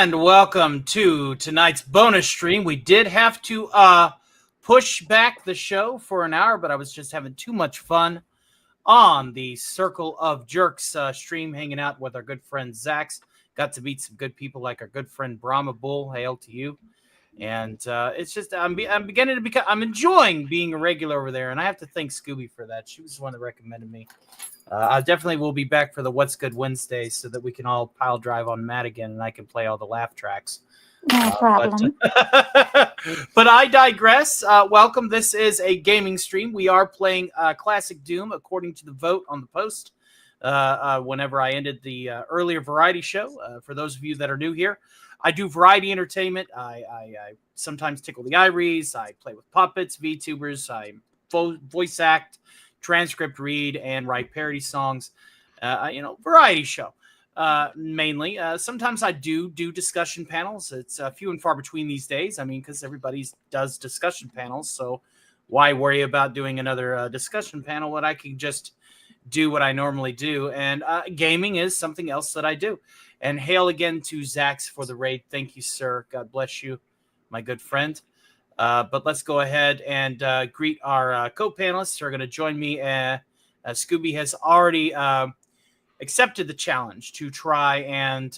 And welcome to tonight's bonus stream. We did have to push back the show for an hour, but I was just having too much fun on the Circle of Jerks stream, hanging out with our good friend Zax. Got to meet some good people like our good friend Brahma Bull. Hail to you. And it's just I'm beginning to become I'm enjoying being a regular over there, and I have to thank Scooby for that. She was the one that recommended me. I definitely will be back for the What's Good Wednesday so that we can all pile drive on Matt again, and I can play all the laugh tracks. No problem. But I digress. Welcome. This is a gaming stream. We are playing Classic Doom according to the vote on the post. Whenever I ended the earlier variety show, for those of you that are new here, I do variety entertainment. I sometimes tickle the iris. I play with puppets, VTubers. I voice act, transcript read, and write parody songs. Variety show mainly. Sometimes I do discussion panels. It's few and far between these days. I mean, because everybody does discussion panels, so why worry about doing another discussion panel when I can just do what I normally do? And gaming is something else that I do. And hail again to Zax for the raid. Thank you, sir. God bless you, my good friend. But let's go ahead and greet our co-panelists who are going to join me. Scooby has already accepted the challenge to try and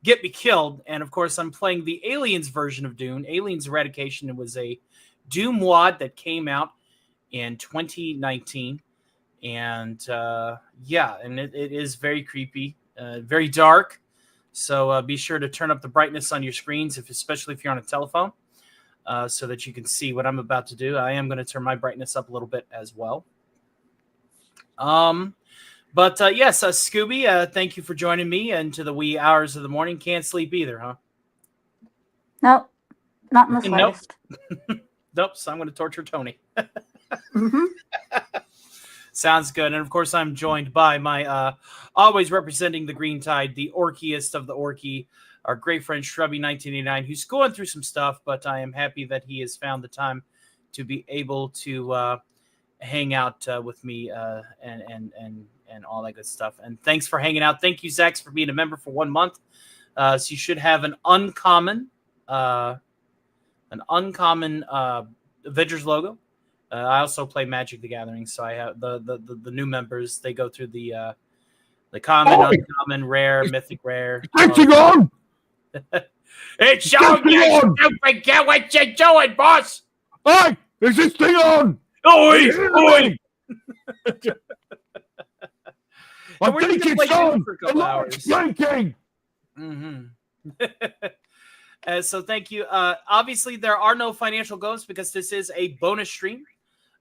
get me killed. And, of course, I'm playing the Aliens version of Doom. Aliens Eradication. It was a Doom WAD that came out in 2019. And and it is very creepy, very dark. So be sure to turn up the brightness on your screens, especially if you're on a telephone, so that you can see what I'm about to do. I am going to turn my brightness up a little bit as well. Yes, Scooby, thank you for joining me into the wee hours of the morning. Can't sleep either, huh? Nope, not in the slightest. Nope. So I'm going to torture Tony. Mm-hmm. Sounds good. And of course, I'm joined by my always representing the Green Tide, the orkiest of the orky, our great friend Shrubby1989, who's going through some stuff, but I am happy that he has found the time to be able to hang out with me and all that good stuff. And thanks for hanging out. Thank you, Zax, for being a member for 1 month. So you should have an uncommon Avengers logo. I also play Magic the Gathering, so I have the new members. They go through the common, uncommon, rare, mythic, rare. Switching on! It's showing you! Don't forget what you're doing, boss! Hey! Is this thing on? Oi! I think it's on! For a couple hours. Yanking! Mm-hmm. So thank you. Obviously, there are no financial goals because this is a bonus stream.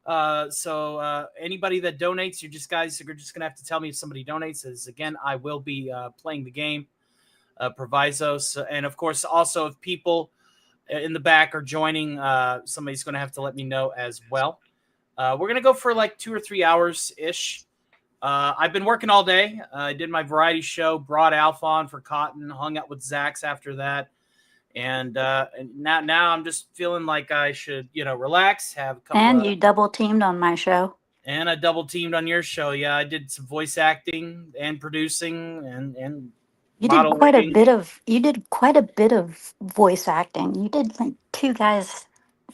So anybody that donates, you're just going to have to tell me if somebody donates. As again, I will be playing the game, provisos, and of course, also if people in the back are joining, somebody's going to have to let me know as well. We're going to go for like 2 or 3 hours ish. I've been working all day. I did my variety show, brought Alpha on for Cotton, hung out with Zax after that. And now I'm just feeling like I should, relax, have a couple. And you double teamed on my show. And I double teamed on your show. Yeah, I did some voice acting and producing and you did quite a bit of voice acting. You did like 2 guys,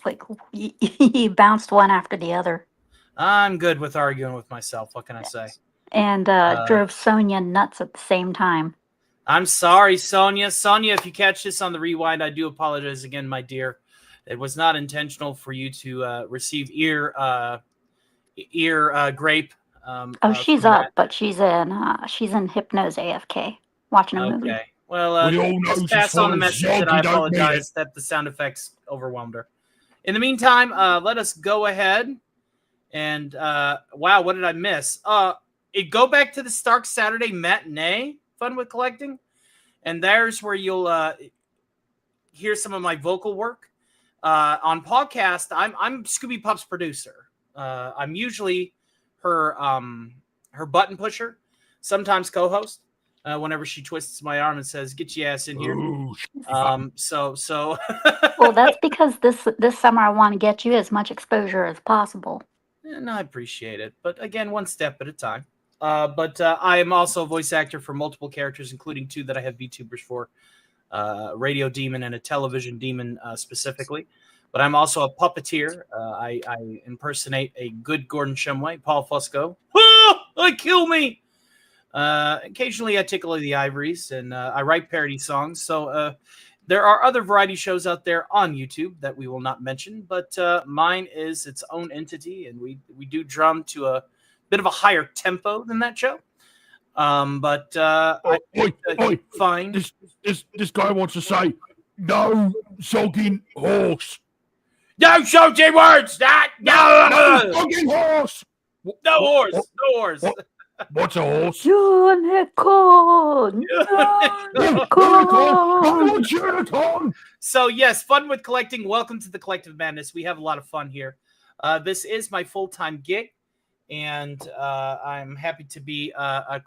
like you bounced one after the other. I'm good with arguing with myself. What can I say? And drove Sonia nuts at the same time. I'm sorry, Sonia. Sonia, if you catch this on the rewind, I do apologize again, my dear. It was not intentional for you to receive ear grape. She's up, but she's in hypnose AFK watching a movie. Okay. Well, just pass on the message that I apologize that the sound effects overwhelmed her. In the meantime, let us go ahead and wow, what did I miss? Go back to the Stark Saturday matinee. Fun with collecting, and there's where you'll hear some of my vocal work on podcast. I'm Scooby Pup's producer. I'm usually her button pusher, sometimes co-host. Whenever she twists my arm and says, "Get your ass in here." So. Well, that's because this summer I want to get you as much exposure as possible. And I appreciate it, but again, one step at a time. But I am also a voice actor for multiple characters, including 2 that I have VTubers for, Radio Demon and a Television Demon specifically. But I'm also a puppeteer. I impersonate a good Gordon Shumway, Paul Fusco. Kill me! Occasionally I tickle the ivories, and I write parody songs. So there are other variety shows out there on YouTube that we will not mention, but mine is its own entity, and we do drum to a bit of a higher tempo than that show. Oi, fine. This guy wants to say, no sogging horse. No shouting words! No sogging horse. No horse! No horse! What's a horse? Unicorn! Unicorn! So yes, fun with collecting. Welcome to the Collective Madness. We have a lot of fun here. This is my full-time gig, and I'm happy to be your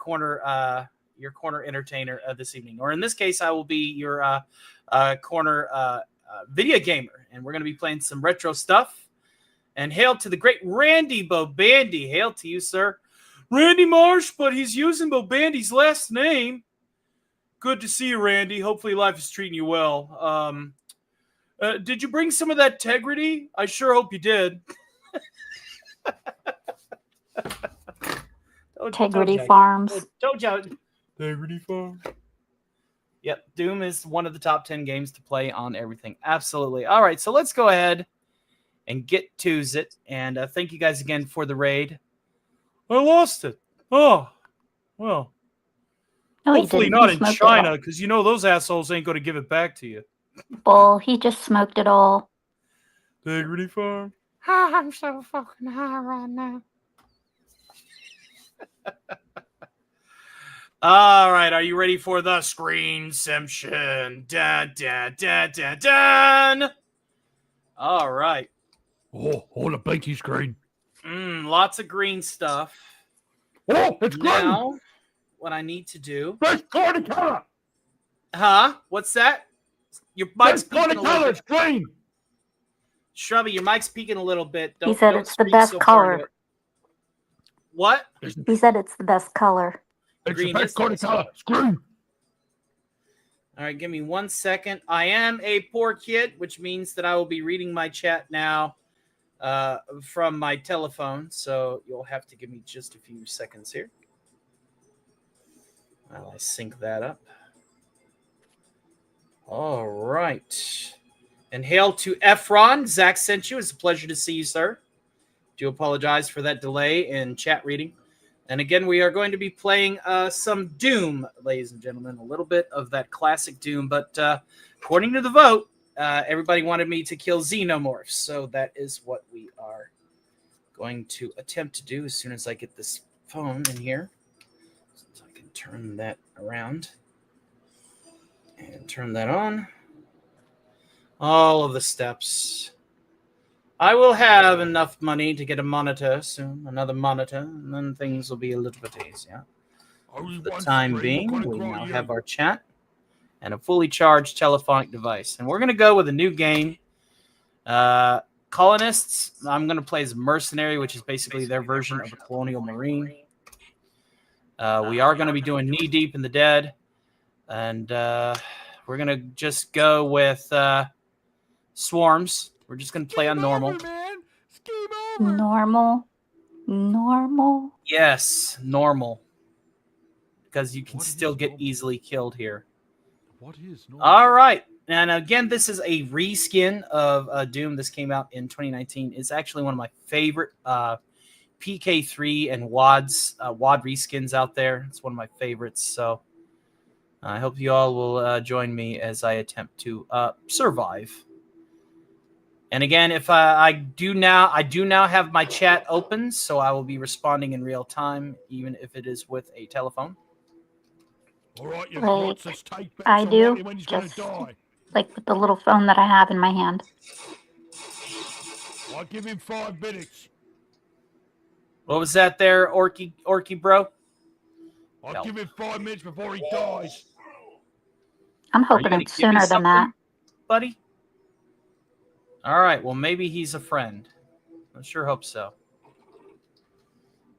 corner entertainer this evening. Or in this case, I will be your corner video gamer, and we're going to be playing some retro stuff. And hail to the great Randy Bobandy. Hail to you, sir. Randy Marsh, but he's using Bobandy's last name. Good to see you, Randy. Hopefully life is treating you well. Did you bring some of that Tegrity? I sure hope you did. Tegrity Farms. Tegrity Farms. Yep, Doom is one of the top 10 games to play on everything. Absolutely. All right, so let's go ahead and get to it. And thank you guys again for the raid. I lost it. Oh, well. No, hopefully not in China, because you know those assholes ain't going to give it back to you. Bull, he just smoked it all. Integrity Farm. I'm so fucking high right now. All right, are you ready for the screenception? Dun, dun, dun, dun, dun. All right. Oh, the blinky screen. Lots of green stuff. Oh, it's green. Now, what I need to do. Best color color. Huh? What's that? Your mic's peeking a little bit. Green. Shrubby, your mic's peeking a little bit. He said it's the best color. What? He said it's the best color. It's the best color. It's green. All right, give me 1 second. I am a poor kid, which means that I will be reading my chat now from my telephone. So you'll have to give me just a few seconds here while I sync that up. All right. And hail to Efron. Zach sent you. It's a pleasure to see you, sir. Do apologize for that delay in chat reading. And again, we are going to be playing some Doom, ladies and gentlemen. A little bit of that classic Doom. But according to the vote, everybody wanted me to kill Xenomorphs. So that is what we are going to attempt to do as soon as I get this phone in here. So I can turn that around. And turn that on. All of the steps. I will have enough money to get a monitor soon, another monitor, and then things will be a little bit easier. For the time being, we now have our chat and a fully charged telephonic device. And we're going to go with a new game. Colonists, I'm going to play as a mercenary, which is basically their version of a colonial marine. We are going to be doing Knee Deep in the Dead. And we're going to just go with Swarms. We're just going to play on normal. Normal? Yes, normal. Because you can still get easily killed here. What is normal? All right. And again, this is a reskin of Doom. This came out in 2019. It's actually one of my favorite PK3 and WAD reskins out there. It's one of my favorites. So I hope you all will join me as I attempt to survive. And again, if I do now have my chat open, so I will be responding in real time, even if it is with a telephone. All right, I do, just like with the little phone that I have in my hand. I'll give him 5 minutes. What was that there, Orky bro? I'll give him 5 minutes before he dies. I'm hoping it's sooner than that. Buddy? All right, well, maybe he's a friend. I sure hope so.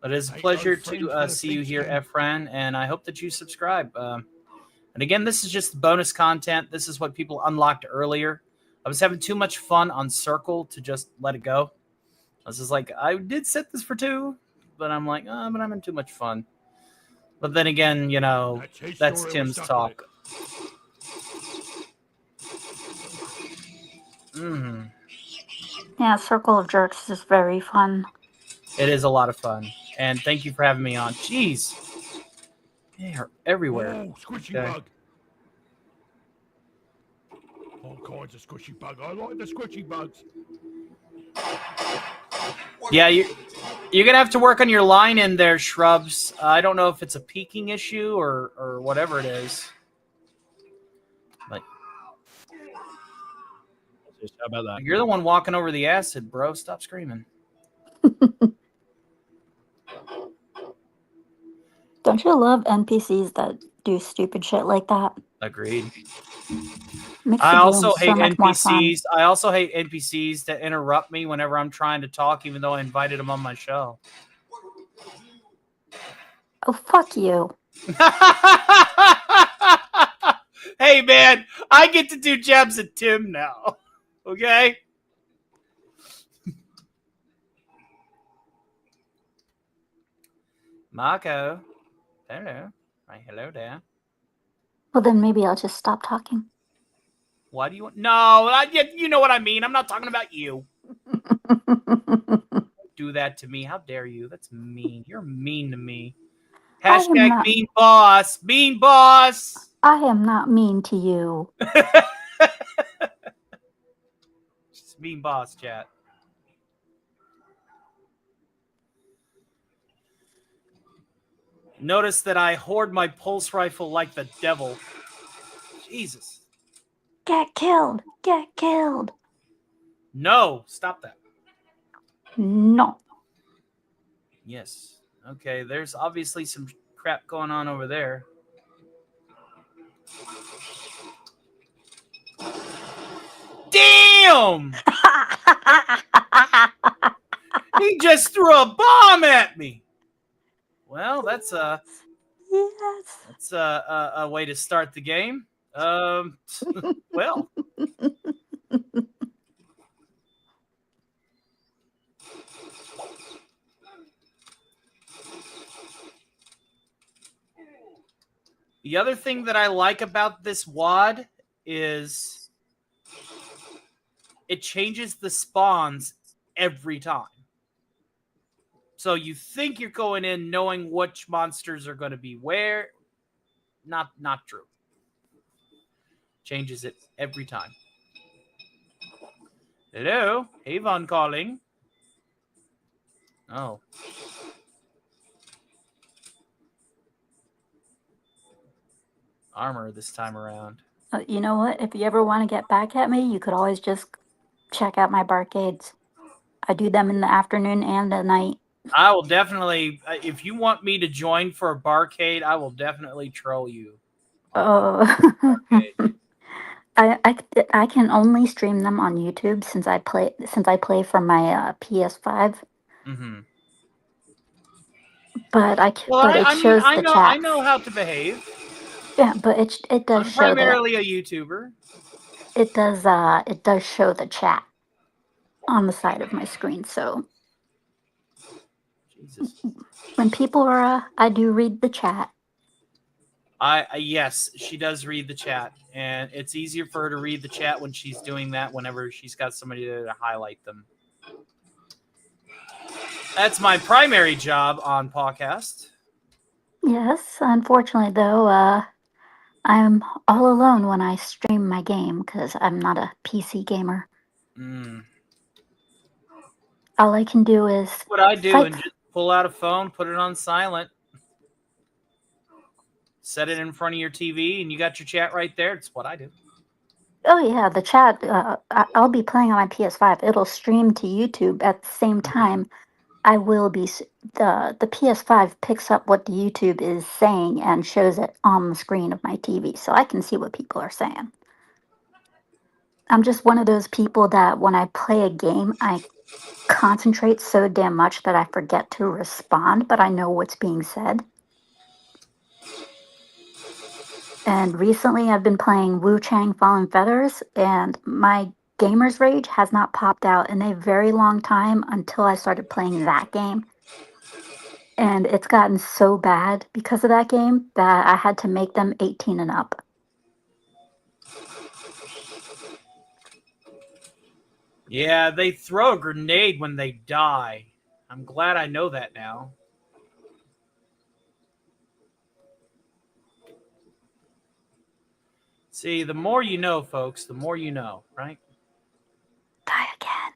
It is a pleasure to see you here, Efren, and I hope that you subscribe. And again, this is just bonus content. This is what people unlocked earlier. I was having too much fun on Circle to just let it go. I was just like, I did set this for 2, but I'm like, oh, but I'm having too much fun. But then again, you know, that's Tim's talk. Yeah, Circle of Jerks is very fun. It is a lot of fun. And thank you for having me on. Jeez. They are everywhere. Oh, squishy bug. All kinds of squishy bug. I like the squishy bugs. Yeah, you're going to have to work on your line in there, Shrubs. I don't know if it's a peaking issue or whatever it is. But how about that? You're the one walking over the acid, bro. Stop screaming. Don't you love NPCs that do stupid shit like that? Agreed. Makes I the also game so hate much more fun. NPCs. I also hate NPCs that interrupt me whenever I'm trying to talk, even though I invited them on my show. Oh, fuck you. Hey, man, I get to do jabs at Tim now. Okay? Marco. Hello. Right, hello there. Well, then maybe I'll just stop talking. Why do you want... No, you know what I mean. I'm not talking about you. Don't do that to me. How dare you? That's mean. You're mean to me. Hashtag mean boss. Mean boss. I am not mean to you. Just mean boss, chat. Notice that I hoard my pulse rifle like the devil. Jesus. Get killed. Get killed. No. Stop that. No. Yes. Okay, there's obviously some crap going on over there. Damn! He just threw a bomb at me. Well, that's a way to start the game. Well. The other thing that I like about this WAD is it changes the spawns every time. So you think you're going in knowing which monsters are going to be where. Not true. Changes it every time. Hello? Avon calling. Oh. Armor this time around. You know what? If you ever want to get back at me, you could always just check out my barcades. I do them in the afternoon and at night. I will definitely, if you want me to join for a barcade, I will definitely troll you. I can only stream them on YouTube since I play from my PS5. Mm-hmm. But it shows the chat. I know how to behave. Yeah, but it does I'm show primarily a YouTuber. It does show the chat on the side of my screen. So Jesus. When people are, I do read the chat. Yes, she does read the chat, and it's easier for her to read the chat when she's doing that whenever she's got somebody to highlight them. That's my primary job on podcast. Yes, unfortunately though, I'm all alone when I stream my game because I'm not a PC gamer. All I can do is what I do and just pull out a phone, put it on silent, set it in front of your TV, and you got your chat right there. It's what I do. Oh yeah, the chat. I'll be playing on my PS5. It'll stream to YouTube at the same time. I will be the PS5 picks up what the YouTube is saying and shows it on the screen of my TV, so I can see what people are saying. I'm just one of those people that when I play a game, I concentrate so damn much that I forget to respond, but I know what's being said. And recently I've been playing Wu Chang Fallen Feathers, and my gamer's rage has not popped out in a very long time until I started playing that game. And it's gotten so bad because of that game that I had to make them 18 and up. Yeah, they throw a grenade when they die. I'm glad I know that now. See, the more you know, folks, the more you know, right? Die again.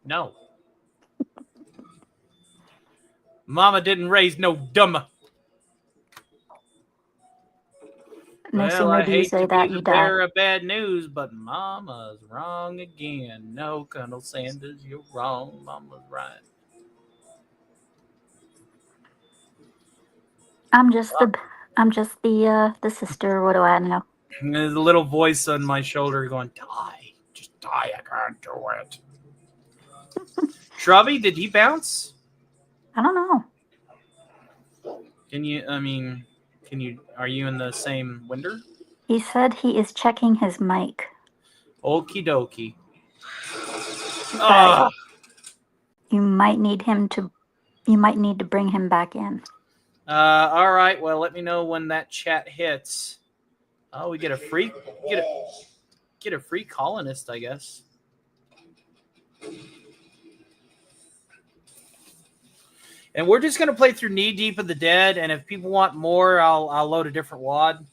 No. Mama didn't raise no dumber. No Well, sooner I do you hate say to be that, the you die. bearer of bad news, but Mama's wrong again. No, Colonel Sanders, you're wrong. Mama's right. I'm just the sister. What do I know? And there's a little voice on my shoulder going, die. Just die. I can't do it. Shrubby, did he bounce? I don't know. Are you in the same window? He said he is checking his mic. Okie dokie. But you might need to bring him back in. All right. Well, let me know when that chat hits. Oh, we get a free colonist, I guess. And we're just gonna play through Knee Deep of the Dead, and if people want more, I'll load a different wad.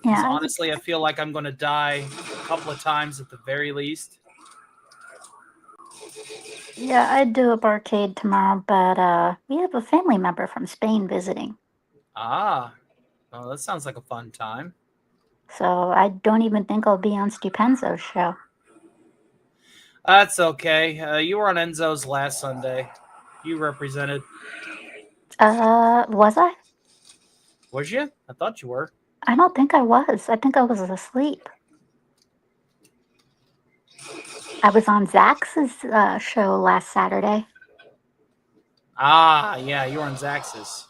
Yeah. Honestly, I feel like I'm gonna die a couple of times at the very least. Yeah, I'd do a barcade tomorrow, but we have a family member from Spain visiting. Ah, well, that sounds like a fun time. So I don't even think I'll be on Stupenzo's show. That's okay. You were on Enzo's last Sunday. You represented. Was I? Was you? I thought you were. I don't think I was. I think I was asleep. I was on Zach's show last Saturday. Ah, yeah, you were on Zaxx's.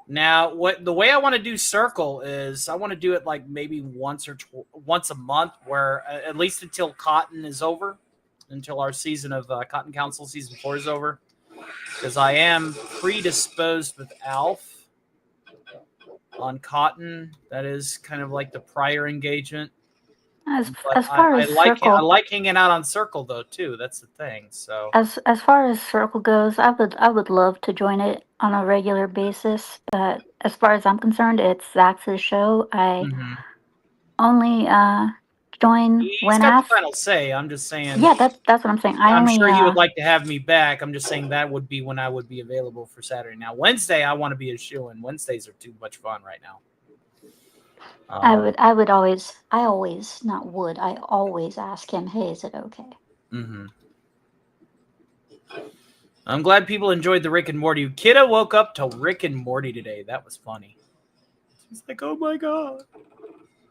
Now, the way I want to do Circle is I want to do it like maybe once a month, where at least until Cotton is over, until our season of Cotton Council season 4 is over, because I am predisposed with Alf on Cotton. That is kind of like the prior engagement. As far as Circle, I like hanging out on Circle though too. That's the thing. So as far as Circle goes, I would love to join it on a regular basis. But as far as I'm concerned, it's Zach's show. I only join when got asked. the final say. I'm just saying. Yeah, that's what I'm saying. I'm sure he would like to have me back. I'm just saying that would be when I would be available for Saturday. Now Wednesday, I want to be a shoo-in. Wednesdays are too much fun right now. I always ask him, hey, is it okay? Mm-hmm. I'm glad people enjoyed the Rick and Morty. Kidda woke up to Rick and Morty today. That was funny. He's like, oh my God.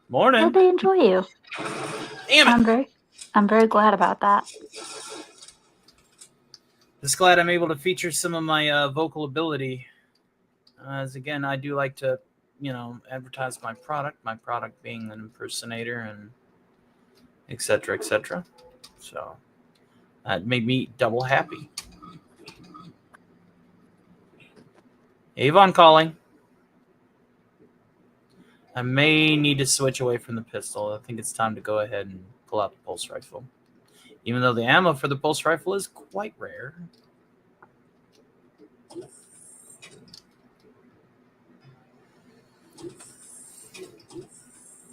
Morning. Well, they enjoy you. Damn it. I'm very glad about that. Just glad I'm able to feature some of my vocal ability. As again, I do like to, advertise my product being an impersonator and et cetera, et cetera. So that made me double happy. Avon calling. I may need to switch away from the pistol. I think it's time to go ahead and pull out the pulse rifle. Even though the ammo for the pulse rifle is quite rare.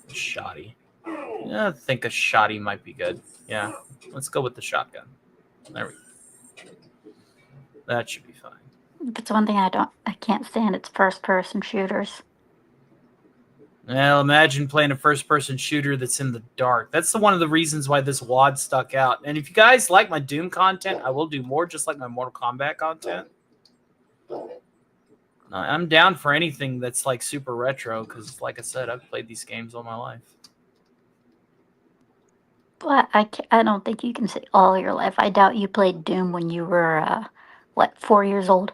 Shotty. Yeah, I think a shotty might be good. Yeah, let's go with the shotgun. There we go. That should be fine. It's one thing I can't stand. It's first-person shooters. Well, imagine playing a first-person shooter that's in the dark. That's one of the reasons why this wad stuck out. And if you guys like my Doom content, I will do more, just like my Mortal Kombat content. I'm down for anything that's like super retro because, like I said, I've played these games all my life. But I don't think you can say all your life. I doubt you played Doom when you were, 4 years old?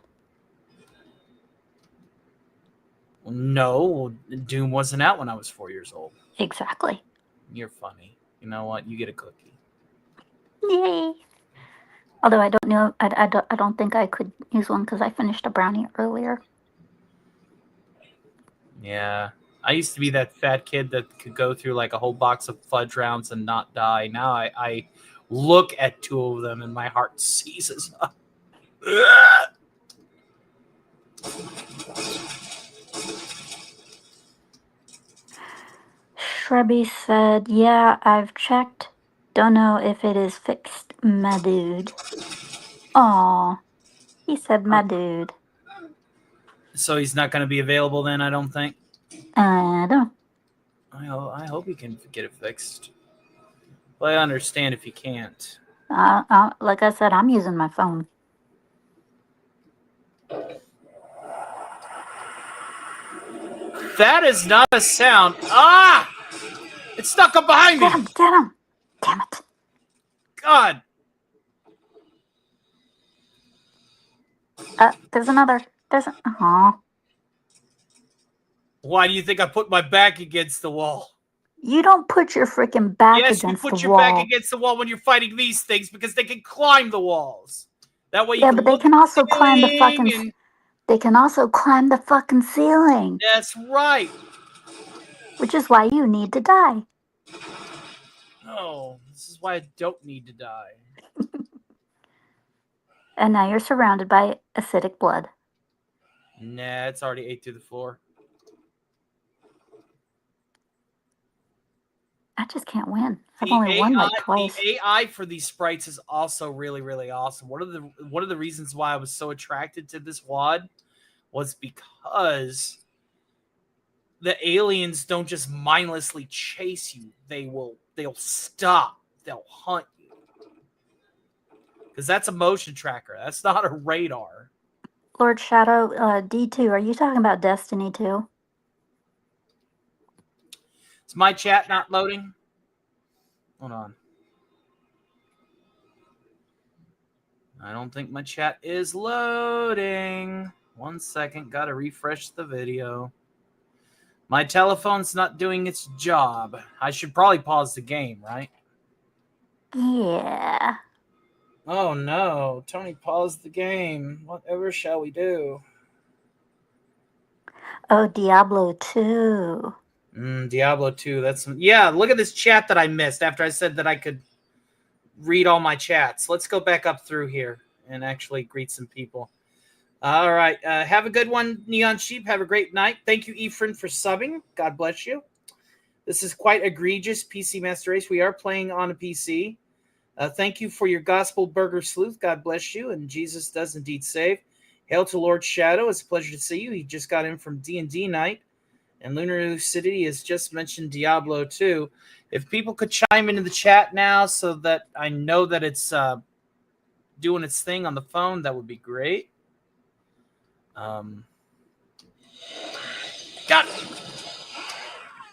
No, Doom wasn't out when I was 4 years old. Exactly. You're funny. You know what? You get a cookie. Yay! Although I don't know, I don't think I could use one because I finished a brownie earlier. Yeah. I used to be that fat kid that could go through like a whole box of fudge rounds and not die. Now I look at two of them and my heart seizes up. Shrubby said, "Yeah, I've checked. Don't know if it is fixed, my dude." Aw, he said, "My dude." So he's not going to be available then, I don't think. I don't. I hope he can get it fixed. But I understand if he can't. Like I said, I'm using my phone. That is not a sound. Ah! It's stuck up behind me. Get him! Get him! Damn it! God. There's another. There's. Aw. Why do you think I put my back against the wall? You don't put your freaking back Yes, you against the put your back wall. against the wall when you're fighting these things because they can climb the walls. That way you Yeah, can but they look can at also the climb the ceiling fucking. and They can also climb the fucking ceiling, that's right. which is why you need to die. Oh, this is why I don't need to die. And now you're surrounded by acidic blood. Nah, it's already ate through the floor. I just can't win. I've The only won AI, like twice. the AI for these sprites is also really, really awesome. One of the reasons why I was so attracted to this WAD was because the aliens don't just mindlessly chase you. They'll stop. They'll hunt you. Because that's a motion tracker. That's not a radar. Lord Shadow, D2, are you talking about Destiny 2? Is my chat not loading? Hold on. I don't think my chat is loading. 1 second. Gotta refresh the video. My telephone's not doing its job. I should probably pause the game, right? Yeah. Oh no. Tony paused the game. Whatever shall we do? Oh, Diablo 2. Diablo 2. Yeah, look at this chat that I missed after I said that I could read all my chats. Let's go back up through here and actually greet some people. All right. Have a good one, Neon Sheep. Have a great night. Thank you, Ephraim, for subbing. God bless you. This is quite egregious PC Master Race. We are playing on a PC. Thank you for your Gospel Burger Sleuth. God bless you. And Jesus does indeed save. Hail to Lord Shadow. It's a pleasure to see you. He just got in from D&D night. And Lunar Lucidity has just mentioned Diablo 2. If people could chime into the chat now so that I know that it's doing its thing on the phone, that would be great. God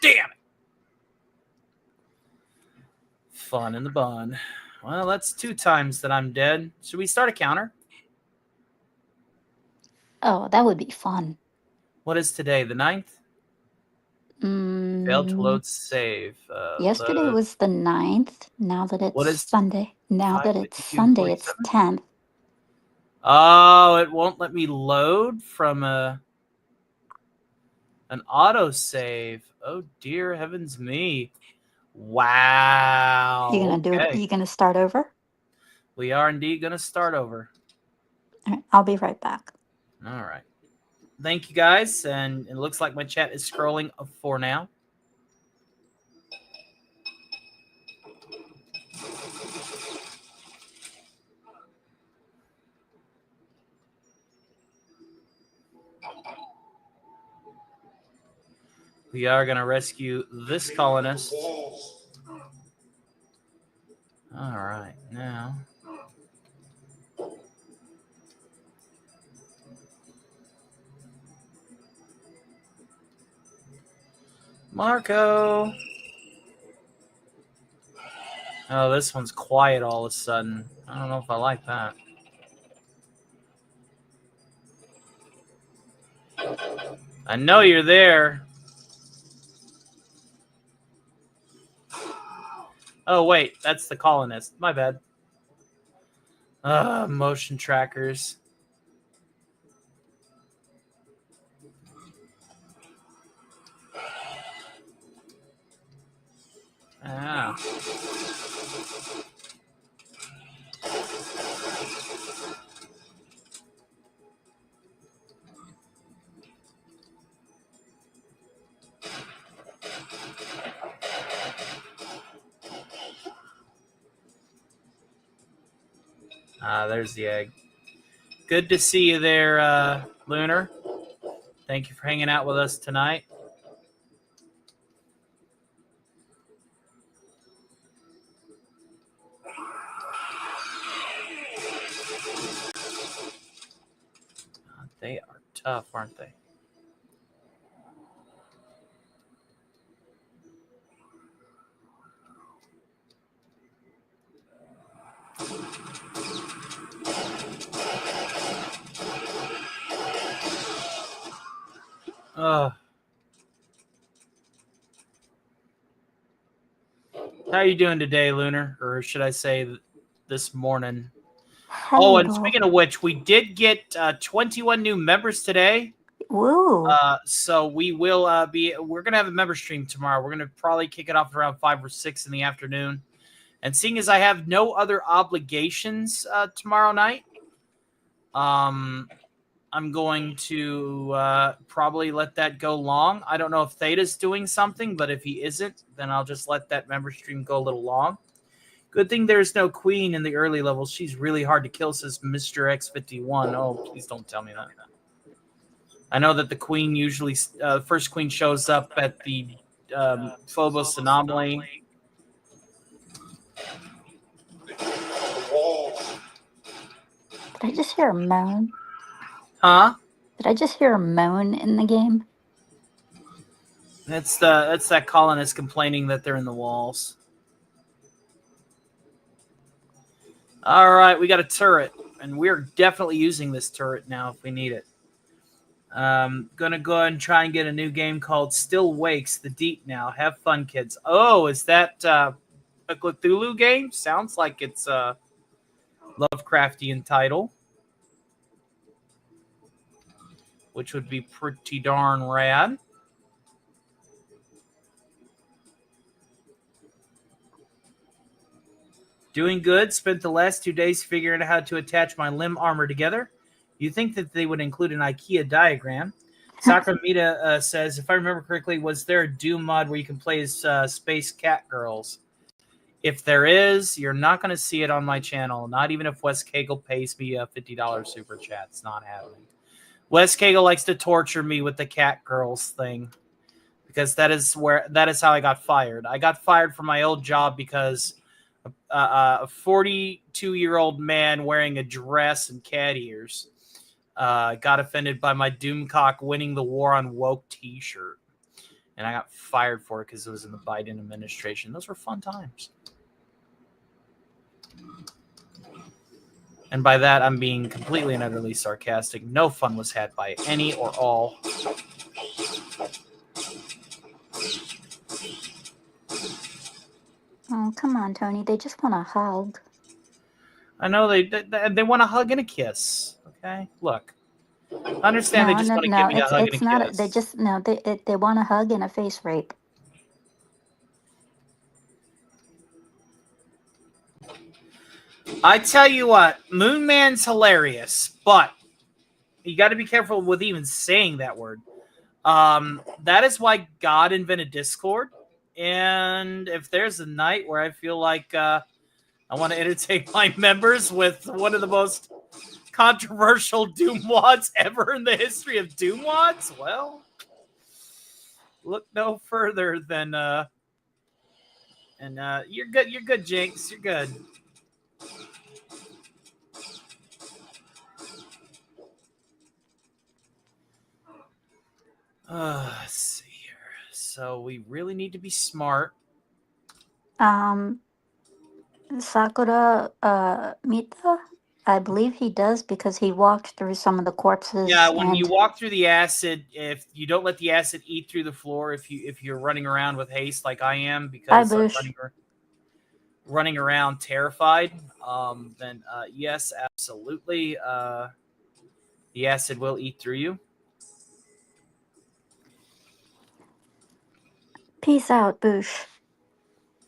damn it. Fun in the bun. Well, that's 2 times that I'm dead. Should we start a counter? Oh, that would be fun. What is today? The 9th? Failed to load save. Yesterday was the 9th. Now that it's What is Sunday. Now that it's 5:52, Sunday, it's 47? 10th. Oh, it won't let me load from an auto save. Oh dear heavens me. Wow. You gonna do it? Okay. You gonna start over? We are indeed going to start over. All right, I'll be right back. All right. Thank you guys. And it looks like my chat is scrolling for now. We are going to rescue this colonist. All right. Now. Marco. Oh, this one's quiet all of a sudden. I don't know if I like that. I know you're there. Oh, wait. That's the colonist. My bad. Motion trackers. Ah. There's the egg. Good to see you there, Lunar. Thank you for hanging out with us tonight. They are tough, aren't they? How are you doing today, Lunar? Or should I say this morning? Hello. Oh, and speaking of which, we did get 21 new members today. Woo. So we're going to have a member stream tomorrow. We're going to probably kick it off around 5 or 6 in the afternoon. And seeing as I have no other obligations tomorrow night, I'm going to probably let that go long. I don't know if Theta's doing something, but if he isn't, then I'll just let that member stream go a little long. Good thing there's no queen in the early levels. She's really hard to kill, says Mr. X51. Oh, please don't tell me that. I know that the queen usually, first queen shows up at the Phobos anomaly. Did I just hear a moan? Huh? Did I just hear a moan in the game? That's that colonist complaining that they're in the walls. All right, we got a turret, and we're definitely using this turret now if we need it. Gonna go ahead and try and get a new game called Still Wakes the Deep now. Have fun, kids. Oh, is that a Cthulhu game? Sounds like it's a Lovecraftian title, which would be pretty darn rad. Doing good. Spent the last 2 days figuring out how to attach my limb armor together. You'd think that they would include an IKEA diagram. Sakramita says, if I remember correctly, was there a Doom mod where you can play as space cat girls? If there is, you're not going to see it on my channel. Not even if Wes Cagle pays me a $50 super chat. It's not happening. Wes Cagle likes to torture me with the cat girls thing because that is how I got fired. I got fired from my old job because a 42-year-old man wearing a dress and cat ears got offended by my Doomcock winning the war on woke t-shirt. And I got fired for it because it was in the Biden administration. Those were fun times. And by that, I'm being completely and utterly sarcastic. No fun was had by any or all. Oh, come on, Tony. They just want a hug. I know they want a hug and a kiss. Okay, look, I understand they just want to give me a hug and a kiss. They want a hug and a face rape. I tell you what, Moon Man's hilarious, but you got to be careful with even saying that word. That is why God invented Discord. And if there's a night where I feel like I want to entertain my members with one of the most controversial Doom wads ever in the history of Doom wads, well, look no further than you're good, Jinx. You're good. Let's see here. So we really need to be smart. Sakura Mita, I believe he does because he walked through some of the corpses. Yeah, when you and walk through the acid, if you don't let the acid eat through the floor, if you're running around with haste like I am, Hi, because I'm Boosh. running around terrified, then yes, absolutely, the acid will eat through you. Peace out, Boosh.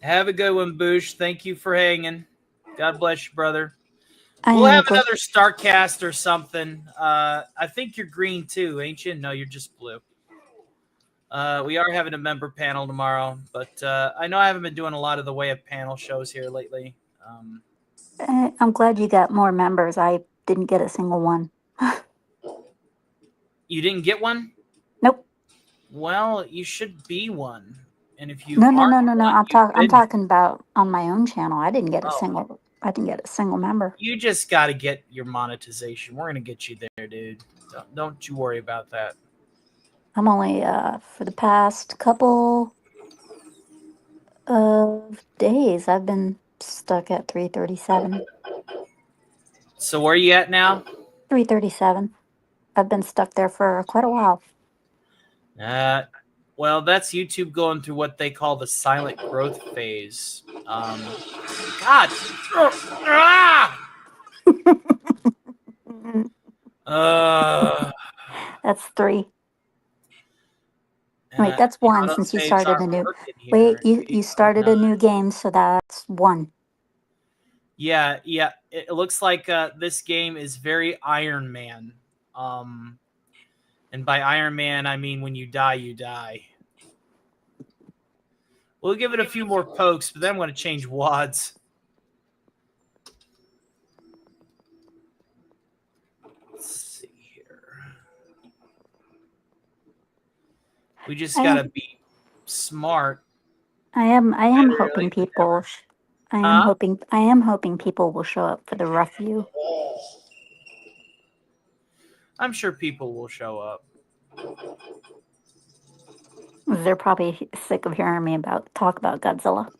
Have a good one, Boosh. Thank you for hanging. God bless you, brother. I We'll am have another StarCast or something. I think you're green too, ain't you? No, you're just blue. We are having a member panel tomorrow, but I know I haven't been doing a lot of the way of panel shows here lately. I'm glad you got more members. I didn't get a single one. You didn't get one? Nope. Well, you should be one. And if you No, no, aren't no, no, no. one, I'm talking about on my own channel. I didn't get a oh, single. I didn't get a single member. you just got to get your monetization. We're gonna get you there, dude. Don't you worry about that. I'm only for the past couple of days. I've been stuck at 337. So where are you at now? 337. I've been stuck there for quite a while. Well, that's YouTube going through what they call the silent growth phase. God. That's 3. Wait, Uh, that's the 1 since you autosaves started a aren't new. working Wait, here. you started a new game, so that's 1. Yeah. It looks like this game is very Iron Man. And by Iron Man, I mean when you die, you die. We'll give it a few more pokes, but then I'm going to change wads. Let's see here. We just got to be smart. I am Better hoping late than people. never. I Huh? am hoping people will show up for the rough view. I'm sure people will show up. They're probably sick of hearing me talk about Godzilla.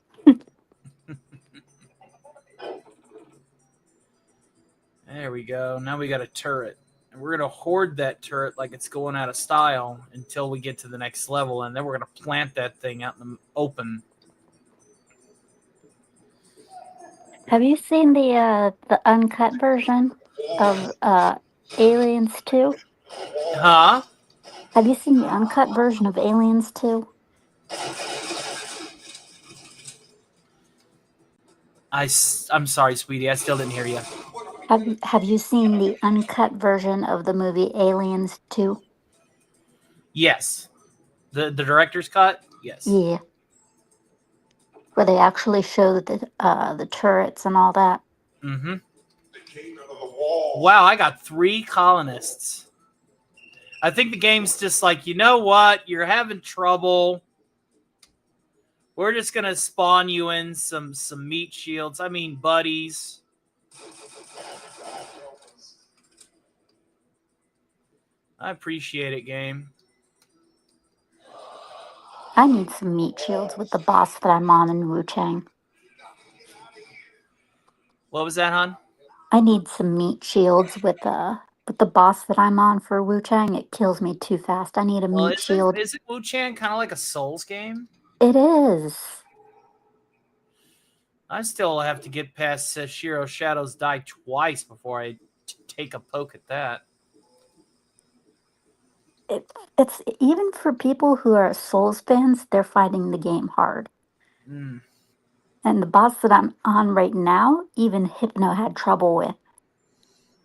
There we go. Now we got a turret. And we're going to hoard that turret like it's going out of style until we get to the next level. And then we're going to plant that thing out in the open. Have you seen the uncut version of Aliens 2? Huh? Have you seen the uncut version of Aliens 2? I'm sorry, sweetie. I still didn't hear you. Have you seen the uncut version of the movie Aliens 2? Yes. The director's cut? Yes. Yeah, where they actually show the turrets and all that. Mm-hmm. Wow, I got 3 colonists. I think the game's just like, you know what? You're having trouble. We're just gonna spawn you in some meat shields. I mean buddies. I appreciate it, game. I need some meat shields with the boss that I'm on in Wu Chang. What was that, hon? I need some meat shields with the boss that I'm on for Wu Chang. It kills me too fast. I need a Well, meat shield. isn't Wu Chan kind of like a Souls game? It is. I still have to get past Shiro Shadows Die twice before I take a poke at that. It's even for people who are Souls fans, they're finding the game hard. Mm. And the boss that I'm on right now, even Hypno had trouble with,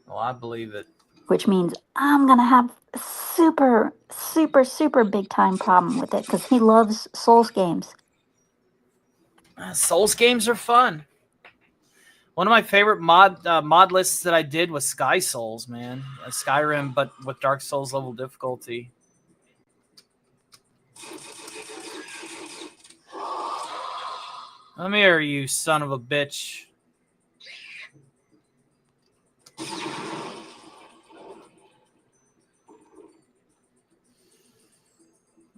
Well, I believe it. which means I'm gonna have a super, super, super big time problem with it because he loves Souls games. Souls games are fun. One of my favorite mod lists that I did was Sky Souls, man. Skyrim, but with Dark Souls level difficulty. Come here, you son of a bitch.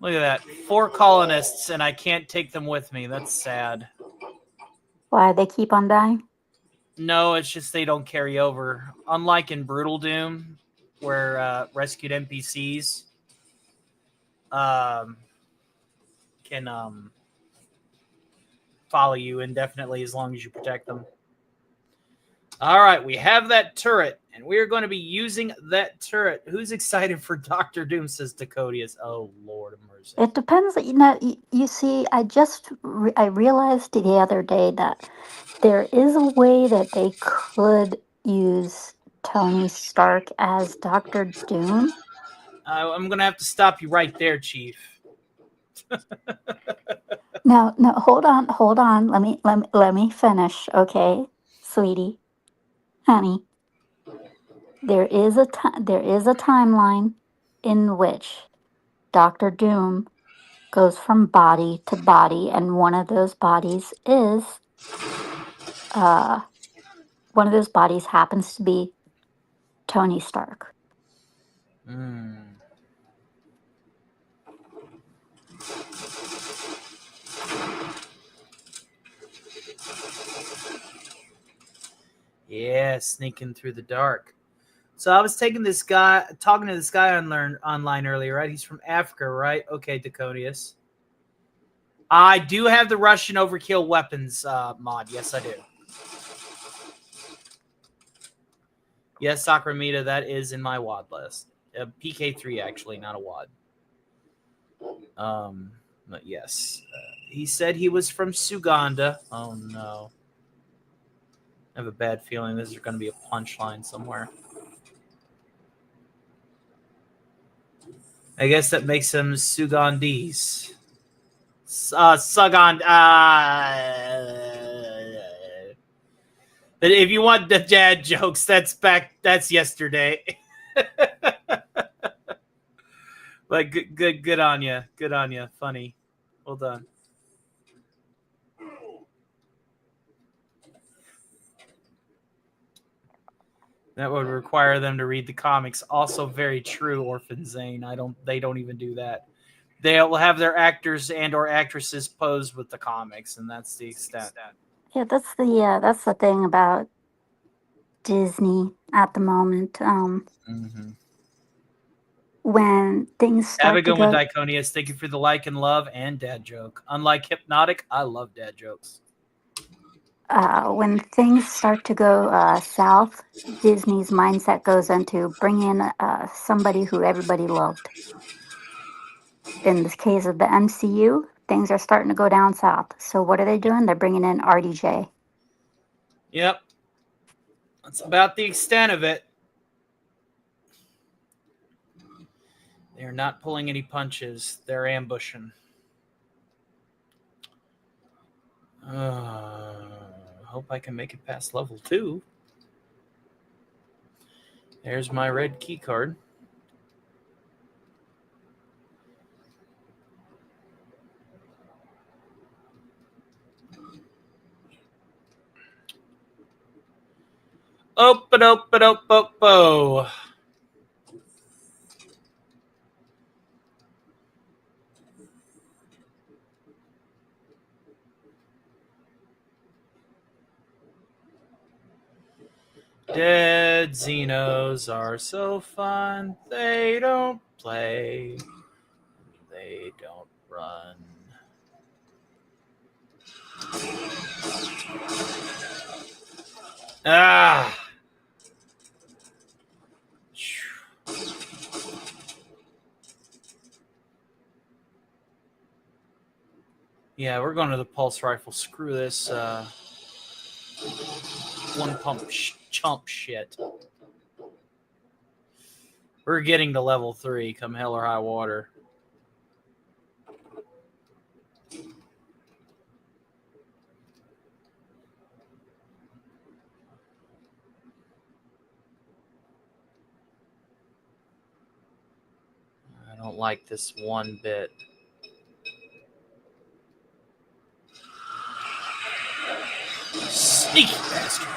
Look at that. 4 colonists, and I can't take them with me. That's sad. Why they keep on dying? No, it's just they don't carry over. Unlike in Brutal Doom, where rescued NPCs can follow you indefinitely as long as you protect them. All right, we have that turret, and we're going to be using that turret. Who's excited for Doctor Doom, says Dakodius. Oh, Lord of mercy. It depends. You see, I realized the other day that there is a way that they could use Tony Stark as Doctor Doom. I'm going to have to stop you right there, Chief. No, hold on. Let me finish, okay, sweetie, honey. There is a timeline in which Doctor Doom goes from body to body, and uh one of those bodies happens to be Tony Stark. Yeah, sneaking through the dark. So I was talking to this guy online earlier, right? He's from Africa, right? Okay, Dakodius. I do have the Russian overkill weapons mod. Yes, I do. Yes, Sakramita, that is in my WAD list. PK3, actually, not a WAD. But yes. He said he was from Suganda. Oh, no. I have a bad feeling this is going to be a punchline somewhere. I guess that makes them Sugandese. Sugand. But if you want the dad jokes, that's yesterday. But good on you. Good on you. Funny. Well done. That would require them to read the comics. Also very true, Orphan Zane. They don't even do that. They'll have their actors and or actresses pose with the comics, and that's the extent. Yeah, that's the thing about Disney at the moment. When things Have a start to good one, go, Diconius. Thank you for the like and love and dad joke. Unlike Hypnotic, I love dad jokes. when things start to go south, Disney's mindset goes into bring in somebody who everybody loved. In the case of the MCU, things are starting to go down south. So what are they doing? They're bringing in RDJ. Yep. That's about the extent of it. They're not pulling any punches. They're ambushing. Hope I can make it past level 2. There's my red key card. Oh. Dead Xenos are so fun. They don't play. They don't run. Ah! Yeah, we're going to the pulse rifle. Screw this one pump chump shit. We're getting to level 3 come hell or high water. I don't like this one bit. Sneaky bastard.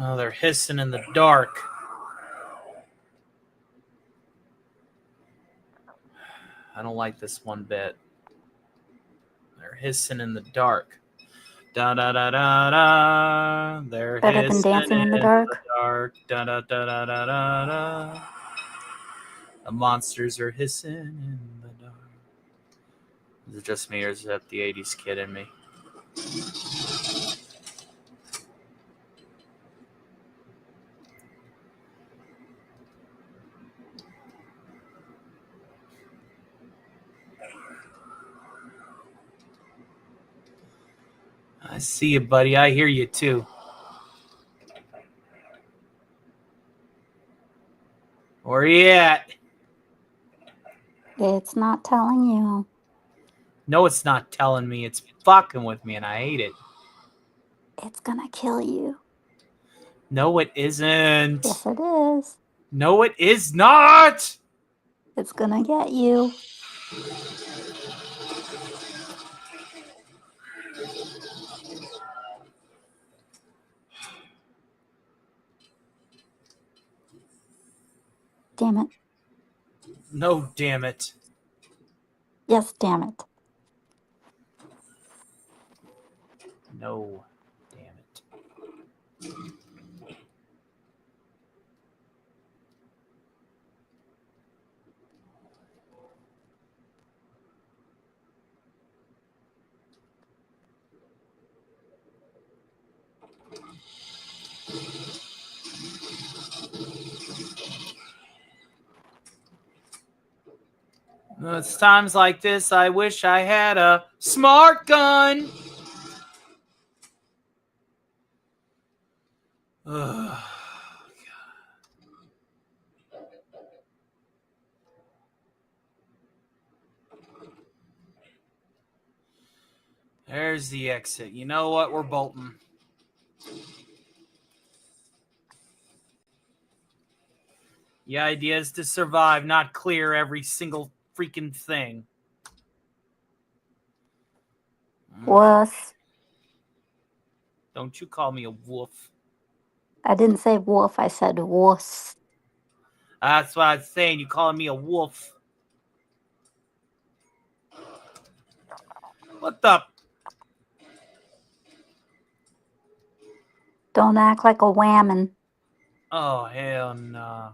Oh, they're hissing in the dark. I don't like this one bit. They're hissing in the dark. Da da da da da. They're Better than hissing dancing in the dark. dark. Da da da da da da da. The monsters are hissing in the dark. Is it just me, or is that the '80s kid in me? I see you, buddy. I hear you too. Where you at? It's not telling you. No, it's not telling me. It's fucking with me, and I hate it. It's gonna kill you. No, it isn't. Yes, it is. No, it is not. It's gonna get you. Damn it. No, damn it. Yes, damn it. No, damn it. It's times like this I wish I had a smart gun. Ugh. There's the exit. You know what? We're bolting. The idea is to survive, not clear every single freaking thing. Wuss. Don't you call me a wolf. I didn't say wolf, I said wuss. That's what I was saying. You calling me a wolf. What the? Don't act like a whammon. Oh, hell no.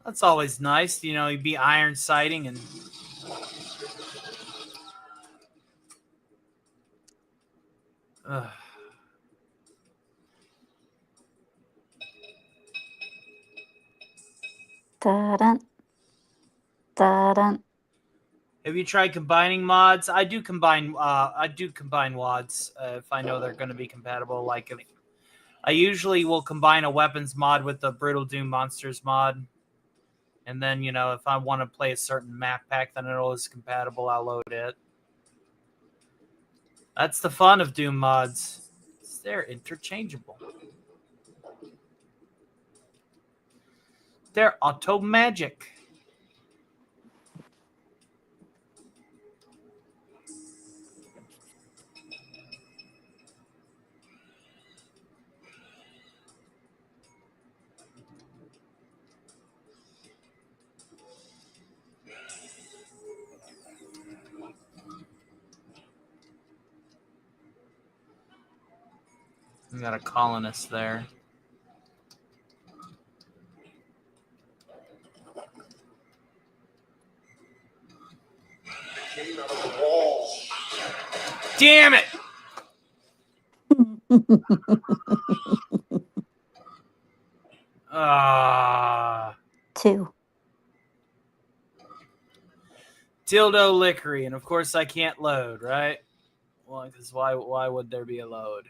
That's always nice. You know, you'd be iron sighting and... Ugh. Da-dun. Da-dun. Have you tried combining mods? I do combine WADs if I know they're going to be compatible. Like, if I usually will combine a weapons mod with the Brutal Doom Monsters mod. And then, you know, if I want to play a certain map pack that I know is compatible, I'll load it. That's the fun of Doom mods. They're interchangeable. They're auto magic. We got a colonist there. Damn it! Two. Dildo Lickery, and of course I can't load, right? Well, because why would there be a load?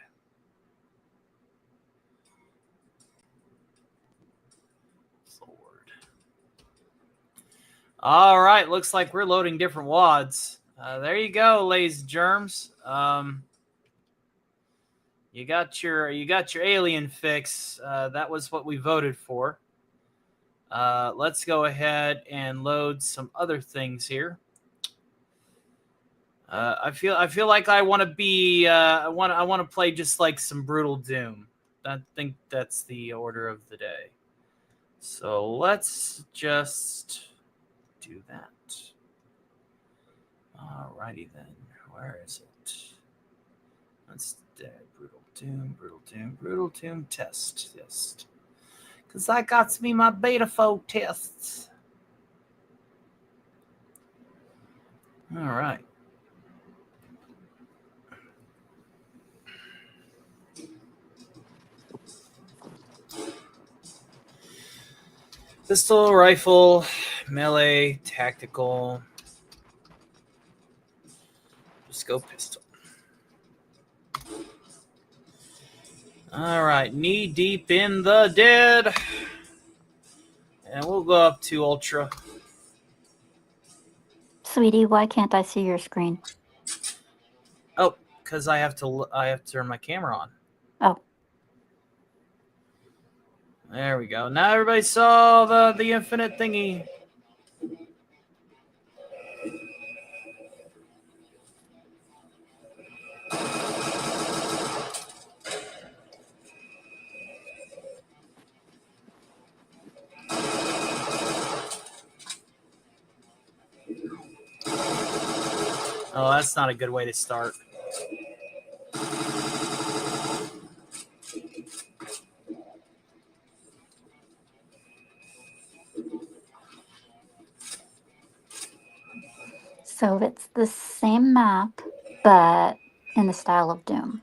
Lord. All right, looks like we're loading different wads. There you go, ladies and germs. You got your alien fix. That was what we voted for. Let's go ahead and load some other things here. I feel like I want to be. I want to play just like some brutal doom. I think that's the order of the day. So let's just do that. Alrighty then. Where is it? Let's do brutal doom test. Yes. Because that got me my beta folk tests. All right. Pistol, rifle, melee, tactical. Just go pistol. All right, knee deep in the dead. And we'll go up to ultra. Sweetie, why can't I see your screen? Oh, because I have to turn my camera on. Oh. There we go. Now everybody saw the infinite thingy. Oh, that's not a good way to start. So it's the same map, but in the style of Doom.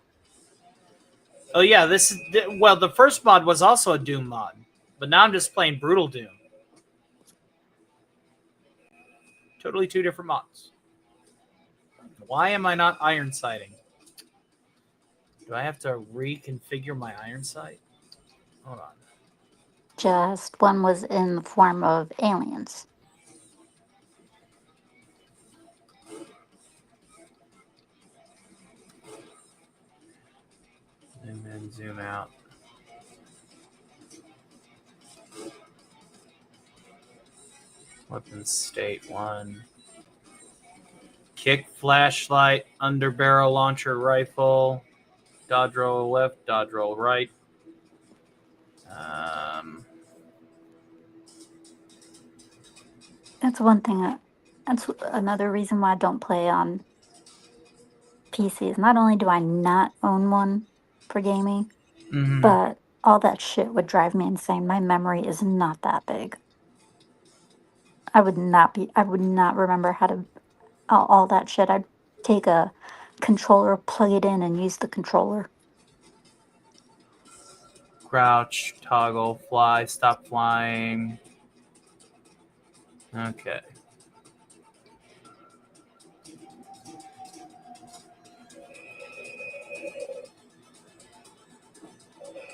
Oh yeah, this is the first mod was also a Doom mod, but now I'm just playing brutal Doom. Totally two different mods. Why am I not iron sighting? Do I have to reconfigure my iron sight? Hold on. Just one was in the form of aliens. Zoom in, zoom out. Weapon state 1. Kick, flashlight, under barrel launcher rifle, dodge roll left, dodge roll right. That's one thing. That's another reason why I don't play on PCs. Not only do I not own one for gaming, but all that shit would drive me insane. My memory is not that big. I would not remember how to all that shit. I'd take a controller, plug it in, and use the controller. Crouch, toggle, fly, stop flying. Okay.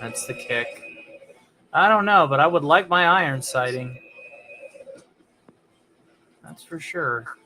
That's the kick. I don't know, but I would like my iron sighting. That's for sure.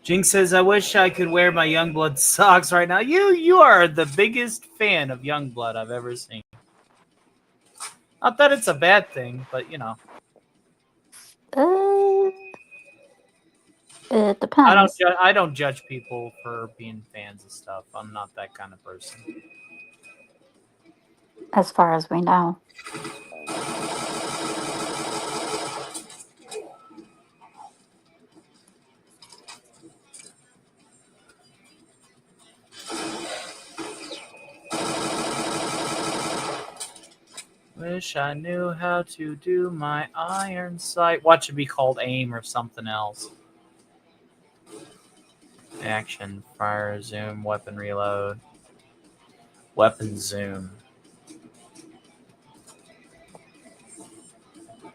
Jinx says, I wish I could wear my Youngblood socks right now. You are the biggest fan of Youngblood I've ever seen. Not that it's a bad thing, but you know. It depends. I don't judge people for being fans of stuff. I'm not that kind of person. As far as we know. Wish I knew how to do my iron sight. Watch it be called aim or something else. Action, fire, zoom, weapon reload. Weapon zoom.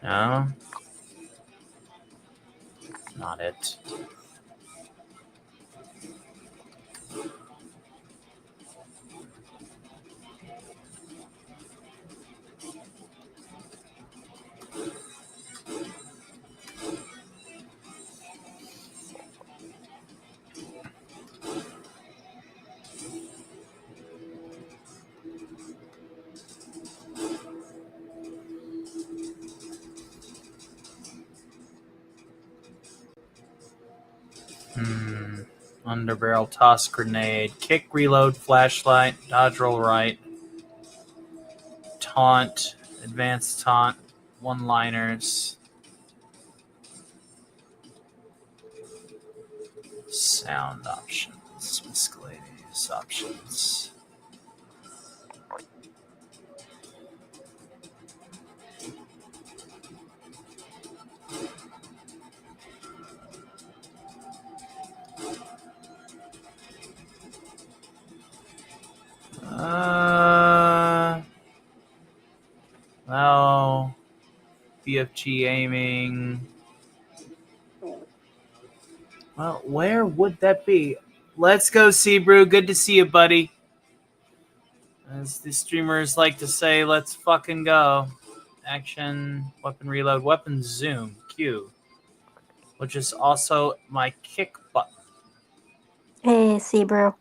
No? Not it. Underbarrel, toss grenade, kick, reload, flashlight, dodge, roll right, taunt, advanced taunt, one-liners, sound options, miscellaneous options. Well, BFG aiming. Well, where would that be? Let's go, Seabrew. Good to see you, buddy. As the streamers like to say, let's fucking go. Action, weapon reload, weapon zoom, Q, which is also my kick button. Hey, Seabrew.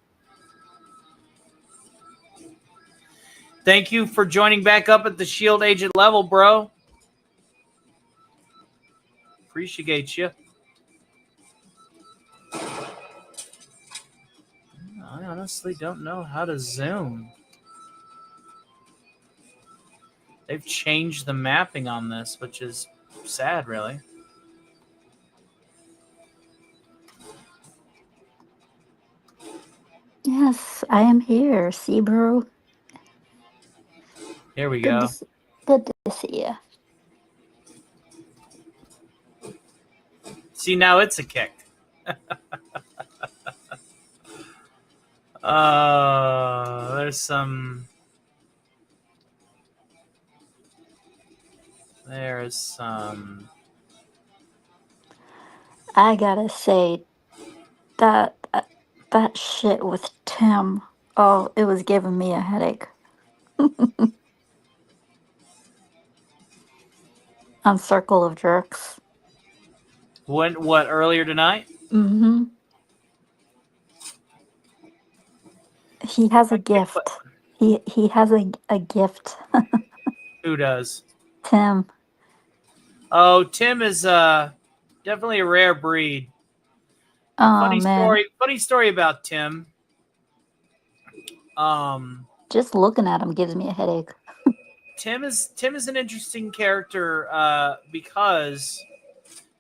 Thank you for joining back up at the Shield Agent level, bro. Appreciate you. I honestly don't know how to zoom. They've changed the mapping on this, which is sad, really. Yes, I am here, Seabrew. Here we go. Good to see you. See, now it's a kick. There's some. I gotta say that that shit with Tim. Oh, it was giving me a headache. On Circle of Jerks. What earlier tonight? Mm-hmm. He has a gift. He has a gift. Who does? Tim. Oh, Tim is definitely a rare breed. Oh man. Funny story about Tim. Just looking at him gives me a headache. Tim is an interesting character because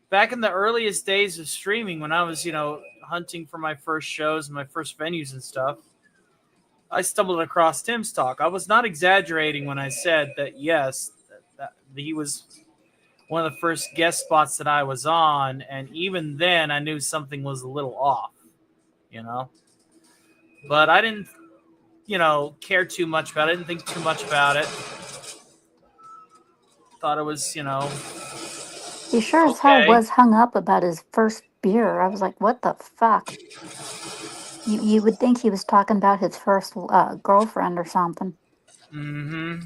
back in the earliest days of streaming, when I was hunting for my first shows and my first venues and stuff, I stumbled across Tim's talk. I was not exaggerating when I said that yes, that he was one of the first guest spots that I was on, and even then I knew something was a little off, But I didn't, care too much about it. I didn't think too much about it. Thought it was, He sure as hell was hung up about his first beer. I was like, what the fuck? You would think he was talking about his first girlfriend or something. Mm-hmm.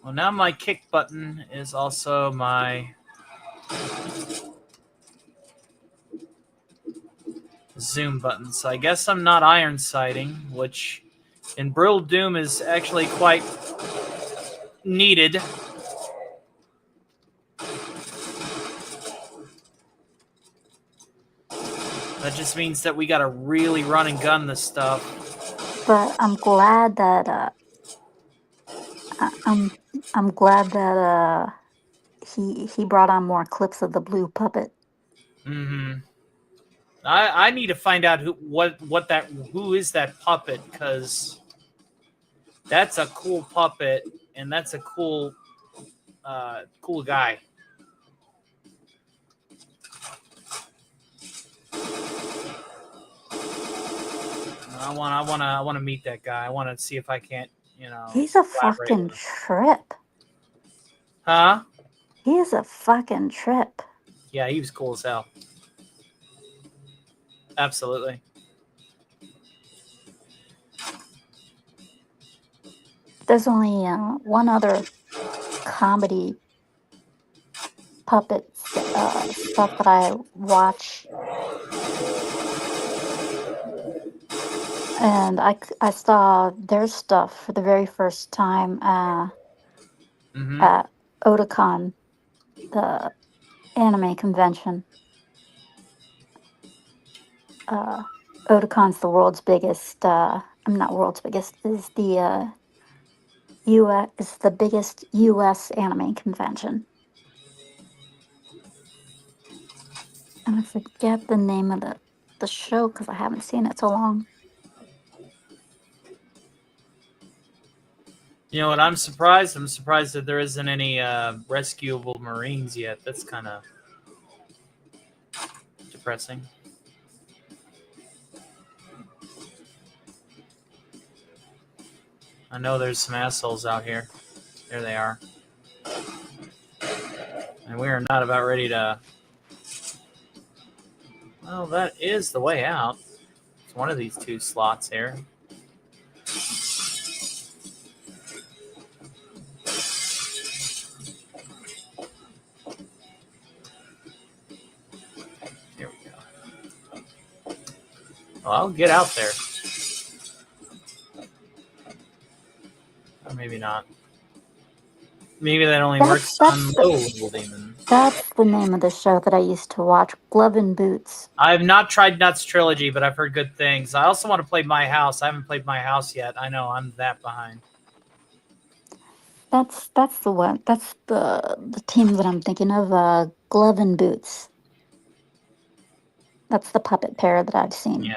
Well, now my kick button is also my zoom button. So I guess I'm not iron sighting, which in Brutal Doom is actually quite needed. That just means that we got to really run and gun this stuff. But I'm glad that I'm glad that he brought on more clips of the blue puppet. Mm-hmm. I need to find out who is that puppet, because that's a cool puppet and that's a cool guy. I want to meet that guy. I want to see if I can't, He's a collaborate fucking with him. trip. Huh? He is a fucking trip. Yeah, he was cool as hell. Absolutely. There's only one other comedy puppet stuff that I watch, and I saw their stuff for the very first time Mm-hmm. at Otakon, the anime convention. Uh, Otakon's the world's biggest. I'm not world's biggest. Is the U.S. is the biggest U.S. anime convention, and I forget the name of the show because I haven't seen it so long. You know what? I'm surprised. I'm surprised that there isn't any rescuable Marines yet. That's kind of depressing. I know there's some assholes out here. There they are. And we are not about ready to... Well, that is the way out. It's one of these two slots here. Here we go. Well, I'll get out there. Or maybe not. Maybe that only works on low-level demons. That's the name of the show that I used to watch, Glove and Boots. I have not tried Nuts Trilogy, but I've heard good things. I also want to play My House. I haven't played My House yet. I know I'm that behind. That's the one. That's the team that I'm thinking of. Glove and Boots. That's the puppet pair that I've seen. Yeah.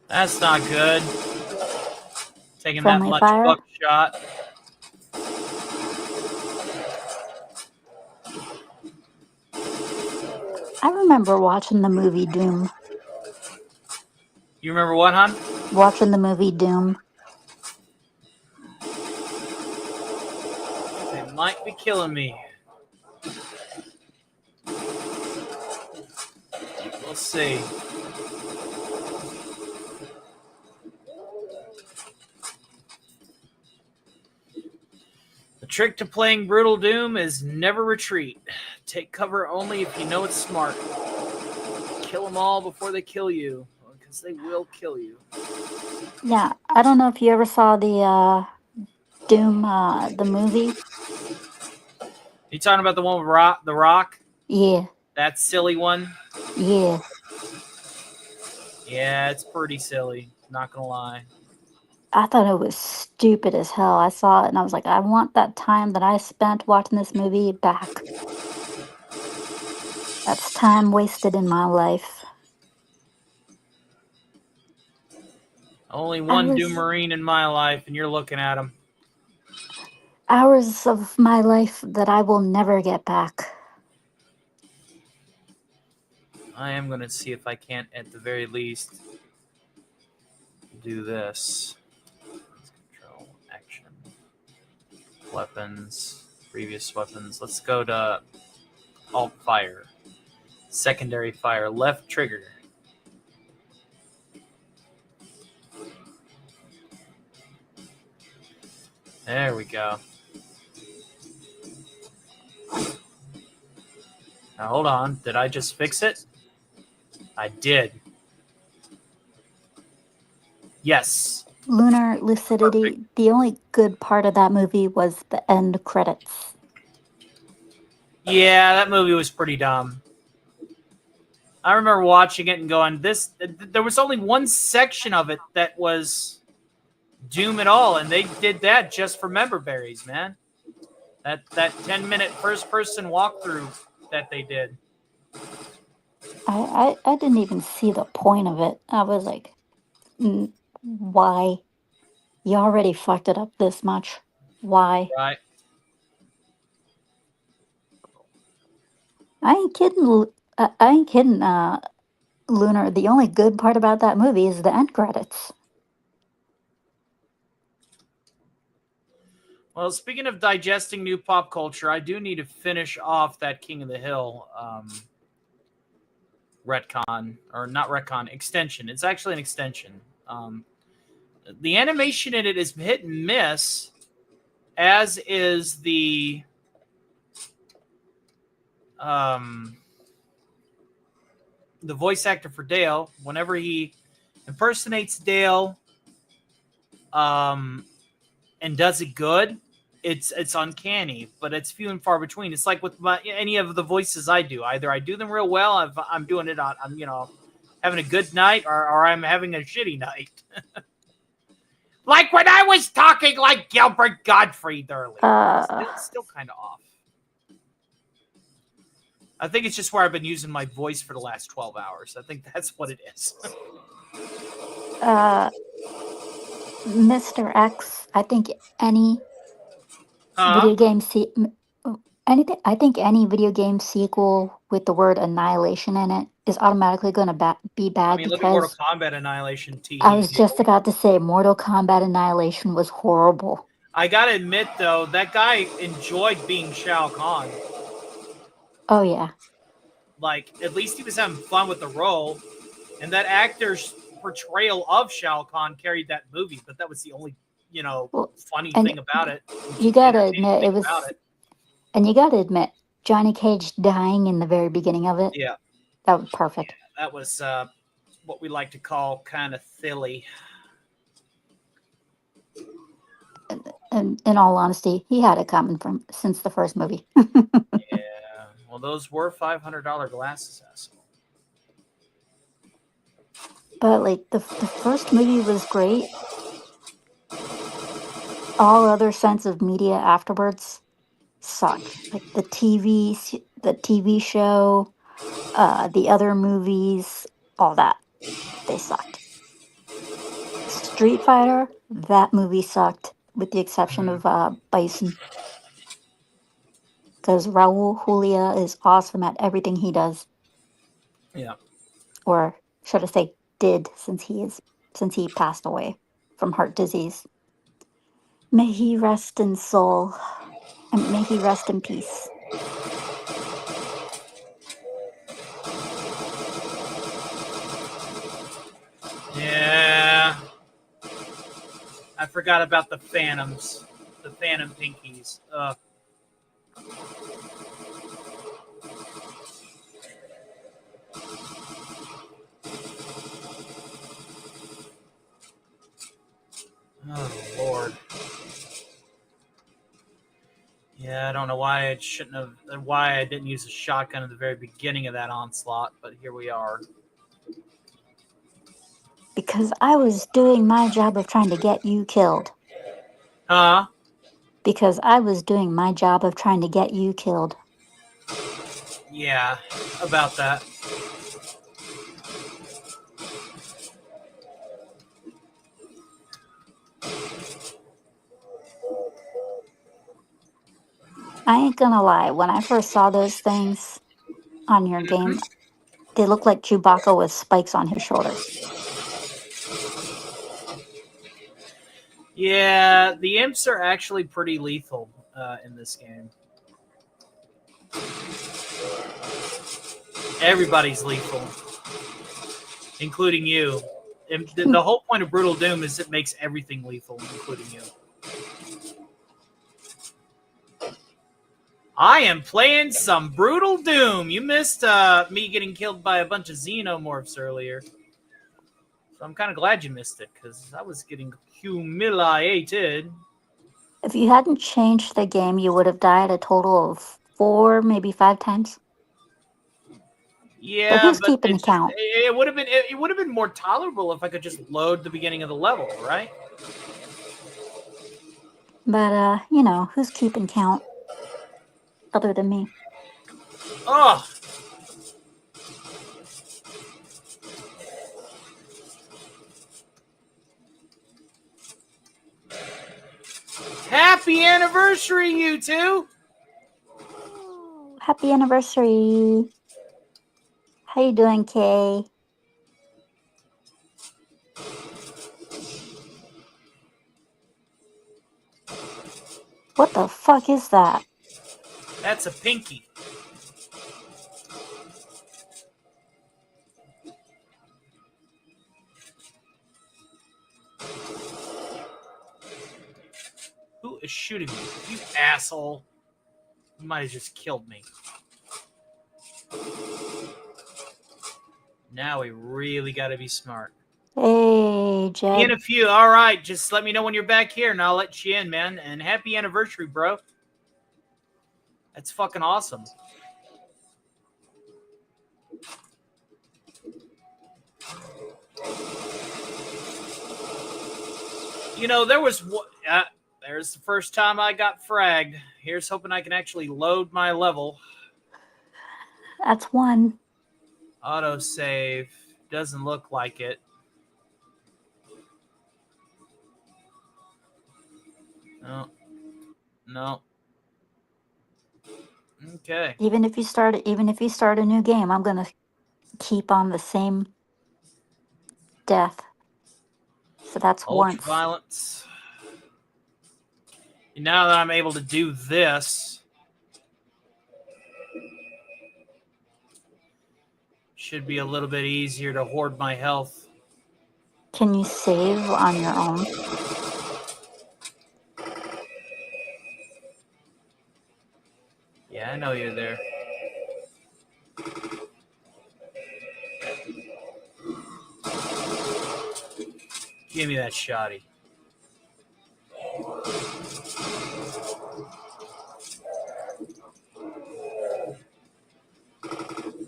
That's not good. Taking Friendly that much fire. buckshot. I remember watching the movie Doom. You remember what, hon? Watching the movie Doom. They might be killing me. We'll see. The trick to playing Brutal Doom is never retreat. Take cover only if you know it's smart. Kill them all before they kill you, because they will kill you. Yeah, I don't know if you ever saw the Doom the movie. You talking about the one with The Rock? Yeah, That silly one? yeah. Yeah, it's pretty silly. Not gonna lie. I thought it was stupid as hell. I saw it and I was like, I want that time that I spent watching this movie back. That's time wasted in my life. Only one Doom Marine in my life, and you're looking at him. Hours of my life that I will never get back. I am going to see if I can't, at the very least, do this. Control, action, weapons, previous weapons. Let's go to alt fire, secondary fire, left trigger. There we go. Now hold on. Did I just fix it? I did. Yes. Lunar Lucidity. Perfect. The only good part of that movie was the end credits. Yeah, that movie was pretty dumb. I remember watching it and going, "This." There was only one section of it that was Doom at all, and they did that just for member berries, man. That 10-minute first person walkthrough that they did. I didn't even see the point of it. I was like, why? You already fucked it up this much. Why? Right. I ain't kidding. I ain't kidding. Lunar. The only good part about that movie is the end credits. Well, speaking of digesting new pop culture, I do need to finish off that King of the Hill retcon, or not retcon, extension. It's actually an extension. The animation in it is hit and miss, as is the voice actor for Dale. Whenever he impersonates Dale and does it good, it's uncanny, but it's few and far between. It's like with any of the voices I do. Either I do them real well, I'm doing it on, I'm having a good night, or I'm having a shitty night. Like when I was talking like Gilbert Gottfried earlier. Still kind of off. I think it's just where I've been using my voice for the last 12 hours. I think that's what it is. Mr. X. I think any video game anything. I think any video game sequel with the word annihilation in it is automatically going to be bad. I mean, look at Mortal Kombat Annihilation T. I was just about to say Mortal Kombat Annihilation was horrible. I gotta admit, though, that guy enjoyed being Shao Kahn. Oh, yeah. Like, at least he was having fun with the role. And that actor's portrayal of Shao Kahn carried that movie. But that was the only, funny thing about it. You gotta admit, it was... And you gotta admit, Johnny Cage dying in the very beginning of it. Yeah. That was perfect. Yeah, that was what we like to call kind of silly. And in all honesty, he had it coming since the first movie. Yeah. Well, those were $500 glasses, asshole. But like the first movie was great. All other sense of media afterwards sucked. Like the TV show, the other movies, all that, they sucked. Street Fighter, that movie sucked, with the exception of Bison. Because Raul Julia is awesome at everything he does. Yeah. Or should I say did, since he passed away from heart disease. May he rest in soul, and may he rest in peace. Yeah. I forgot about the Phantoms. The Phantom Pinkies. Oh, Lord. Yeah, I don't know why I didn't use a shotgun at the very beginning of that onslaught, but here we are. Because I was doing my job of trying to get you killed. Huh? Because I was doing my job of trying to get you killed. Yeah, about that. I ain't gonna lie, when I first saw those things on your game, they looked like Chewbacca with spikes on his shoulders. Yeah, the imps are actually pretty lethal. in this game. Everybody's lethal, including you. And the whole point of Brutal Doom is it makes everything lethal, including you. I am playing some Brutal Doom. You missed me getting killed by a bunch of xenomorphs earlier. So I'm kind of glad you missed it, because I was getting humiliated. If you hadn't changed the game, you would have died a total of 4, maybe 5 times. Yeah, who's but keeping count? It would have been more tolerable if I could just load the beginning of the level, right? But who's keeping count other than me? Oh, happy anniversary, you two! Happy anniversary. How you doing, Kay? What the fuck is that? That's a pinky. Who is shooting me? You asshole. You might have just killed me. Now we really got to be smart. Hey, Jed. In a few. All right, just let me know when you're back here, and I'll let you in, man. And happy anniversary, bro. That's fucking awesome. You know, there's the first time I got fragged. Here's hoping I can actually load my level. That's one. Autosave. Doesn't look like it. No. Okay. Even if you start a new game, I'm gonna keep on the same death. So that's once. Ultraviolence. Now that I'm able to do this, should be a little bit easier to hoard my health. Can you save on your own? Yeah, I know you're there. Give me that shotty.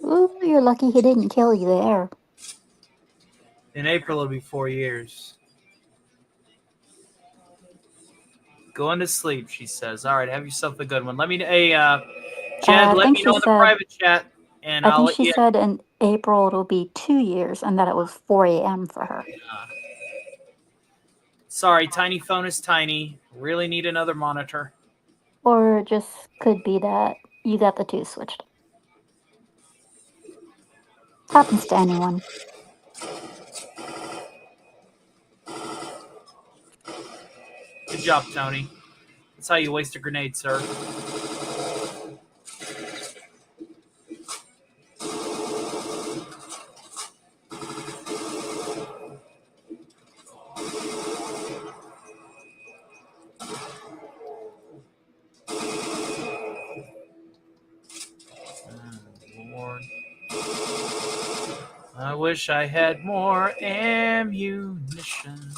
Ooh, you're lucky he didn't kill you there. In April, it'll be 4 years. Going to sleep, she says. All right, have yourself a good one. Let me, Jed, let me know in the private chat, and I'll let you. I think she said in April it'll be 2 years, and that it was 4 a.m. for her. Sorry, tiny phone is tiny. Really need another monitor. Or it just could be that you got the two switched. Happens to anyone. Good job, Tony. That's how you waste a grenade, sir. Lord. I wish I had more ammunition.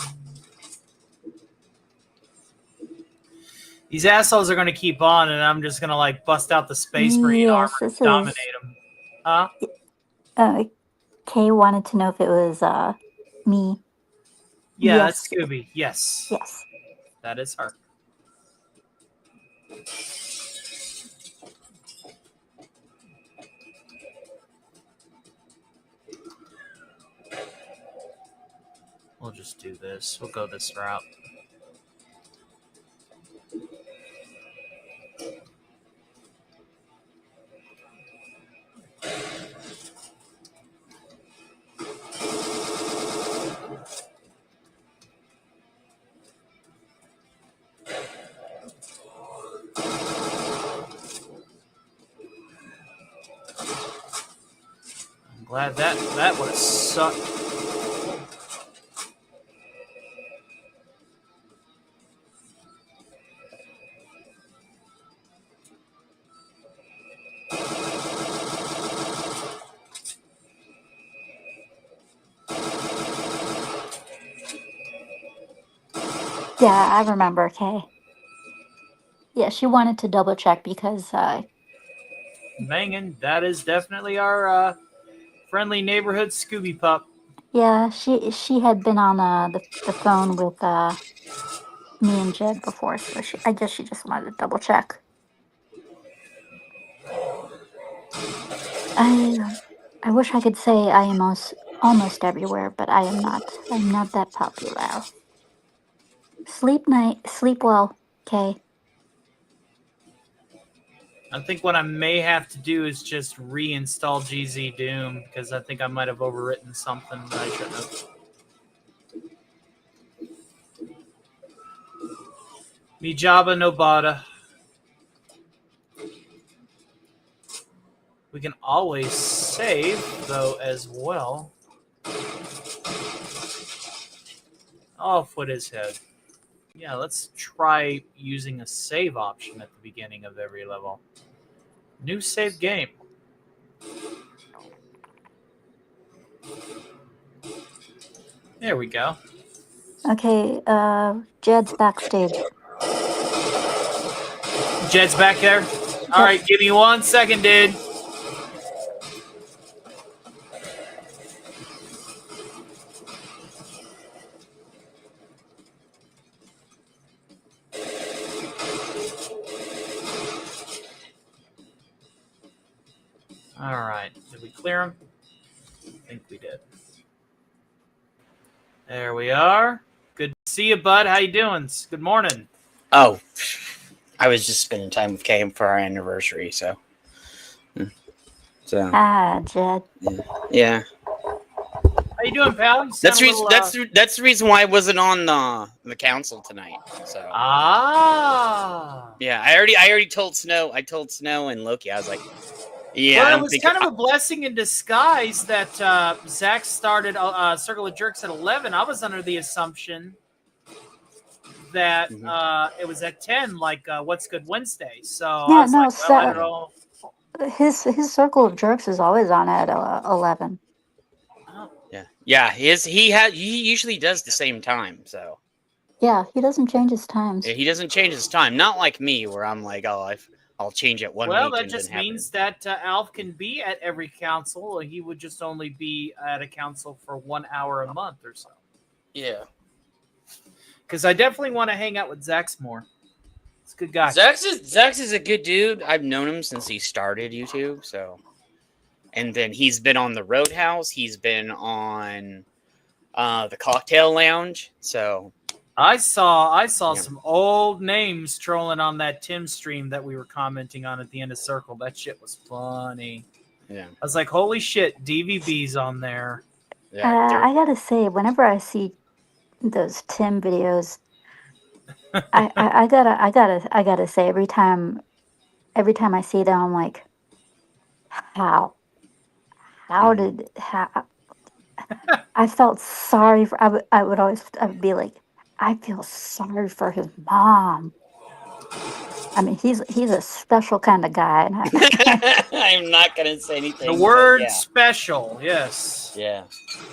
These assholes are going to keep on, and I'm just going to like bust out the Space Marine armor and dominate them. Huh? Kay wanted to know if it was me. Yeah, yes. That's Scooby. Yes. Yes. That is her. We'll just do this. We'll go this route. Glad that would have sucked. Yeah, I remember, Kay. Yeah, she wanted to double check because Banging. That is definitely our friendly neighborhood Scooby pup. yeah, she had been on the phone with me and Jed before, so I guess she just wanted to double check. I I wish I could say I am almost everywhere, but I am not. I'm not that popular. Sleep well, Kay. I think what I may have to do is just reinstall GZ Doom because I think I might have overwritten something that I shouldn't have. Me Jabba no Bada. We can always save, though, as well. Off with his head. Yeah, let's try using a save option at the beginning of every level. New save game. There we go. Okay, Jed's backstage. Jed's back there. All right, give me 1 second, dude. All right, did we clear him? I think we did. There we are. Good to see you, bud. How you doing? Good morning. Oh, I was just spending time with Kay for our anniversary, so. Jed. Yeah. How you doing, pal? You That's sound a little, that's the reason why I wasn't on the council tonight. So. Yeah, I already told Snow. I told Snow and Loki. I was like, yeah. Well, it was kind of a blessing in disguise that Zach started Circle of Jerks at 11. I was under the assumption that it was at 10, like What's Good Wednesday. So I was like, well, I don't know. His Circle of Jerks is always on at 11. Yeah. He usually does the same time. So. Yeah, he doesn't change his times. Yeah, he doesn't change his time. Not like me, where I'm like, oh, I'll change it 1 week. Well, that just means that Alf can be at every council. He would just only be at a council for 1 hour a month or so. Yeah. Because I definitely want to hang out with Zax more. He's a good guy. Zax is a good dude. I've known him since he started YouTube. So, and then he's been on the Roadhouse. He's been on the Cocktail Lounge. So. I saw some old names trolling on that Tim stream that we were commenting on at the end of Circle. That shit was funny. Yeah. I was like, holy shit, DVB's on there. Yeah, I gotta say, whenever I see those Tim videos, I gotta say, every time I see them, I'm like, how I felt sorry for. I would be like, I feel sorry for his mom. I mean, he's a special kind of guy. And I'm not gonna say anything. The word special, yes. Yeah.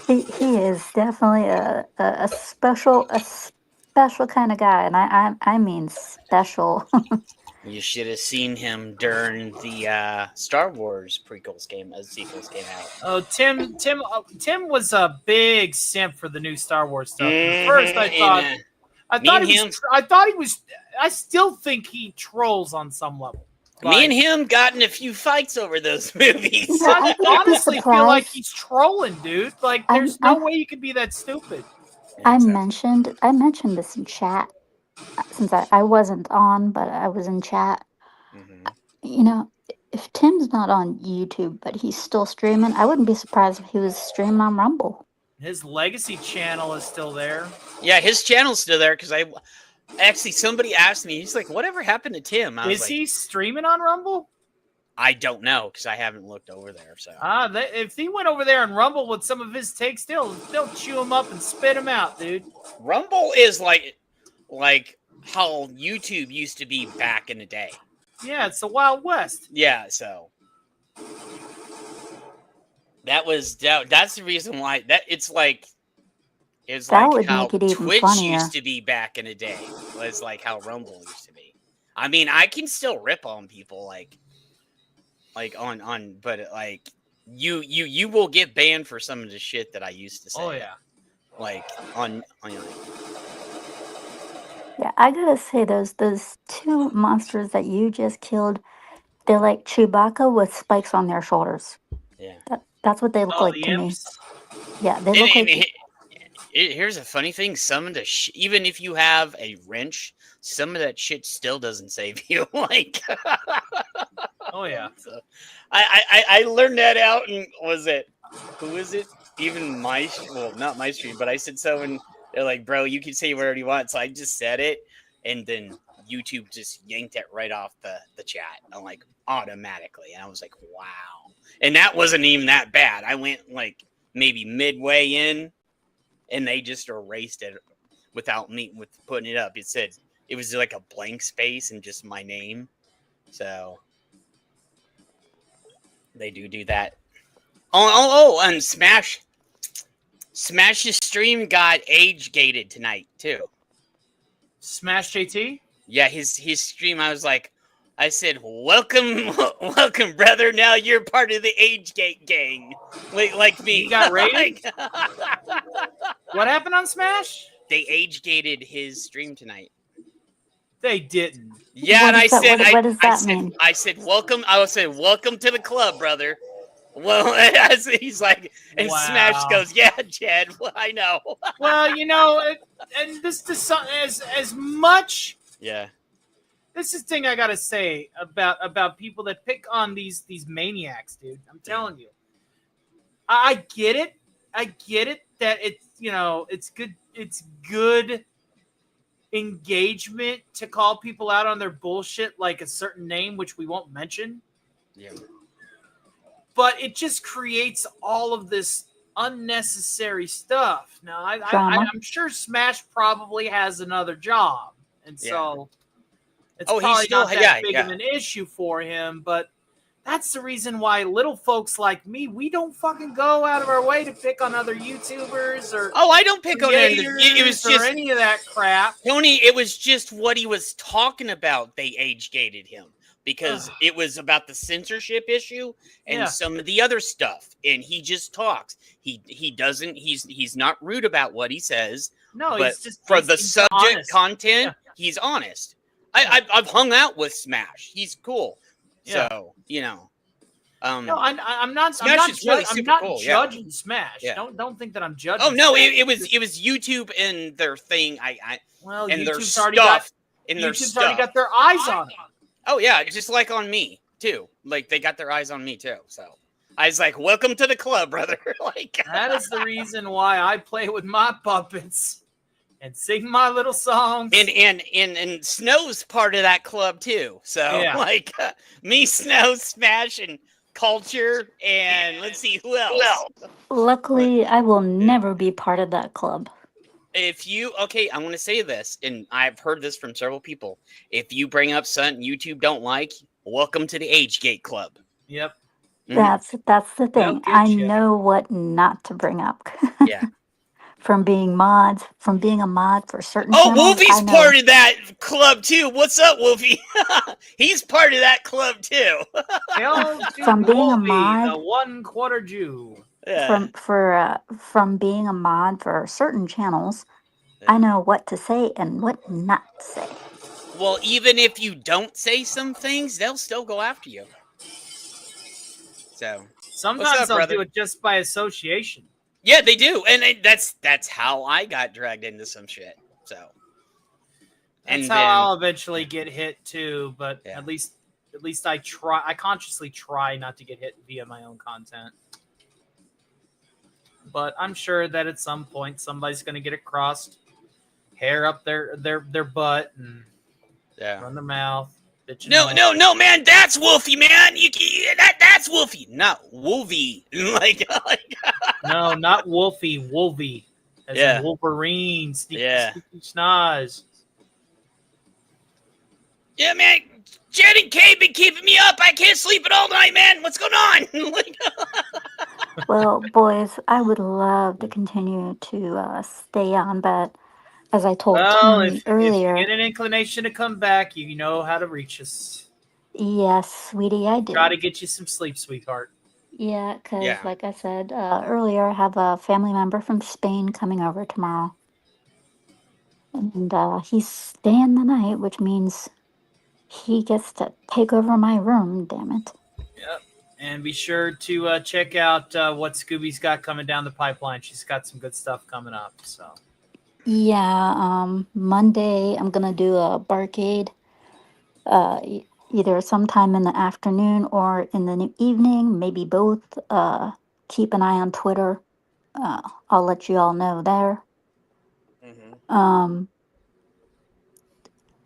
He is definitely a special kind of guy, and I mean special. You should have seen him during the Star Wars sequels came out. Oh, Tim was a big simp for the new Star Wars stuff. At first, I still think he trolls on some level. Me and him got in a few fights over those movies. Yeah, I honestly feel like he's trolling, dude. Like, there's no way you could be that stupid. I mentioned this in chat since I wasn't on, but I was in chat. You know, if Tim's not on YouTube, but he's still streaming, I wouldn't be surprised if he was streaming on Rumble. His legacy channel is still there. Yeah, his channel's still there because somebody asked me. He's like, "Whatever happened to Tim?" Is he streaming on Rumble? I don't know because I haven't looked over there. So If he went over there and Rumble with some of his takes, they'll chew him up and spit him out, dude. Rumble is like how YouTube used to be back in the day. Yeah, it's the Wild West. Yeah, so that's the reason why it's like would how make it even Twitch funnier. used to be back in the day. Was like how Rumble used to be. I mean, I can still rip on people like on, but like you will get banned for some of the shit that I used to say. Oh yeah. Like on Yeah, I gotta say those two monsters that you just killed, they're like Chewbacca with spikes on their shoulders. yeah. That's what they look Oh, like the to me. imps. Yeah, they look like. Here's a funny thing: some of the even if you have a wrench, some of that shit still doesn't save you. Like, Oh yeah. so, I learned that out, and who was it? Even not my stream, but I said so, and they're like, "Bro, you can say whatever you want." So I just said it, and then YouTube just yanked it right off the chat. I'm like automatically, and I was like, "Wow!" And that wasn't even that bad. I went like maybe midway in. And they just erased it without me putting it up. It said it was like a blank space and just my name. So they do that. And Smash's stream got age gated tonight too. Smash JT. Yeah, his stream. I said, welcome, brother. Now you're part of the age gate gang, like me. He got raided. What happened on Smash? They age gated his stream tonight. They didn't. Yeah, What and I does that- said, what does that mean? I said, welcome. I would say, welcome to the club, brother. Well, he's like, and Wow. Smash goes, yeah, Chad. Well, I know. Well, and this as much. Yeah. This is the thing I gotta say about people that pick on these maniacs, dude. I'm telling you, I get it. I get it that it's good engagement to call people out on their bullshit, like a certain name, which we won't mention. Yeah. But it just creates all of this unnecessary stuff. Now, I'm sure Smash probably has another job, and so. It's probably not that big of an issue for him, but that's the reason why little folks like me, we don't fucking go out of our way to pick on other YouTubers or I don't pick on it. It was just any of that crap. Tony, it was just what he was talking about. They age gated him because it was about the censorship issue and some of the other stuff. And he just talks. He doesn't. He's not rude about what he says. No, but he's just for the he's subject honest. content, he's honest. I've hung out with Smash. He's cool. Yeah. So no, I'm not. Smash is really super cool. Judging Smash. Yeah. Don't think that I'm judging. Oh no, Smash. it was YouTube and their thing. Well, and YouTube's their already stuff. YouTube's already got their eyes on it. Oh yeah, just like on me too. Like they got their eyes on me too. So I was like, "Welcome to the club, brother." Like that is the reason why I play with my puppets and sing my little songs. And Snow's part of that club too. So like me, Snow, Smash, and Culture, and let's see who else. Luckily, I will never be part of that club. If you I'm going to say this, and I've heard this from several people. If you bring up something YouTube don't like, welcome to the Age Gate Club. Yep. Mm-hmm. That's the thing. I know what not to bring up. Yeah. From being a mod for certain channels. Oh, Wolfie's part of that club too. What's up, Wolfie? He's part of that club too. From being a mod, the 1/4 Jew. Yeah. From being a mod for certain channels, I know what to say and what not to say. Well, even if you don't say some things, they'll still go after you. So sometimes they'll do it just by association. Yeah, they do, and that's how I got dragged into some shit. So that's how I'll eventually get hit too. But at least I try. I consciously try not to get hit via my own content. But I'm sure that at some point somebody's going to get it crossed, hair up their butt and run their mouth. Bitching No, and no, no, man, that's Wolfie, man. That's Wolfie, not Wolvie. like, No, not Wolfie. Wolvie. As in Yeah. Wolverine. Sneaky, Yeah. sneaky schnoz. Yeah, man. Jen and Kay been keeping me up. I can't sleep at all night, man. What's going on? Well, boys, I would love to continue to stay on, but as I told Well, Tony if you earlier, get an inclination to come back, you know how to reach us. yes, sweetie, I Try do. to get you some sleep, sweetheart. Yeah, because Yeah. like I said earlier, I have a family member from Spain coming over tomorrow. And he's staying the night, which means he gets to take over my room, damn it. Yep. And be sure to check out what Scooby's got coming down the pipeline. She's got some good stuff coming up. So Yeah, Monday I'm gonna do a barcade, either sometime in the afternoon or in the evening, maybe both. Keep an eye on Twitter. I'll let you all know there. Mm-hmm.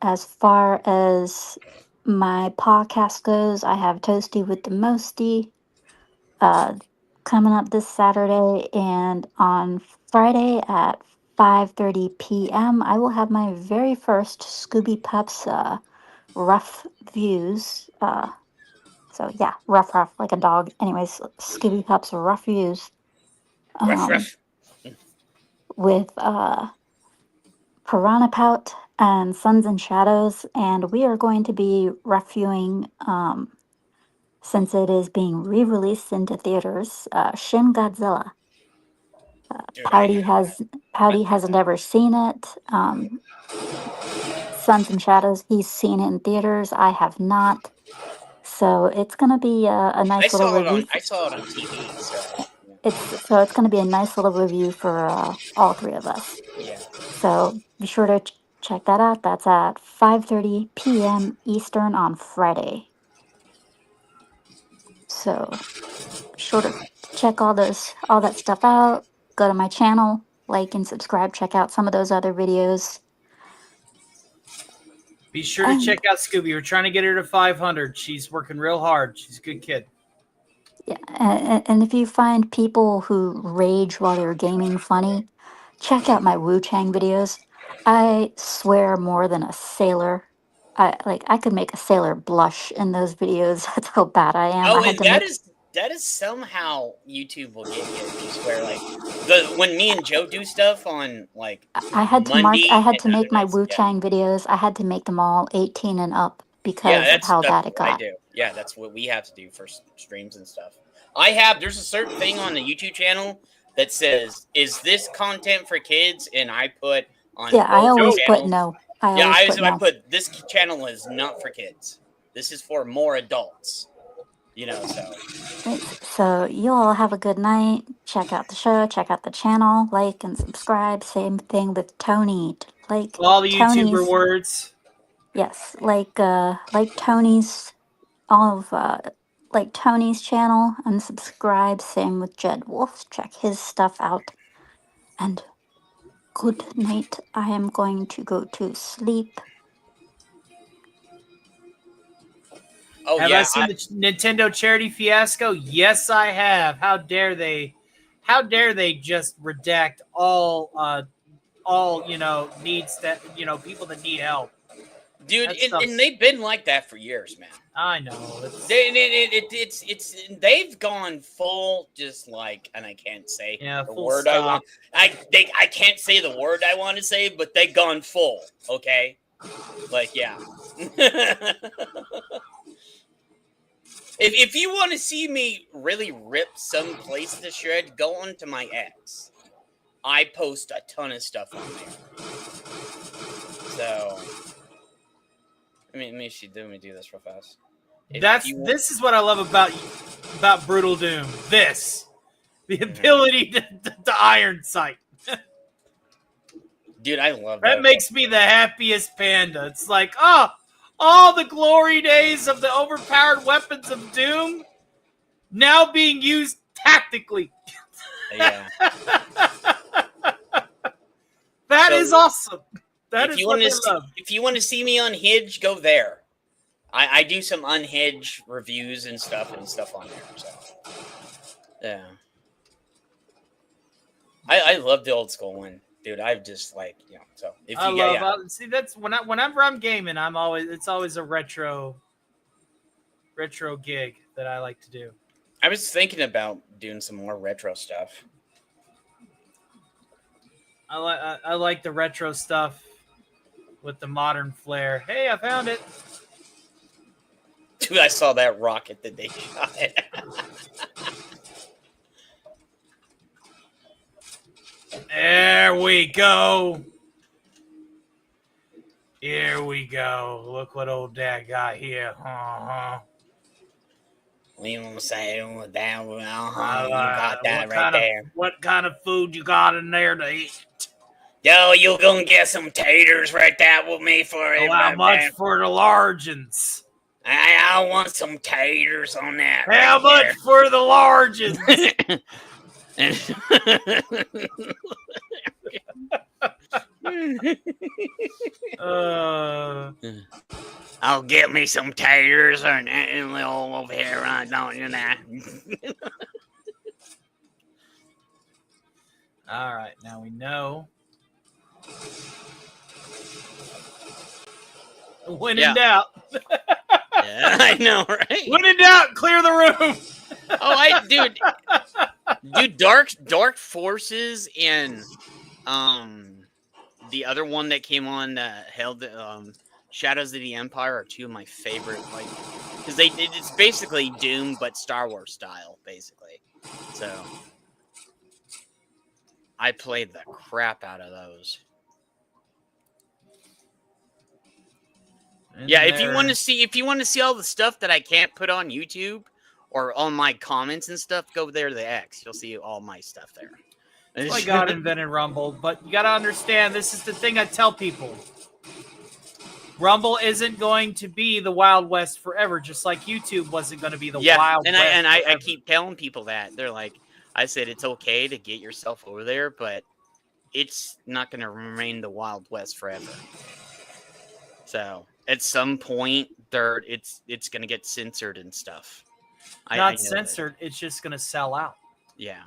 As far as my podcast goes, I have Toasty with the Mosty uh, coming up this Saturday, and on Friday at 5:30 p.m. I will have my very first Scooby Pups rough views. So yeah, rough like a dog. Anyways, Scooby Pups rough views Ruff, um, ruff. with Piranha Pout and Suns and Shadows, and we are going to be reviewing, since it is being re-released into theaters, Shin Godzilla. Dude, Pouty hasn't ever seen it. Suns and Shadows, he's seen it in theaters. I have not. So it's gonna be a nice little review. I saw it on TV. So It's gonna be a nice little review for all three of us. yeah. So be sure to check that out. That's at 5:30 p.m. Eastern on Friday. So be sure to check all that stuff out. Go to my channel, like and subscribe. Check out some of those other videos. be sure to And check out Scooby. We're trying to get her to 500. She's working real hard. She's a good kid. yeah, and if you find people who rage while they're gaming funny, check out my Wu Chang videos. I swear more than a sailor. I could make a sailor blush in those videos. That's how bad I am. I Oh, had and to make that is somehow YouTube will get you if you swear like the when me and Joe do stuff on like I had to mark I Monday had and to other make my nights. Wu Yeah. Chang videos. I had to make them all 18 and up Yeah, because of how that's bad it what I got. do. Yeah, that's what we have to do for streams and stuff. There's a certain thing on the YouTube channel that says, "Is this content for kids?" And I put on Yeah, I both always put channels. no. I Yeah, always put I no. put this channel is not for kids. This is for more adults. You know, so So you all have a good night. Check out the show, check out the channel, like and subscribe. Same thing with Tony. Like All the YouTuber Tony's words. yes, like Tony's all of like Tony's channel and subscribe. Same with Jed Wolf. Check his stuff out. And good night. I am going to go to sleep. oh Have I yeah, seen the Nintendo charity fiasco? Yes, I have. How dare they? How dare they just redact all needs that people that need help. dude, That and stuff's. they've been like that for years, man. I know. It's they've gone full just like, and I can't say Yeah, the full word I stop. want. I can't say the word I want to say, but they've gone full. Okay, like yeah. If you want to see me really rip some place to shred, go on to my X. I post a ton of stuff on there. So, let me do this real fast. This is what I love about Brutal Doom. The ability to iron sight. Dude, I love That makes me the happiest panda. It's like, all the glory days of the overpowered weapons of Doom now being used tactically. Yeah. That is awesome. That is what I love. If you want to see me on Hinge, go there. I do some unhinged reviews and stuff on there. So yeah, I love the old school one, dude. I've just like So if I you love see that's whenever I'm gaming, it's always a retro gig that I like to do. I was thinking about doing some more retro stuff. I like the retro stuff with the modern flair. Hey, I found it. Dude, I saw that rocket that they shot. There we go. Here we go. Look what old dad got here. We won't say that. You got that right there. What kind of food you got in there to eat? Yo, you gonna get some taters right there with me for it? How much for the large uns? I want some taters on that. How much for the large uns? I'll get me some taters and little over here, don't you know? All right, now we know. When in doubt. Yeah, I know, right? When in doubt, clear the room. Dude, Dark Forces and the other one that came on held Shadows of the Empire are two of my favorite, like, because it's basically Doom but Star Wars style, basically. So I played the crap out of those. If you want to see all the stuff that I can't put on YouTube or on my comments and stuff, go there to the X. You'll see all my stuff there. That's why God invented Rumble, but you got to understand, this is the thing I tell people. Rumble isn't going to be the Wild West forever, just like YouTube wasn't going to be the Wild West forever. I keep telling people that. They're like, I said it's okay to get yourself over there, but it's not going to remain the Wild West forever. So at some point, it's going to get censored and stuff. Not censored. It's just going to sell out. Yeah.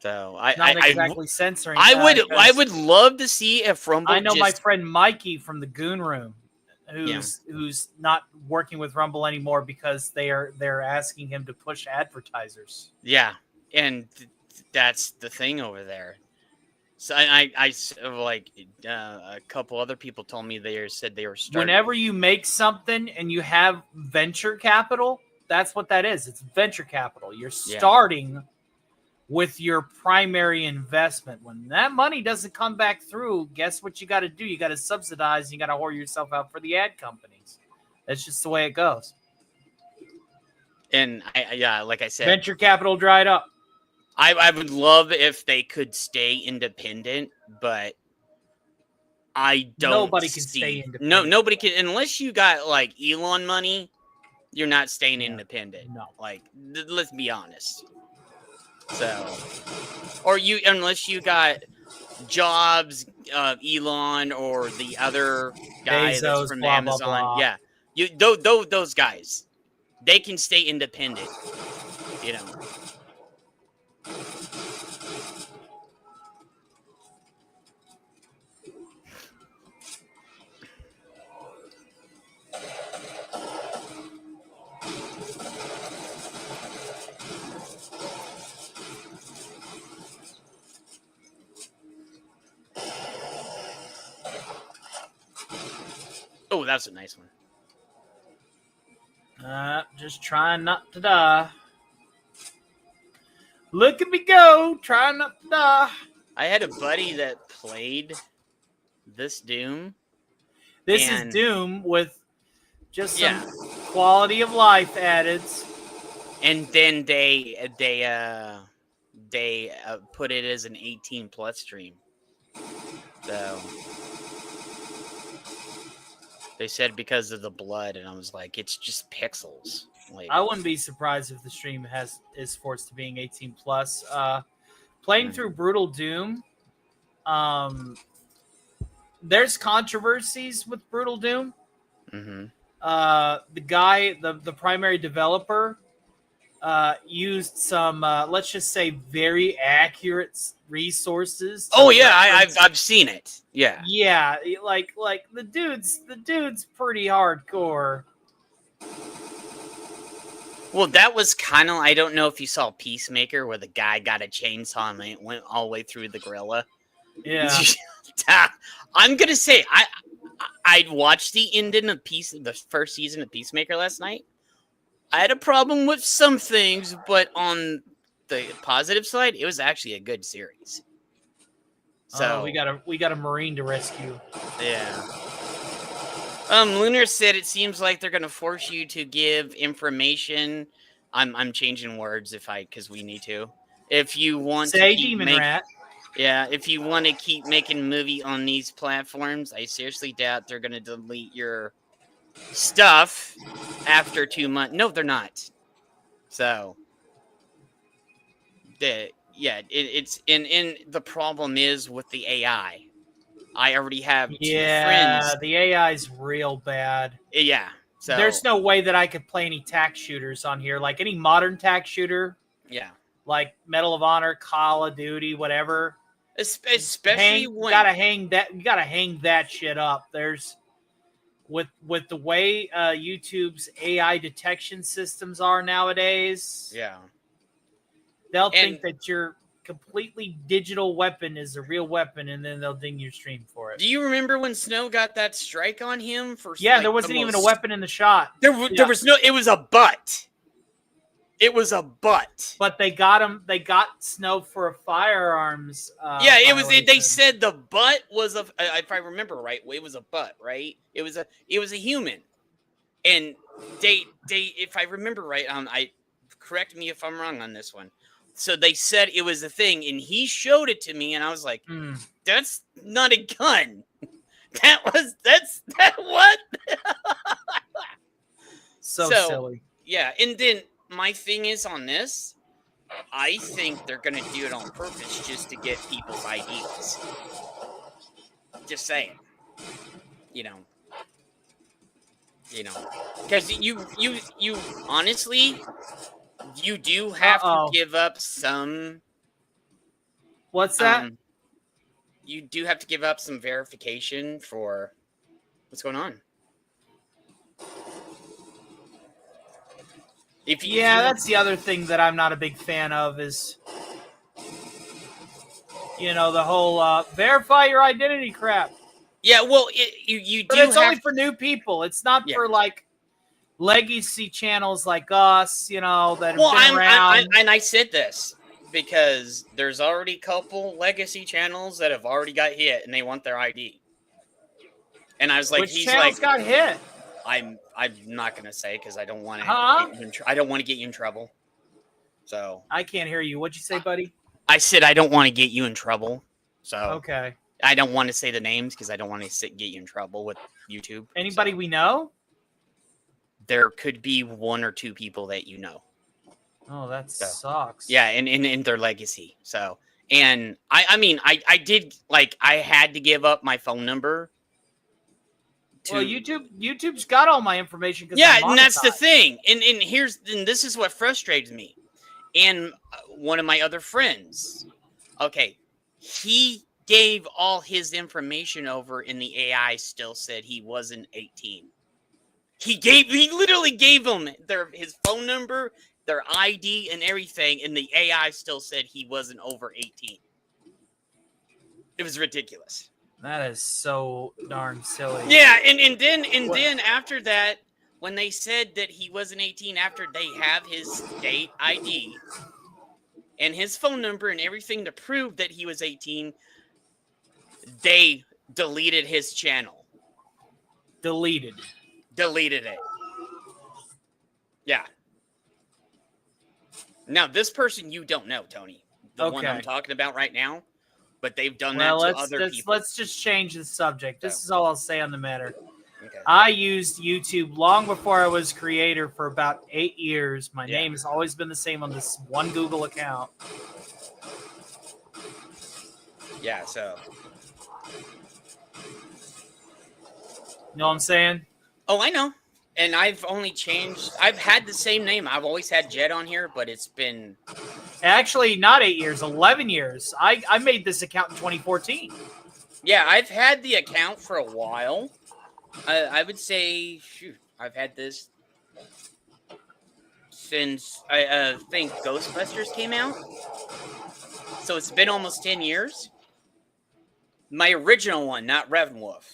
So not exactly censoring. I would love to see if Rumble. I know my friend Mikey from the Goon Room, who's not working with Rumble anymore because they're asking him to push advertisers. Yeah, and that's the thing over there. So I like a couple other people told me they said they were starting. Whenever you make something and you have venture capital, that's what that is. It's venture capital. You're starting with your primary investment. When that money doesn't come back through, guess what you got to do? You got to subsidize. You got to whore yourself out for the ad companies. That's just the way it goes. And like I said, venture capital dried up. I would love if they could stay independent, but I don't. Nobody can stay independent. No, nobody can unless you got like Elon money. You're not staying independent. No, like let's be honest. So, or unless you got Jobs, Elon, or the other guy Bezos, that's from blah, Amazon. blah, blah. Yeah, those guys, they can stay independent. You know. Oh, that's a nice one. Just trying not to die. Look at me go, trying not to die. I had a buddy that played this Doom. This is Doom with just some quality of life added. And then they put it as an 18+ stream. So they said because of the blood, and I was like, it's just pixels. Like, I wouldn't be surprised if the stream is forced to being 18+. Playing through Brutal Doom, there's controversies with Brutal Doom. Mm-hmm. the guy, the primary developer, used some, let's just say, very accurate resources. Oh yeah, I've seen it. Yeah. Yeah, like the dude's pretty hardcore. Well, that was kind of. I don't know if you saw Peacemaker, where the guy got a chainsaw and it went all the way through the gorilla. Yeah. I'm gonna say I watched the ending of the first season of Peacemaker last night. I had a problem with some things, but on the positive side, it was actually a good series. So we got a Marine to rescue. Yeah. Lunar said it seems like they're gonna force you to give information. I'm changing words because we need to. If you want Say to keep Demon Rat. Yeah, if you want to keep making a movie on these platforms, I seriously doubt they're gonna delete your stuff after 2 months. No, they're not. So it's and the problem is with the AI. I already have 2 friends. The AI's real bad. Yeah. So there's no way that I could play any tac shooters on here. Like any modern tac shooter. Yeah. Like Medal of Honor, Call of Duty, whatever. Especially when you gotta hang that shit up. There's with the way YouTube's AI detection systems are nowadays. Yeah. They'll think that your completely digital weapon is a real weapon, and then they'll ding your stream for it. Do you remember when Snow got that strike on him for? Yeah, there wasn't even a weapon in the shot. There was no. It was a butt. It was a butt. But they got him. They got Snow for a firearms. Yeah, it was. They said the butt was a. If I remember right, it was a butt. Right. It was a human, and they. If I remember right, I correct me if I'm wrong on this one. So they said it was a thing, and he showed it to me, and I was like, "That's not a gun. That's what." so silly. Yeah, and then my thing is on this, I think they're gonna do it on purpose just to get people's IDs. Just saying, you know, because you honestly. You do have to give up some. What's that? You do have to give up some verification for what's going on. That's the other thing that I'm not a big fan of is, the whole verify your identity crap. Yeah, well, you do. But it's only for new people. It's not for like legacy channels like us, that have been around. And I said this because there's already a couple legacy channels that have already got hit, and they want their ID. And I was like, Which channels got hit? I'm not gonna say because I don't want to. Huh? I don't want to get you in trouble. So I can't hear you. What'd you say, buddy? I said I don't want to get you in trouble. So okay. I don't want to say the names because I don't want to get you in trouble with YouTube. Anybody we know? There could be 1 or 2 people that you know. Oh, that sucks. Yeah, and in their legacy. So, and I did, like, I had to give up my phone number. Well, YouTube's got all my information. Yeah, and that's the thing. And this is what frustrates me. And one of my other friends, okay, he gave all his information over, and the AI still said he wasn't 18. He literally gave them his phone number, their ID, and everything, and the AI still said he wasn't over 18. It was ridiculous. That is so darn silly. Yeah, and then after that, when they said that he wasn't 18, after they have his state ID and his phone number and everything to prove that he was 18, they deleted his channel. Deleted it. Yeah. Now, this person you don't know, Tony. The one I'm talking about right now. But they've done that to other people. Let's just change the subject. This is all I'll say on the matter. Okay. I used YouTube long before I was creator for about 8 years. My name has always been the same on this one Google account. Yeah, so. You know what I'm saying? Oh, I know. And I've only changed. I've had the same name. I've always had Jed on here, but it's been Actually, not 8 years, 11 years. I made this account in 2014. yeah. I've had the account for a while. I would say, shoot, I've had this since I think Ghostbusters came out. So it's been almost 10 years. My original one, not Revenwolf.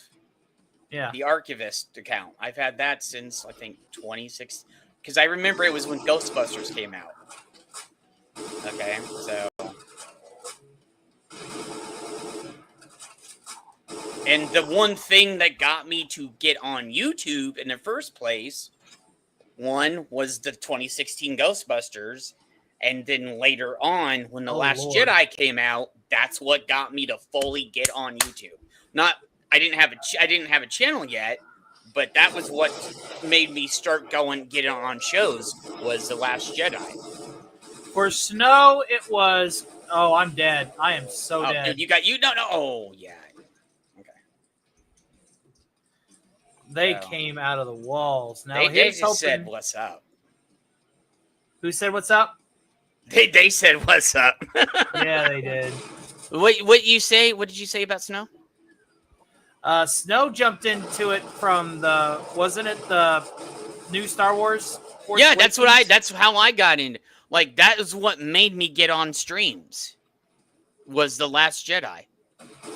Yeah. The Archivist account. I've had that since, I think, 26. Because I remember it was when Ghostbusters came out. Okay, so. And the one thing that got me to get on YouTube in the first place, one was the 2016 Ghostbusters. And then later on, when The Last Lord. Jedi came out, that's what got me to fully get on YouTube. I didn't have a channel yet, but that was what made me start getting on shows was The Last Jedi. For Snow, it was. Oh, I'm dead. I am so Oh, dead. dude, no. Oh, yeah. Okay. They So, came out of the walls. Now they here's just said, hoping. "What's up?" Who said what's up? They said, "What's up?" Yeah, they did. What you say? What did you say about Snow? Snow jumped into it from wasn't it the new Star Wars? Force Yeah, that's Awakens? that's how I got in. Like that is what made me get on streams. Was The Last Jedi.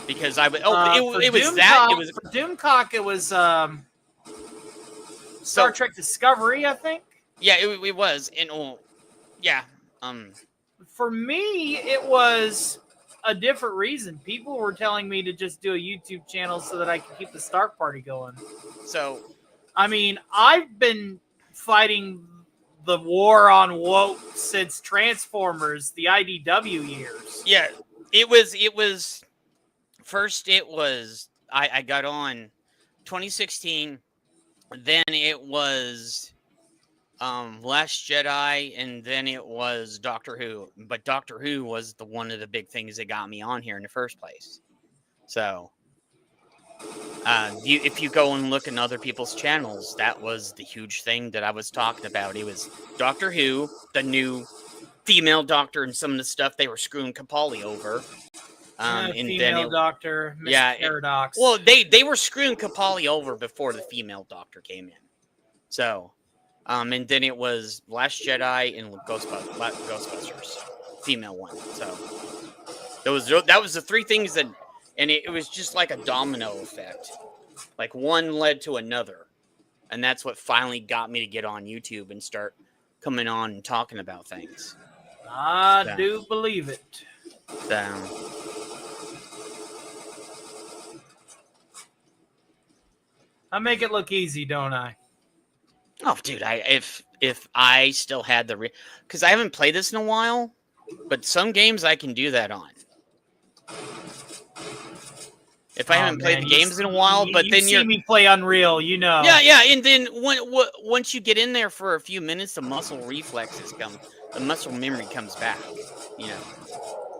Because I would it was that it was for Doomcock it was Star Trek Discovery, I think. Yeah, it was. And yeah. For me, it was a different reason. People were telling me to just do a YouTube channel so that I could keep the Stark Party going. So, I mean, I've been fighting the war on woke since Transformers, the IDW years. yeah, it was first it was I got on 2016, then it was Last Jedi, and then it was Doctor Who. But Doctor Who was one of the big things that got me on here in the first place. So, if you go and look in other people's channels, that was the huge thing that I was talking about. It was Doctor Who, the new female Doctor, and some of the stuff they were screwing Capaldi over. And female then Doctor, Mr. yeah, Paradox. Well, they were screwing Capaldi over before the female Doctor came in. So. And then it was Last Jedi and Ghostbusters, female one. So that was the three things that, and it was just like a domino effect. Like one led to another, and that's what finally got me to get on YouTube and start coming on and talking about things. I do believe it. I make it look easy, don't I? Oh, dude! If I still had because I haven't played this in a while, but some games I can do that on. If I haven't played the games in a while, but then you see me play Unreal, you know. Yeah, and then once you get in there for a few minutes, the muscle reflexes come, the muscle memory comes back. You know,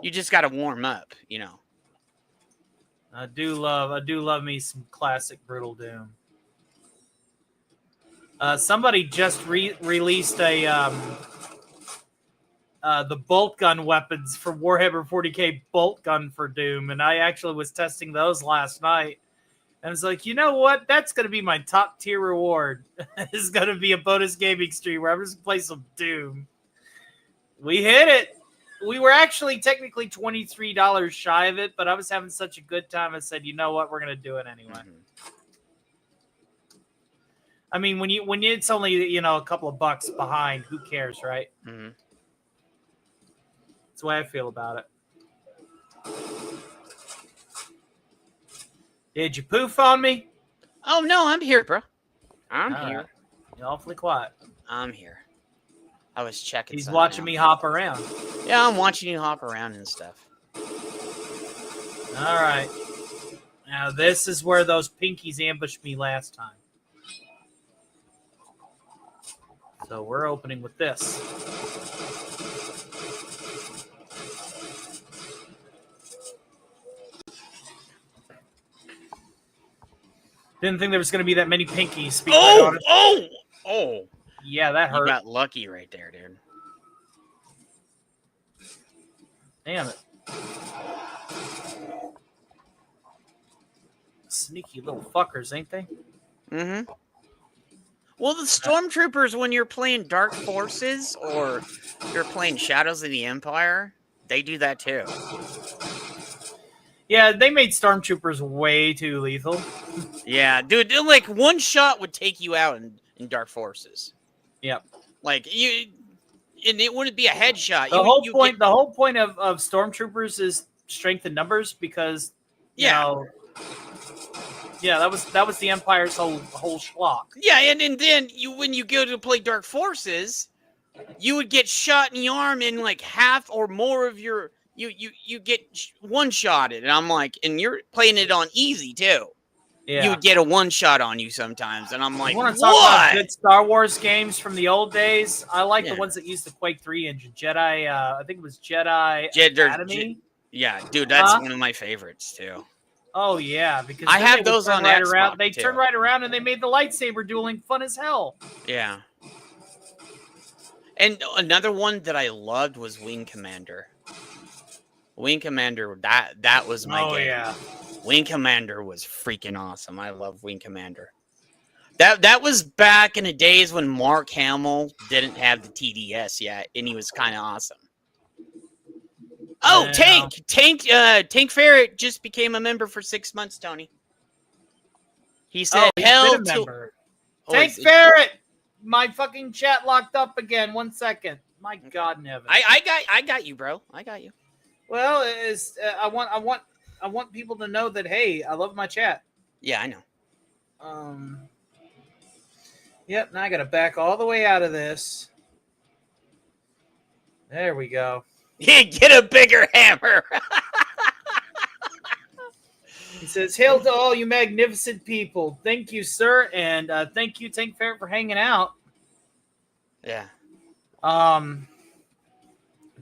you just got to warm up. You know. I do love me some classic Brutal Doom. Somebody just released the bolt gun weapons for Warhammer 40k bolt gun for Doom, and I actually was testing those last night. And I was like, you know what? That's going to be my top tier reward. It's going to be a bonus gaming stream where I'm just going to play some Doom. We hit it. We were actually technically $23 shy of it, but I was having such a good time. I said, you know what? We're going to do it anyway. Mm-hmm. I mean, when it's only, a couple of bucks behind, who cares, right? Mm-hmm. That's the way I feel about it. Did you poof on me? Oh, no, I'm here, bro. I'm here. Right. You're awfully quiet. I'm here. I was checking. He's watching me hop around. Yeah, I'm watching you hop around and stuff. All right. Now, this is where those pinkies ambushed me last time. So we're opening with this. Didn't think there was going to be that many pinkies. Speak right on it. Oh! Yeah, that You hurt. got lucky right there, dude. Damn it. Sneaky little fuckers, ain't they? Mm-hmm. Well, the stormtroopers, when you're playing Dark Forces or you're playing Shadows of the Empire, they do that too. Yeah, they made stormtroopers way too lethal. Yeah, dude, like one shot would take you out in Dark Forces. Yep. Like and it wouldn't be a headshot. The whole point of stormtroopers is strength in numbers because you know. Yeah, that was the Empire's whole schlock. Yeah, and then when you go to play Dark Forces, you would get shot in the arm in like half or more of your you get one shotted, and I'm like, and you're playing it on easy too. Yeah. You would get a one shot on you sometimes, and I'm like, you want to talk about good Star Wars games from the old days? I like the ones that used the Quake 3 engine. Jedi, I think it was Jedi Academy. Yeah, dude, that's one of my favorites too. Oh yeah, because I have those on right Xbox around. They too. turned right around and they made the lightsaber dueling fun as hell. Yeah. And another one that I loved was Wing Commander. Wing Commander, that was my game. Oh yeah. Wing Commander was freaking awesome. I love Wing Commander. That was back in the days when Mark Hamill didn't have the TDS yet, and he was kind of awesome. Oh, Tank Ferret just became a member for 6 months, Tony. He said, "Hell to Tank Ferret." My fucking chat locked up again. 1 second. My God in heaven. I got you, bro. I got you. Well, I want people to know that hey, I love my chat. Yeah, I know. Yep. Now I got to back all the way out of this. There we go. Get a bigger hammer. He says, "Hail to all you magnificent people. Thank you, sir, and thank you, Tank Ferret, for hanging out." Yeah.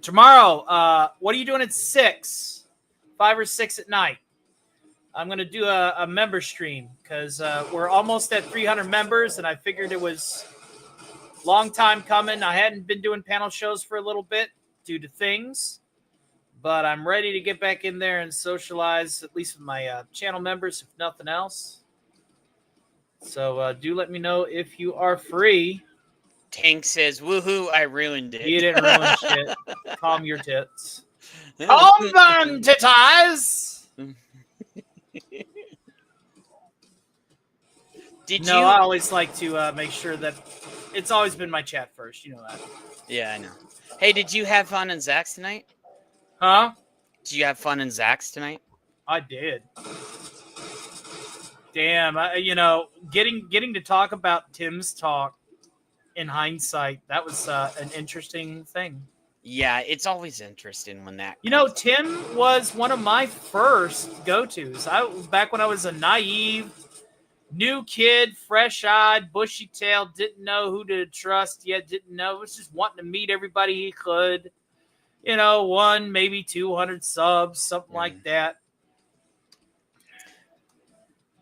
Tomorrow, what are you doing at 6? 5 or 6 at night? I'm gonna do a member stream because we're almost at 300 members, and I figured it was a long time coming. I hadn't been doing panel shows for a little bit due to things, but I'm ready to get back in there and socialize, at least with my channel members, if nothing else. So do let me know if you are free. Tank says, "Woohoo! I ruined it." You didn't ruin shit. Calm your tits. Calm them, titties. I always like to make sure that it's always been my chat first. You know that. Yeah, I know. Hey, did you have fun in Zax tonight? Huh? Did you have fun in Zax tonight? I did. Damn, getting to talk about Tim's talk in hindsight, that was an interesting thing. Yeah, it's always interesting when that. Tim was one of my first go-tos. Back when I was a naive, new kid, fresh-eyed, bushy-tailed, didn't know who to trust yet, was just wanting to meet everybody he could. 1, maybe 200 subs, something like that.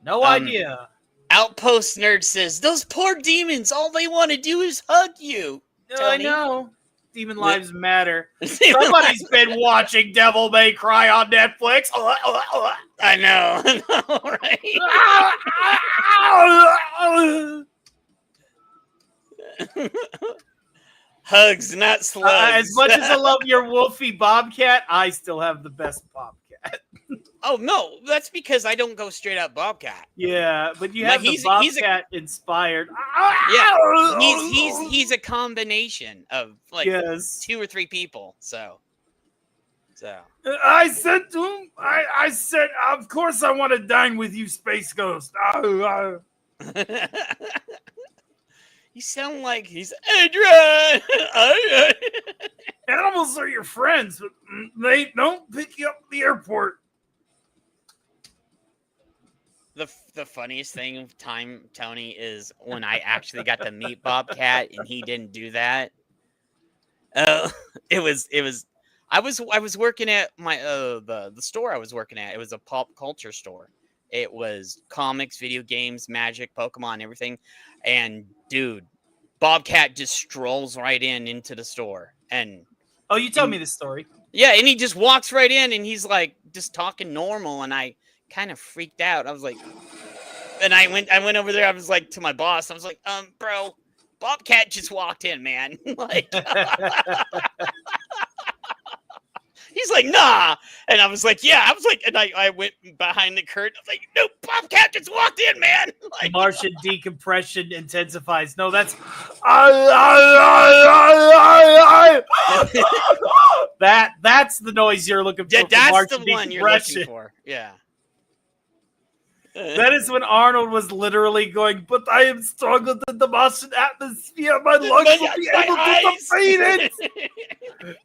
No idea. Outpost Nerd says, "Those poor demons, all they want to do is hug you." I know. Demon lives matter. Somebody's been watching Devil May Cry on Netflix. I know, right? Hugs, not slugs. As much as I love your Wolfie Bobcat, I still have the best Bobcat. Oh no, that's because I don't go straight up Bobcat. Yeah, but you have the Bobcat inspired. Yeah, he's a combination of like 2 or 3 people. So I said to him, I said, of course I want to dine with you, Space Ghost. You sound like he's Adrian. Animals are your friends, but they don't pick you up at the airport. The funniest thing of time, Tony, is when I actually got to meet Bobcat and he didn't do that. It was. I was working at my the store I was working at. It was a pop culture store, It was comics, video games, Magic, Pokemon, everything. And dude, Bobcat just strolls right into the store. And Oh, you told me this story. yeah, and he just walks right in and he's like just talking normal, and I kind of freaked out. I was like, and I went over there, I was like to my boss, I was like, bro, Bobcat just walked in, man. Like he's like, nah. And I was like, yeah. I was like, and I went behind the curtain. I was like, no, Bobcat just walked in, man. Like, Martian decompression intensifies. No, that's that's the noise you're looking for. yeah, that's Martian the one you're decompression. looking for. Yeah. That is when Arnold was literally going, but I am stronger than the Martian atmosphere. My lungs will be able to defeat it.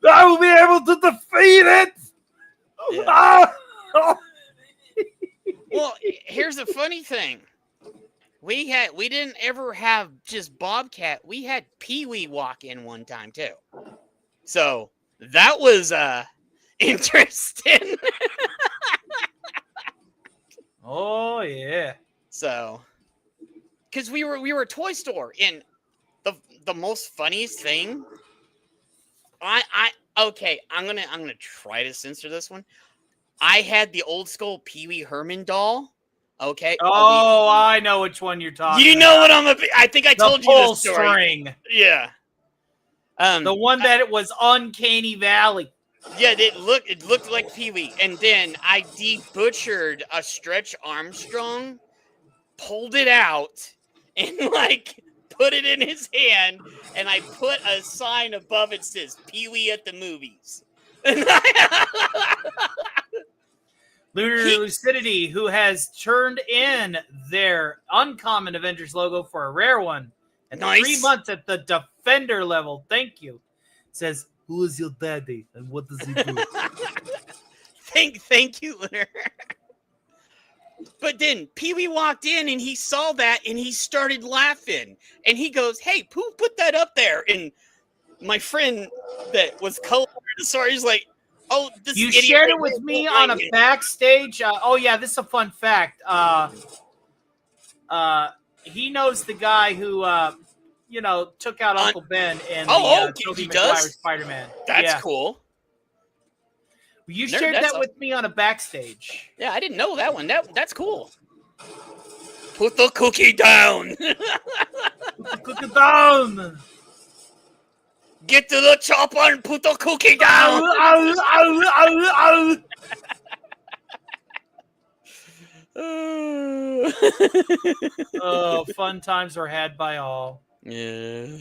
I will be able to defeat it. Yeah. Ah! Well, here's the funny thing. We didn't ever have just Bobcat. We had Pee-wee walk in one time too. So that was interesting. Oh yeah. So, because we were a toy store, and the most funniest thing, okay, I'm gonna try to censor this one. I had the old school Pee Wee Herman doll. Okay. Oh, I know which one you're talking. You know what I think I told you pull this story. string. Yeah. The one that it was Uncanny Valley. Yeah, it looked like Pee-wee. And then I de-butchered a Stretch Armstrong, pulled it out, and like put it in his hand, and I put a sign above it says Pee-wee at the movies. Lunar Lucidity, who has turned in their uncommon Avengers logo for a rare one. And Nice. 3 months at the Defender level. Thank you. Says, who is your daddy and what does he do? Thank you, Lunar. But then Pee-wee walked in and he saw that and he started laughing. And he goes, hey, who put that up there? And my friend that was colored the story is like, oh, this You idiot shared it right with here me won't on a like it. backstage. Oh, yeah, this is a fun fact. He knows the guy who, took out Uncle Ben in the Tobey he Maguire does? Spider-Man. That's cool. You Nerd, shared that's that with me on a backstage. Yeah, I didn't know that one. That's cool. Put the cookie down. Cook it down. Get to the chopper and put the cookie down. Oh, fun times were had by all. Yeah.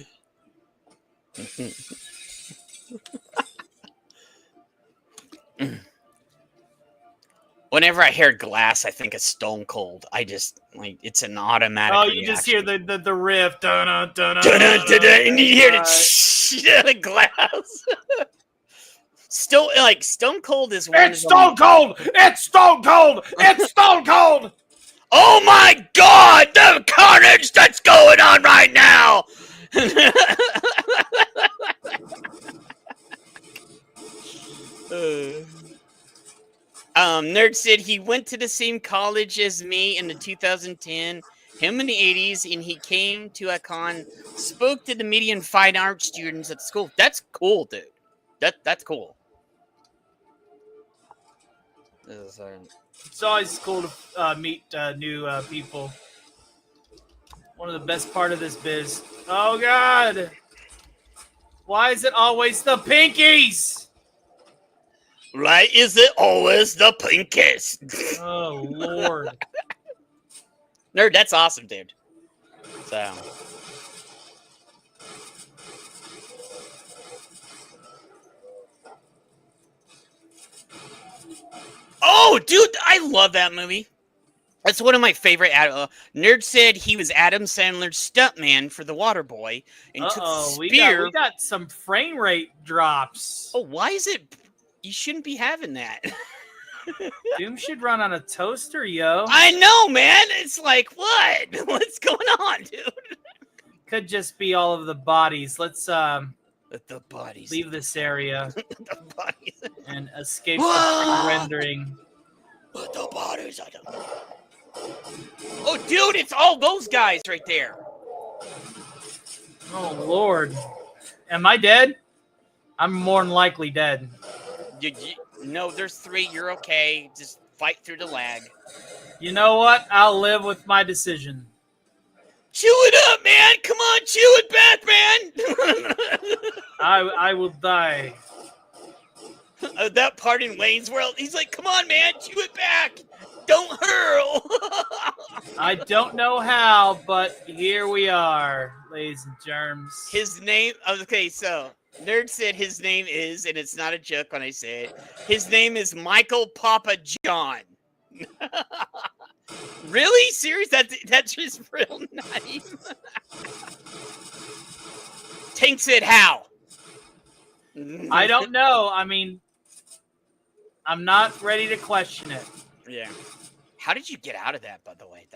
Whenever I hear glass, I think of Stone Cold. I just like it's an automatic. Oh, you just hear the riff, dun dun dun dun, and you hear the glass. Still, like Stone Cold is one. It's Stone Cold. It's Stone Cold. It's Stone Cold. Oh my God! The carnage that's going on right now. Nerd said he went to the same college as me in the 2010, him in the 80s, and he came to a con, spoke to the media and fine arts students at the school. That's cool, dude. That's cool. It's always cool to meet new people. One of the best part of this biz. Oh, God. Why is it always the pinkies? Right? Is it always the pinkiest? Oh, Lord. Nerd, that's awesome, dude. So. Oh, dude, I love that movie. That's one of my favorite. Nerd said he was Adam Sandler's stuntman for The Waterboy and took the spear. We got some frame rate drops. Oh, why is it? You shouldn't be having that. Doom should run on a toaster, yo. I know, man. It's like, what? What's going on, dude? Could just be all of the bodies. Let's the bodies. leave this area The bodies. and escape the rendering. But the bodies. Oh, dude, it's all those guys right there. Oh, Lord. Am I dead? I'm more than likely dead. No, there's 3. You're okay. Just fight through the lag. You know what? I'll live with my decision. Chew it up, man. Come on, chew it back, man. I will die. That part in Wayne's World, he's like, come on, man, chew it back. Don't hurl. I don't know how, but here we are, ladies and germs. His name, okay, so Nerd said his name is, and it's not a joke when I say it, his name is Michael Papa John. Really? Serious? That's his real name? Tank said how? I don't know. I mean, I'm not ready to question it. Yeah. How did you get out of that, by the way?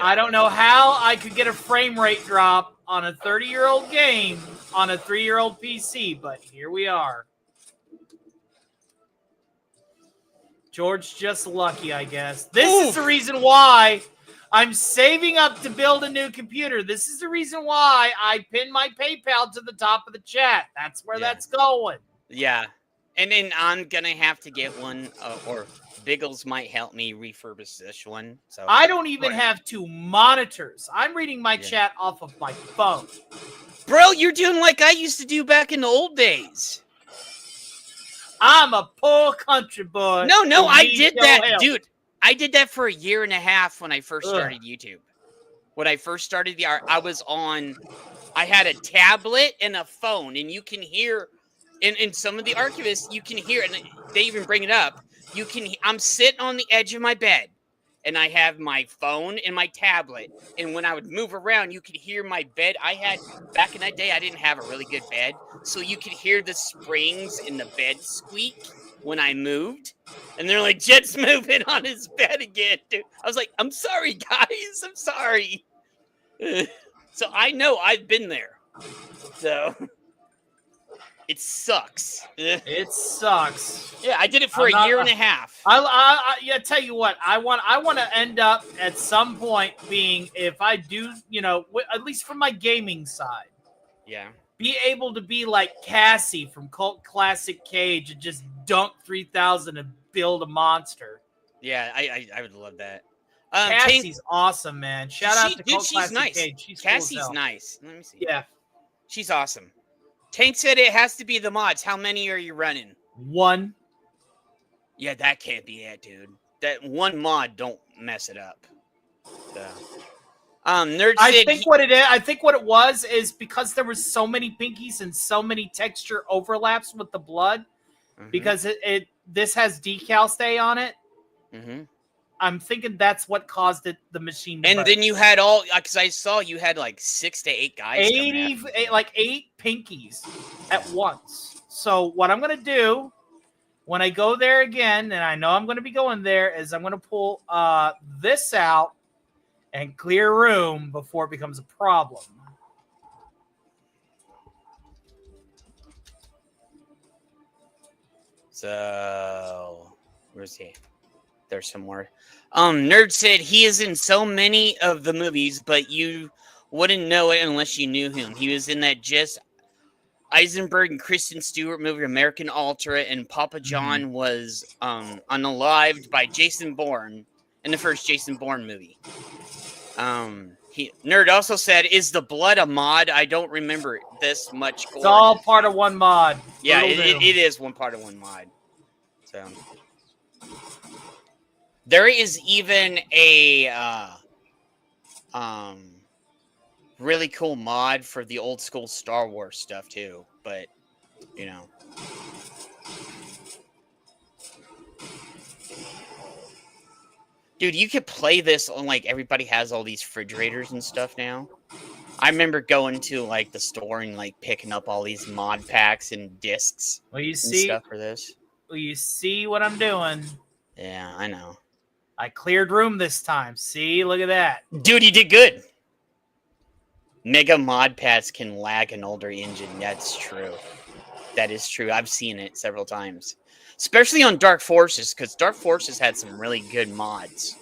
I don't know how I could get a frame rate drop on a 30-year-old game on a 3-year-old PC, but here we are. George just lucky, I guess. This is the reason why I'm saving up to build a new computer. This is the reason why I pin my PayPal to the top of the chat. That's where that's going. Yeah. And then I'm going to have to get one, or Biggles might help me refurbish this one. So I don't even have 2 monitors. I'm reading my chat off of my phone. Bro, you're doing like I used to do back in the old days. I'm a poor country boy. No, I did that, help. dude. I did that for a year and a half when I first started YouTube. When I first started I had a tablet and a phone, and you can hear, in some of the archivists, you can hear, and they even bring it up, I'm sitting on the edge of my bed, and I have my phone and my tablet, and when I would move around, you could hear my bed. Back in that day, I didn't have a really good bed, so you could hear the springs in the bed squeak when I moved, and they're like, Jed's moving on his bed again, dude. I was like, I'm sorry, guys, I'm sorry. So I know I've been there, so it sucks. It sucks. Yeah, I did it for a year and a half. I tell you what, I want to end up at some point being, if I do, at least from my gaming side, be able to be like Cassie from Cult Classic Cage and just dunk 3,000 and build a monster. Yeah, I would love that. Cassie's awesome, man. Shout out to Cult Classic nice. Cage. Cassie's nice. Let me see. Yeah. She's awesome. Tank said it has to be the mods. How many are you running? 1. Yeah, that can't be it, dude. That one mod don't mess it up. So. Nerd said I think what it was is because there was so many pinkies and so many texture overlaps with the blood, because this has decal stay on it. I'm thinking that's what caused the machine to burn. Then you had because I saw you had like 6 to 8 guys. 8 pinkies at once. So what I'm going to do when I go there again, and I know I'm going to be going there, is I'm going to pull this out and clear room before it becomes a problem. So, where's he? There's some more. Nerd said he is in so many of the movies, but you wouldn't know it unless you knew him. He was in that Jesse Eisenberg and Kristen Stewart movie, American Ultra, and Papa John was unalived by Jason Bourne in the first Jason Bourne movie. Nerd also said, "Is the blood a mod? I don't remember this much gore." It's all part of one mod. Yeah, it is one part of one mod. So there is even a really cool mod for the old school Star Wars stuff too, but dude, you could play this on like everybody has all these refrigerators and stuff now. I remember going to like the store and like picking up all these mod packs and discs and stuff for this. Well, you see what I'm doing? Yeah, I know. I cleared room this time. See, look at that. Dude, you did good. Mega mod pads can lag an older engine. That's true. That is true. I've seen it several times. Especially on Dark Forces, because Dark Forces had some really good mods.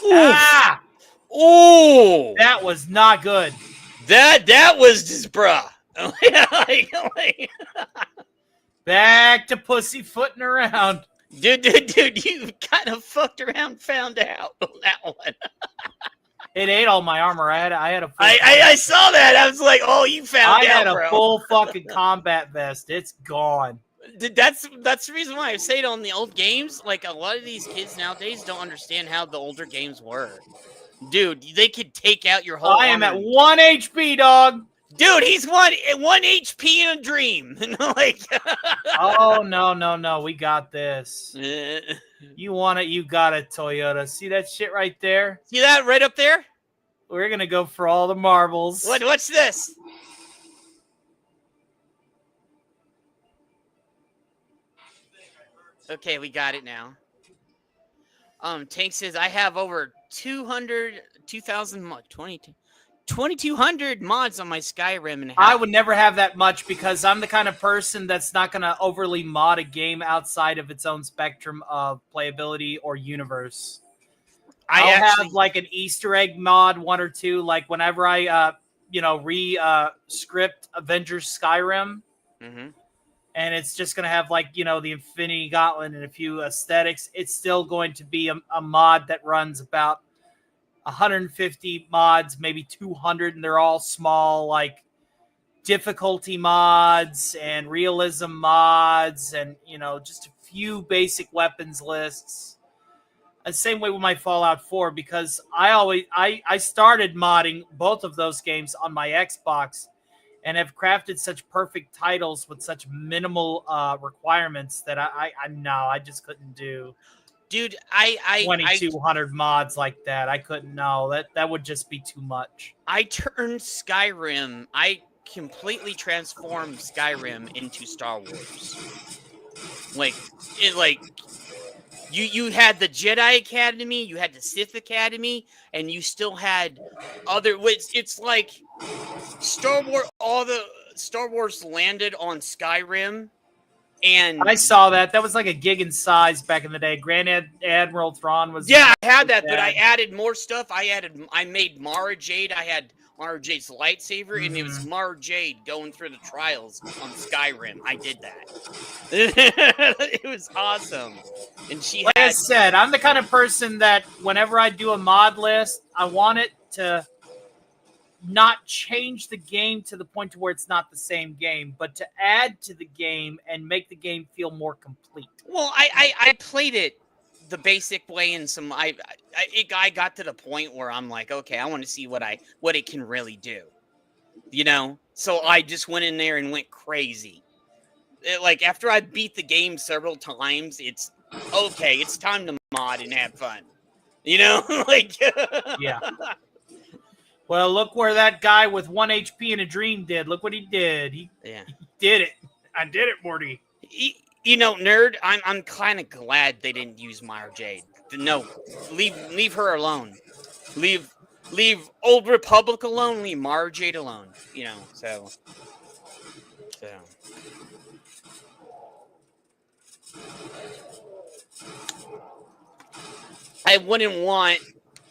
Ah! Oh, That was not good. that was just bruh. Back to pussyfooting around. Dude, you kind of fucked around, found out on that one. It ate all my armor. I had a full I saw that. I was like, oh, you found I out, had a bro. full fucking combat vest. It's gone. That's the reason why I say it on the old games. Like, a lot of these kids nowadays don't understand how the older games were. Dude, they could take out your whole I am armor. at 1 HP, dog. Dude, he's one HP in a dream. Like, Oh, no. We got this. You want it, you got it, Toyota. See that shit right there? see that right up there? We're going to go for all the marbles. What's this? Okay, we got it now. Tank says I have over 2,200 mods on my Skyrim, and I would never have that much because I'm the kind of person that's not going to overly mod a game outside of its own spectrum of playability or universe. I'll have like an Easter egg mod, 1 or 2, like whenever I script Avengers Skyrim. Mm-hmm. And it's just going to have like, the Infinity Gauntlet and a few aesthetics. It's still going to be a mod that runs about 150 mods, maybe 200, and they're all small, like difficulty mods and realism mods and, just a few basic weapons lists. The same way with my Fallout 4, because I started modding both of those games on my Xbox and have crafted such perfect titles with such minimal requirements that I just couldn't do. Dude, 2,200 mods like that. I couldn't. No, that would just be too much. I turned Skyrim. I completely transformed Skyrim into Star Wars. You had the Jedi Academy, you had the Sith Academy, and you still had other. It's like Star Wars. All the Star Wars landed on Skyrim, and I saw that. That was like a gig in size back in the day. Grand Admiral Thrawn was. Yeah, I had that, but I added more stuff. I made Mara Jade. I had Mara Jade's lightsaber, and it was Mara Jade going through the trials on Skyrim. I did that. It was awesome. And I said, I'm the kind of person that whenever I do a mod list, I want it to not change the game to the point to where it's not the same game, but to add to the game and make the game feel more complete. Well, I played it the basic way, and I got to the point where I'm like, okay, I want to see what it can really do, So I just went in there and went crazy. After I beat the game several times, it's okay. It's time to mod and have fun, Yeah. Well, look where that guy with 1 HP in a dream did. Look what he did. He did it. I did it, Morty. Nerd, I'm kind of glad they didn't use Mara Jade. No, leave her alone. Leave Old Republic alone. Leave Mara Jade alone. So. I wouldn't want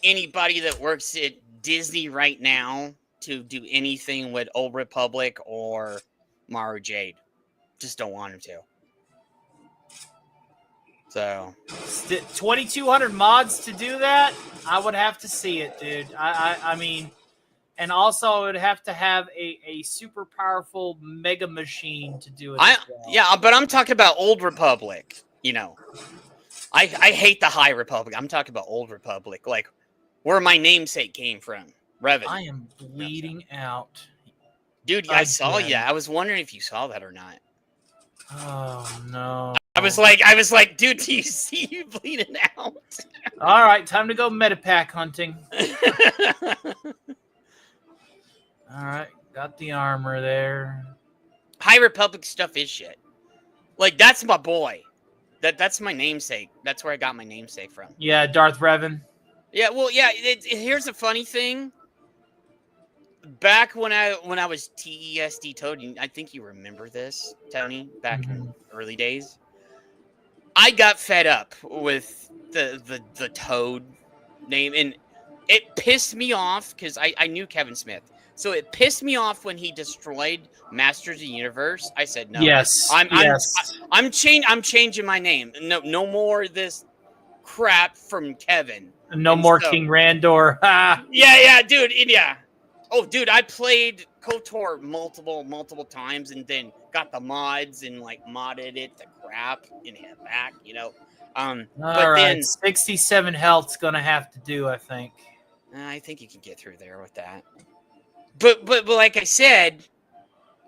anybody that works at Disney right now to do anything with Old Republic or Mara Jade. Just don't want him to. So 2,200 mods to do that? I would have to see it, dude. I mean, and also I would have to have a super powerful mega machine to do it. Yeah, but I'm talking about Old Republic. I hate the High Republic. I'm talking about Old Republic, like where my namesake came from, Revan. I am bleeding out. Dude, I saw you. I was wondering if you saw that or not. Oh, no. I was like, dude, do you see you bleeding out? All right, time to go metapack hunting. All right, got the armor there. High Republic stuff is shit. Like, that's my boy. That's my namesake. That's where I got my namesake from. Yeah, Darth Revan. Yeah, well, yeah. Here's a funny thing. Back when I was TESD Toad, I think you remember this, Tony. Back in the early days, I got fed up with the Toad name, and it pissed me off because I knew Kevin Smith. So it pissed me off when he destroyed Masters of the Universe. I said no. Yes. I'm changing my name. No more of this crap from Kevin. No And more so- King Randor. Ah. Yeah, dude. Yeah. Oh, dude, I played KOTOR multiple times and then got the mods and like modded it to crap and hit back, All but right, then 67 health's gonna have to do, I think. I think you can get through there with that. But like I said,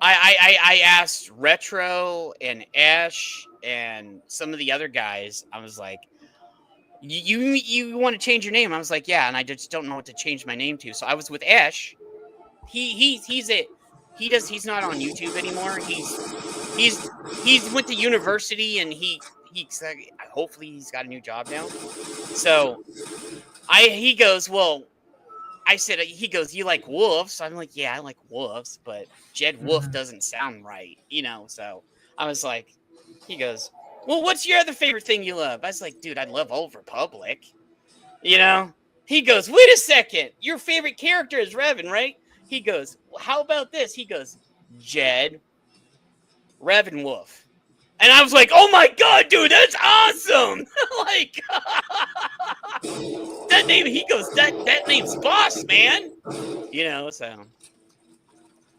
I asked Retro and Ash and some of the other guys. I was like, you want to change your name? I was like, yeah, and I just don't know what to change my name to. So I was with Ash. He's not on YouTube anymore. He's went to university and hopefully he's got a new job now. So he goes, well, I said, he goes, you like wolves? I'm like, yeah, I like wolves, but Jed Wolf doesn't sound right, So I was like, he goes, well, what's your other favorite thing you love? I was like, dude, I love Old Republic, He goes, wait a second, your favorite character is Revan, right? He goes, well, how about this? He goes, Jed Revan Wolf. And I was like, oh my God, dude, that's awesome. Like, that name, he goes, that name's Boss, man. So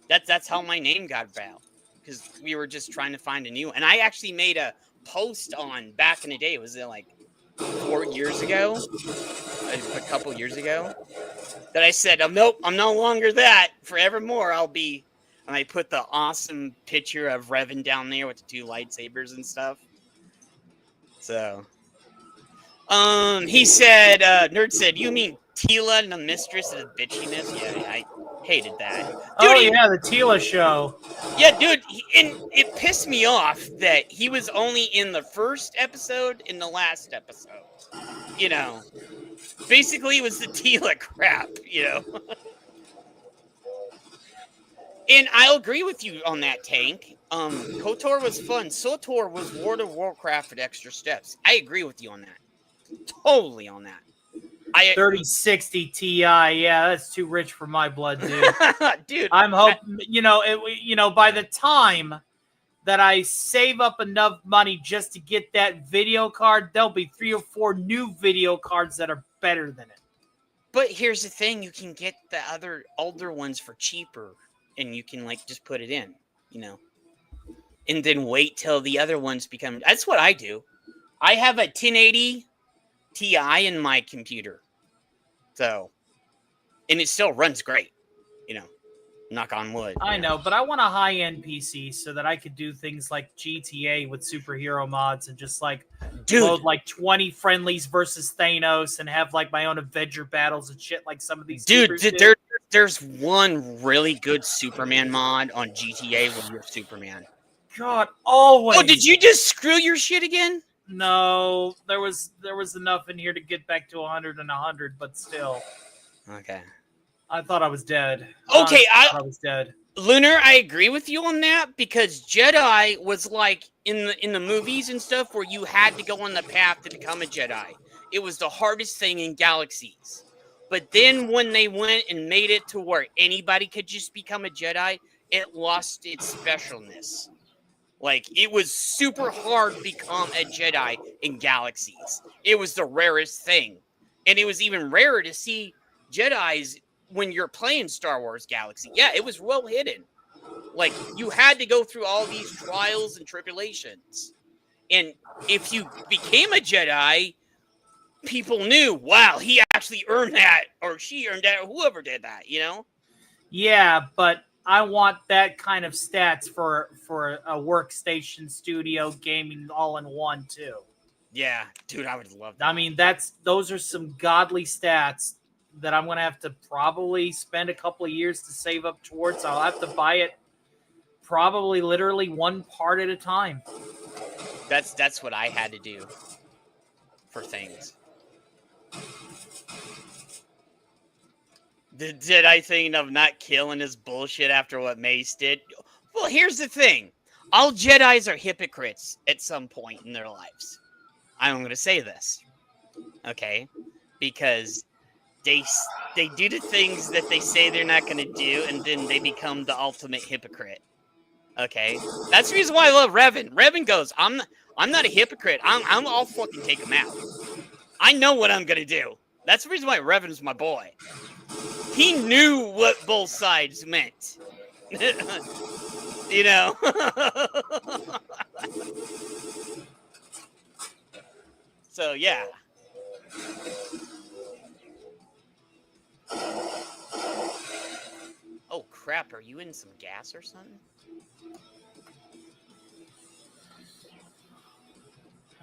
that's how my name got about. Because we were just trying to find a new, and I actually made a post on back in the day. It was like 4 years ago, a couple years ago, that I said, nope, I'm no longer that. Forevermore, I'll be. And I put the awesome picture of Revan down there with the 2 lightsabers and stuff. So, he said, Nerd said, you mean Tila and the Mistress of Bitchiness? Yeah, I hated that. Dude, the Tila show. Yeah, dude, and it pissed me off that he was only in the first episode and the last episode. Basically, it was the Tila crap, And I'll agree with you on that, Tank. KOTOR was fun. SWTOR was World of Warcraft with extra steps. I agree with you on that. Totally on that. 3060 Ti. Yeah, that's too rich for my blood, dude. Dude, I'm hoping, by the time that I save up enough money just to get that video card, there'll be 3 or 4 new video cards that are better than it. But here's the thing, you can get the other older ones for cheaper. And you can just put it in, and then wait till the other ones become. That's what I do. I have a 1080 Ti in my computer, so, and it still runs great. Knock on wood. I know, but I want a high-end PC so that I could do things like GTA with superhero mods and just load 20 friendlies versus Thanos and have my own Avenger battles and shit like some of these. Dude, there's one really good Superman mod on GTA where you're Superman. God, always. Oh, did you just screw your shit again? No, there was enough in here to get back to 100 and 100, but still. Okay. I thought I was dead. Okay, I thought I was dead. Lunar, I agree with you on that because Jedi was in the movies and stuff where you had to go on the path to become a Jedi. It was the hardest thing in galaxies. But then when they went and made it to where anybody could just become a Jedi, it lost its specialness. It was super hard to become a Jedi in galaxies. It was the rarest thing. And it was even rarer to see Jedis when you're playing Star Wars Galaxy. Yeah, it was well hidden. You had to go through all these trials and tribulations. And if you became a Jedi, people knew, wow, he actually earned that, or she earned that, or whoever did that, Yeah, but I want that kind of stats for a workstation studio gaming all in one too. Yeah, dude, I would love that. I mean, those are some godly stats that I'm going to have to probably spend a couple of years to save up towards. I'll have to buy it probably literally one part at a time. That's what I had to do for things. The Jedi thing of not killing is bullshit after what Mace did. Well, here's the thing. All Jedis are hypocrites at some point in their lives. I'm going to say this. Okay? because they do the things that they say they're not going to do, and then they become the ultimate hypocrite. Okay, that's the reason why I love Revan. Revan goes, I'm not a hypocrite. I'll fucking take him out. I know what I'm gonna do. That's the reason why Revan's my boy. He knew what both sides meant. You know. So yeah. Oh crap! Are you in some gas or something?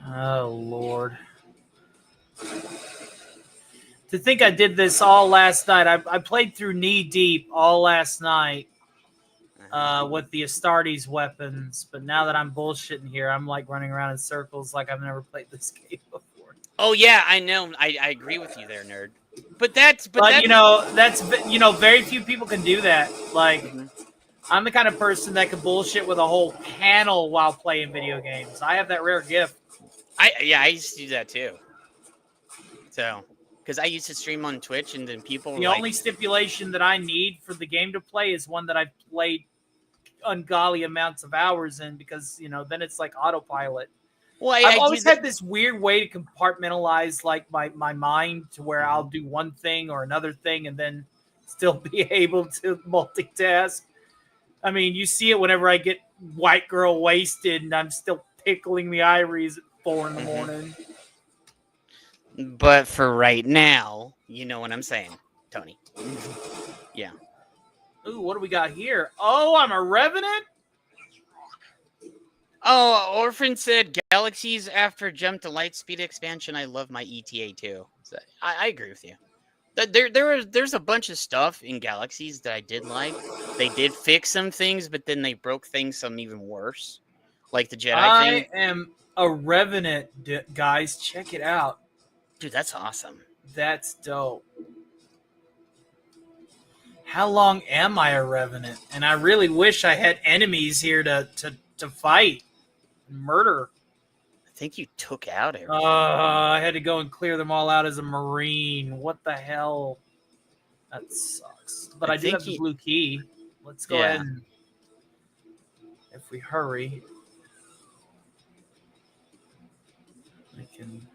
Oh, Lord. To think I did this all last night. I played through knee deep all last night with the Astartes weapons, but now that I'm bullshitting here, I'm like running around in circles like I've never played this game before. Oh yeah, I know. I agree with you there, nerd. But that's very few people can do that. Like, I'm the kind of person that can bullshit with a whole panel while playing video games. I have that rare gift. I used to do that too. So, because I used to stream on Twitch, and then people. The only stipulation that I need for the game to play is one that I've played ungodly amounts of hours in, because then it's like autopilot. Well, I've always had this weird way to compartmentalize like my mind to where I'll do one thing or another thing and then still be able to multitask. I mean, you see it whenever I get white girl wasted and I'm still pickling the ivories at 4 in the morning. But for right now, you know what I'm saying, Tony. Yeah. Ooh, what do we got here? Oh, I'm a Revenant? Oh, Orphan said Galaxies after Jump to Lightspeed expansion. I love my ETA too. So I agree with you. There's a bunch of stuff in Galaxies that I did like. They did fix some things, but then they broke things some even worse. Like the Jedi thing. I am a Revenant, guys. Check it out. Dude, that's awesome. That's dope. How long am I a Revenant? And I really wish I had enemies here to fight and murder. I think you took out everything. I had to go and clear them all out as a Marine. What the hell? That sucks. But I do have the blue key. Let's go ahead and, if we hurry, I can...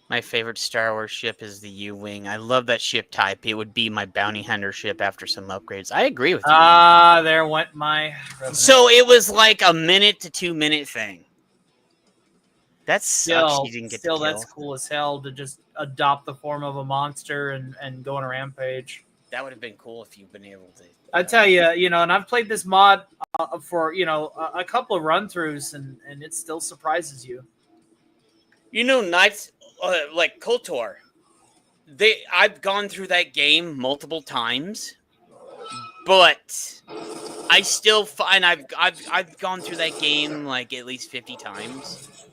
My favorite Star Wars ship is the U-Wing. I love that ship type. It would be my bounty hunter ship after some upgrades. I agree with you. There went my... So it was like a 1 to 2 minute thing. That sucks. You didn't get to kill. That's cool as hell to just adopt the form of a monster and go on a rampage. That would have been cool if you'd been able to. I tell you, and I've played this mod for, a couple of run-throughs, and it still surprises you. Knights... like KOTOR, I've gone through that game multiple times, but I still find I've gone through that game like at least 50 times,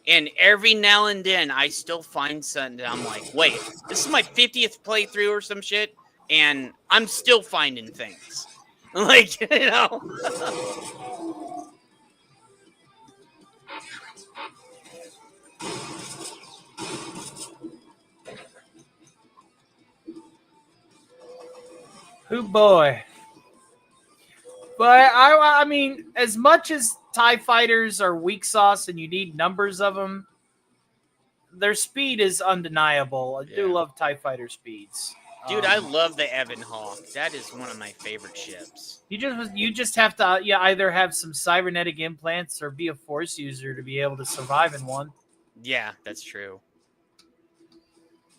and every now and then I still find something that I'm like, wait, this is my 50th playthrough or some shit, and I'm still finding things, like Oh boy. But I mean, as much as TIE fighters are weak sauce and you need numbers of them, their speed is undeniable. I do love TIE fighter speeds. Dude, I love the Evan Hawk. That is one of my favorite ships. You just have to either have some cybernetic implants or be a Force user to be able to survive in one. Yeah, that's true.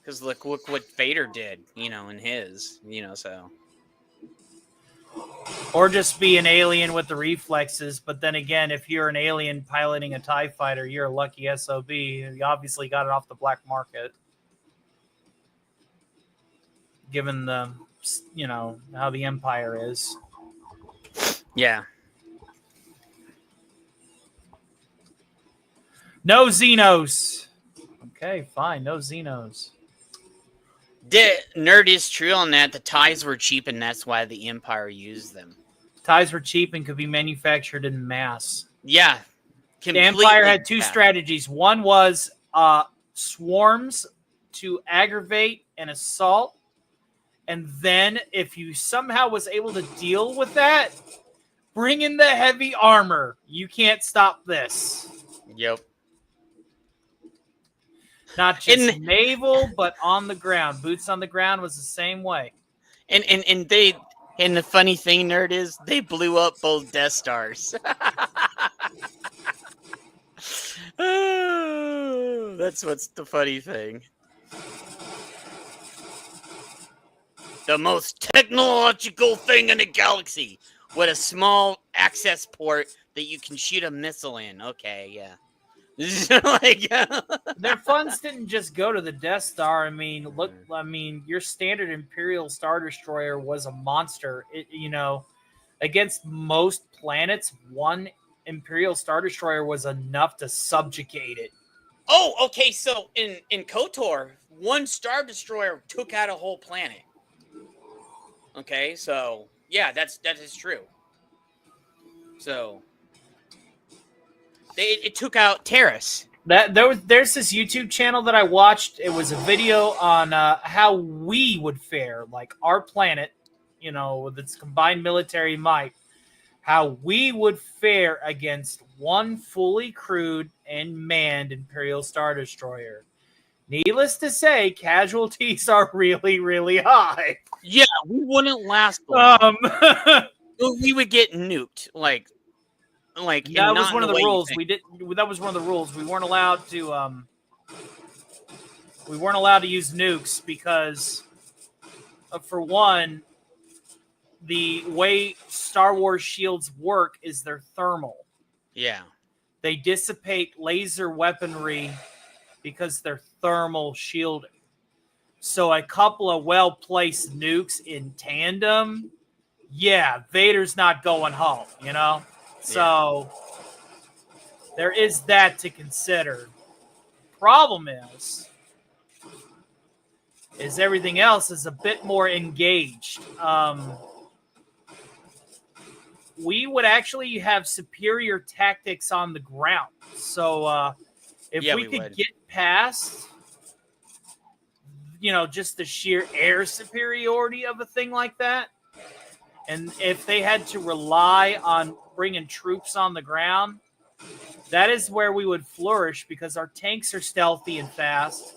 Because look what Vader did, in his, so... Or just be an alien with the reflexes. But then again, if you're an alien piloting a TIE fighter, you're a lucky SOB. You obviously got it off the black market. Given the, how the Empire is. Yeah. No Xenos. Okay, fine. No Xenos. Nerd is true on that. The TIEs were cheap, and that's why the Empire used them. TIEs were cheap and could be manufactured in mass. Yeah. The Empire had two strategies. One was swarms to aggravate and assault. And then if you somehow was able to deal with that, bring in the heavy armor. You can't stop this. Yep. Not just naval, but on the ground. Boots on the ground was the same way. And the funny thing, nerd, is they blew up both Death Stars. That's what's the funny thing. The most technological thing in the galaxy with a small access port that you can shoot a missile in. Okay, yeah. Like, their funds didn't just go to the Death Star. I mean, look, your standard Imperial Star Destroyer was a monster. Against most planets, one Imperial Star Destroyer was enough to subjugate it. Oh, okay. So in KOTOR, one Star Destroyer took out a whole planet. Okay, so yeah, that is true. So it took out Terrace. There's this YouTube channel that I watched. It was a video on how we would fare, like our planet, with its combined military might, how we would fare against one fully crewed and manned Imperial Star Destroyer. Needless to say, casualties are really, really high. Yeah, we wouldn't last long. We would get nuked. Like that was one of the rules. That was one of the rules. We weren't allowed to. We weren't allowed to use nukes because, for one, the way Star Wars shields work is they're thermal. Yeah. They dissipate laser weaponry because they're thermal shielding. So a couple of well-placed nukes in tandem, yeah, Vader's not going home, So there is that to consider. Problem is everything else is a bit more engaged. We would actually have superior tactics on the ground. So if we could get past, just the sheer air superiority of a thing like that, and if they had to rely on bringing troops on the ground, that is where we would flourish because our tanks are stealthy and fast.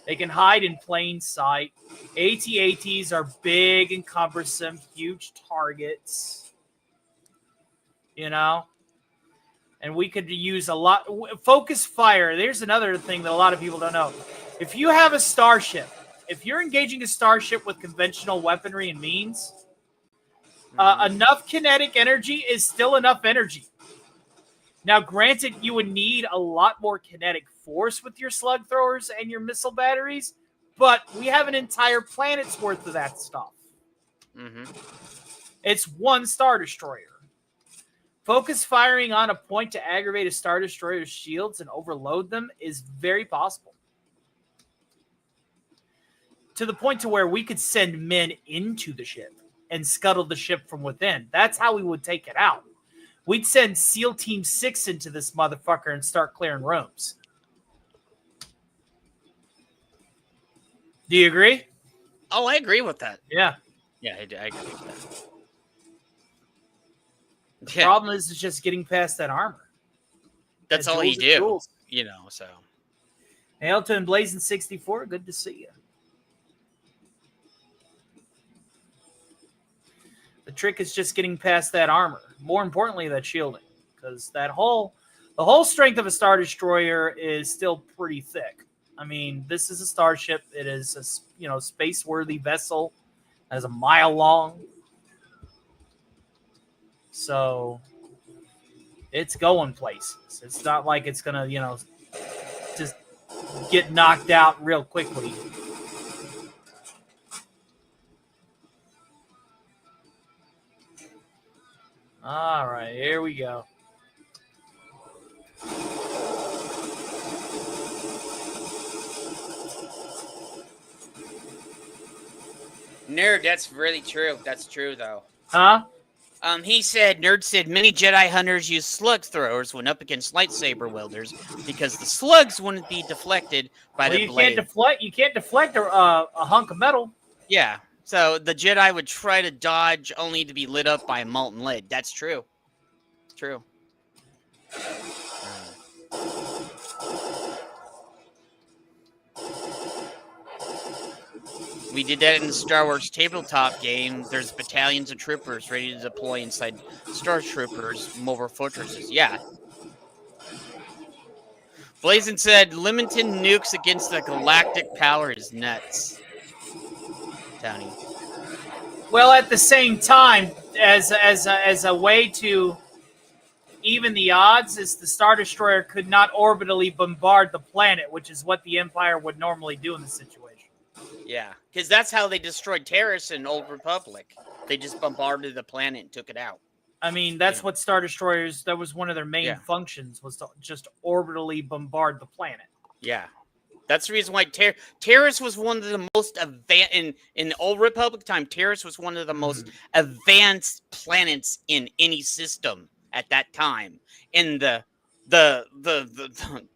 They can hide in plain sight. AT-ATs are big and cumbersome, huge targets. And we could use a lot. Focus fire. There's another thing that a lot of people don't know. If you have a starship, if you're engaging a starship with conventional weaponry and means, enough kinetic energy is still enough energy. Now, granted, you would need a lot more kinetic force with your slug throwers and your missile batteries, but we have an entire planet's worth of that stuff. Mm-hmm. It's one Star Destroyer. Focus firing on a point to aggravate a Star Destroyer's shields and overload them is very possible. To the point to where we could send men into the ship and scuttle the ship from within. That's how we would take it out. We'd send SEAL Team 6 into this motherfucker and start clearing rooms. Do you agree? Oh, I agree with that. Yeah. Yeah, I agree with that. The problem is just getting past that armor. That's all you do, so. Hailton and Blazing 64, good to see you. The trick is just getting past that armor. More importantly, that shielding. Because the whole strength of a Star Destroyer is still pretty thick. I mean, this is a starship. It is a space-worthy vessel that is a mile long. So it's going places. It's not like it's going to, just get knocked out real quickly. All right, here we go. Nerd, that's really true. That's true, though. Huh? He said, Nerd said, many Jedi hunters use slug throwers when up against lightsaber wielders because the slugs wouldn't be deflected by Well, the blade. You can't deflect a hunk of metal. Yeah. So the Jedi would try to dodge only to be lit up by a molten lead. That's true. It's true. We did that in the Star Wars tabletop game. There's battalions of troopers ready to deploy inside Star Troopers mobile fortresses. Yeah. Blazin said, limited nukes against the galactic power is nuts. Tony. Well, at the same time, as a way to even the odds, is the Star Destroyer could not orbitally bombard the planet, which is what the Empire would normally do in this situation. Yeah, because that's how they destroyed Terrace in Old Republic. They just bombarded the planet and took it out. I mean, that's what Star Destroyers, that was one of their main functions, was to just orbitally bombard the planet. Yeah. That's the reason why Terrace was one of the most advanced, in Old Republic time, Terrace was one of the most advanced planets in any system at that time. And the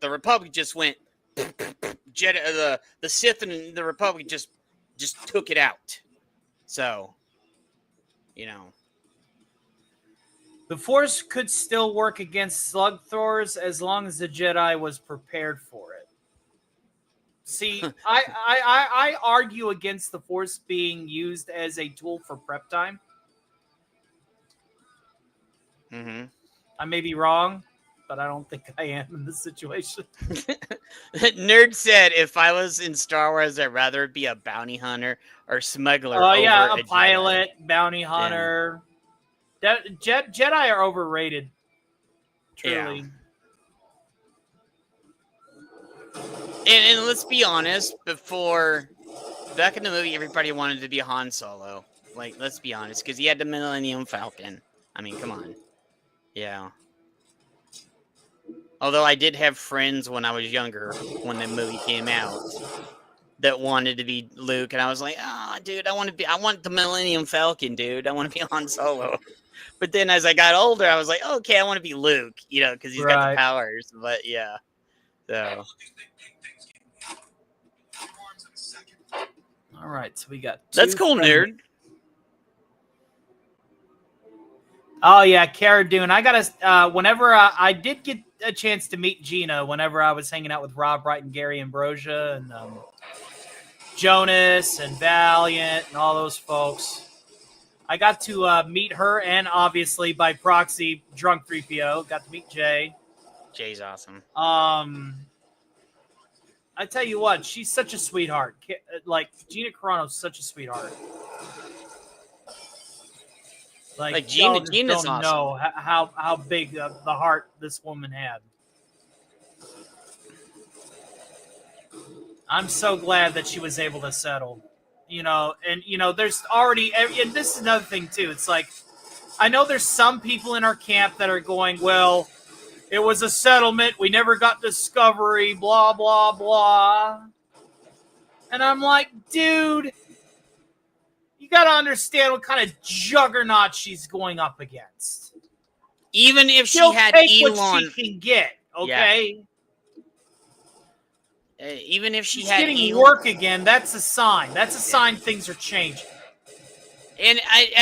Republic just went, the Sith and the Republic just took it out. So, you know. The Force could still work against slug throwers as long as the Jedi was prepared for it. See, I argue against the Force being used as a tool for prep time. Mm-hmm. I may be wrong, but I don't think I am in this situation. Nerd said, if I was in Star Wars, I'd rather be a bounty hunter or smuggler. Oh, yeah, over a pilot, bounty hunter. Yeah. Jedi are overrated. Truly. Yeah. And let's be honest, back in the movie, everybody wanted to be Han Solo. Like, let's be honest, because he had the Millennium Falcon. I mean, come on. Yeah. Although I did have friends when I was younger, when the movie came out, that wanted to be Luke, and I was like, oh, dude, I want the Millennium Falcon, dude. I want to be Han Solo. But then as I got older, I was like, okay, I want to be Luke, because he's got the powers. But yeah. So. All right, so we got That's cool, Nerd. Oh yeah, Cara Dune. I gotta. Whenever I did get a chance to meet Gina, whenever I was hanging out with Rob Wright and Gary Ambrosia and Jonas and Valiant and all those folks, I got to meet her, and obviously by proxy, Drunk 3PO. Got to meet Jay. Jay's awesome. I tell you what, she's such a sweetheart. Like, Gina Carano's such a sweetheart. Like Gina's don't awesome. know how big the heart this woman had. I'm so glad that she was able to settle. There's already, and this is another thing too. It's like, I know there's some people in our camp that are going, well, it was a settlement. We never got discovery, blah, blah, blah. And I'm like, dude, you got to understand what kind of juggernaut she's going up against. Even if She'll she had take Elon. what she can get, okay? Yeah. Even if she's had getting Elon. work again, that's a sign. That's a sign things are changing. And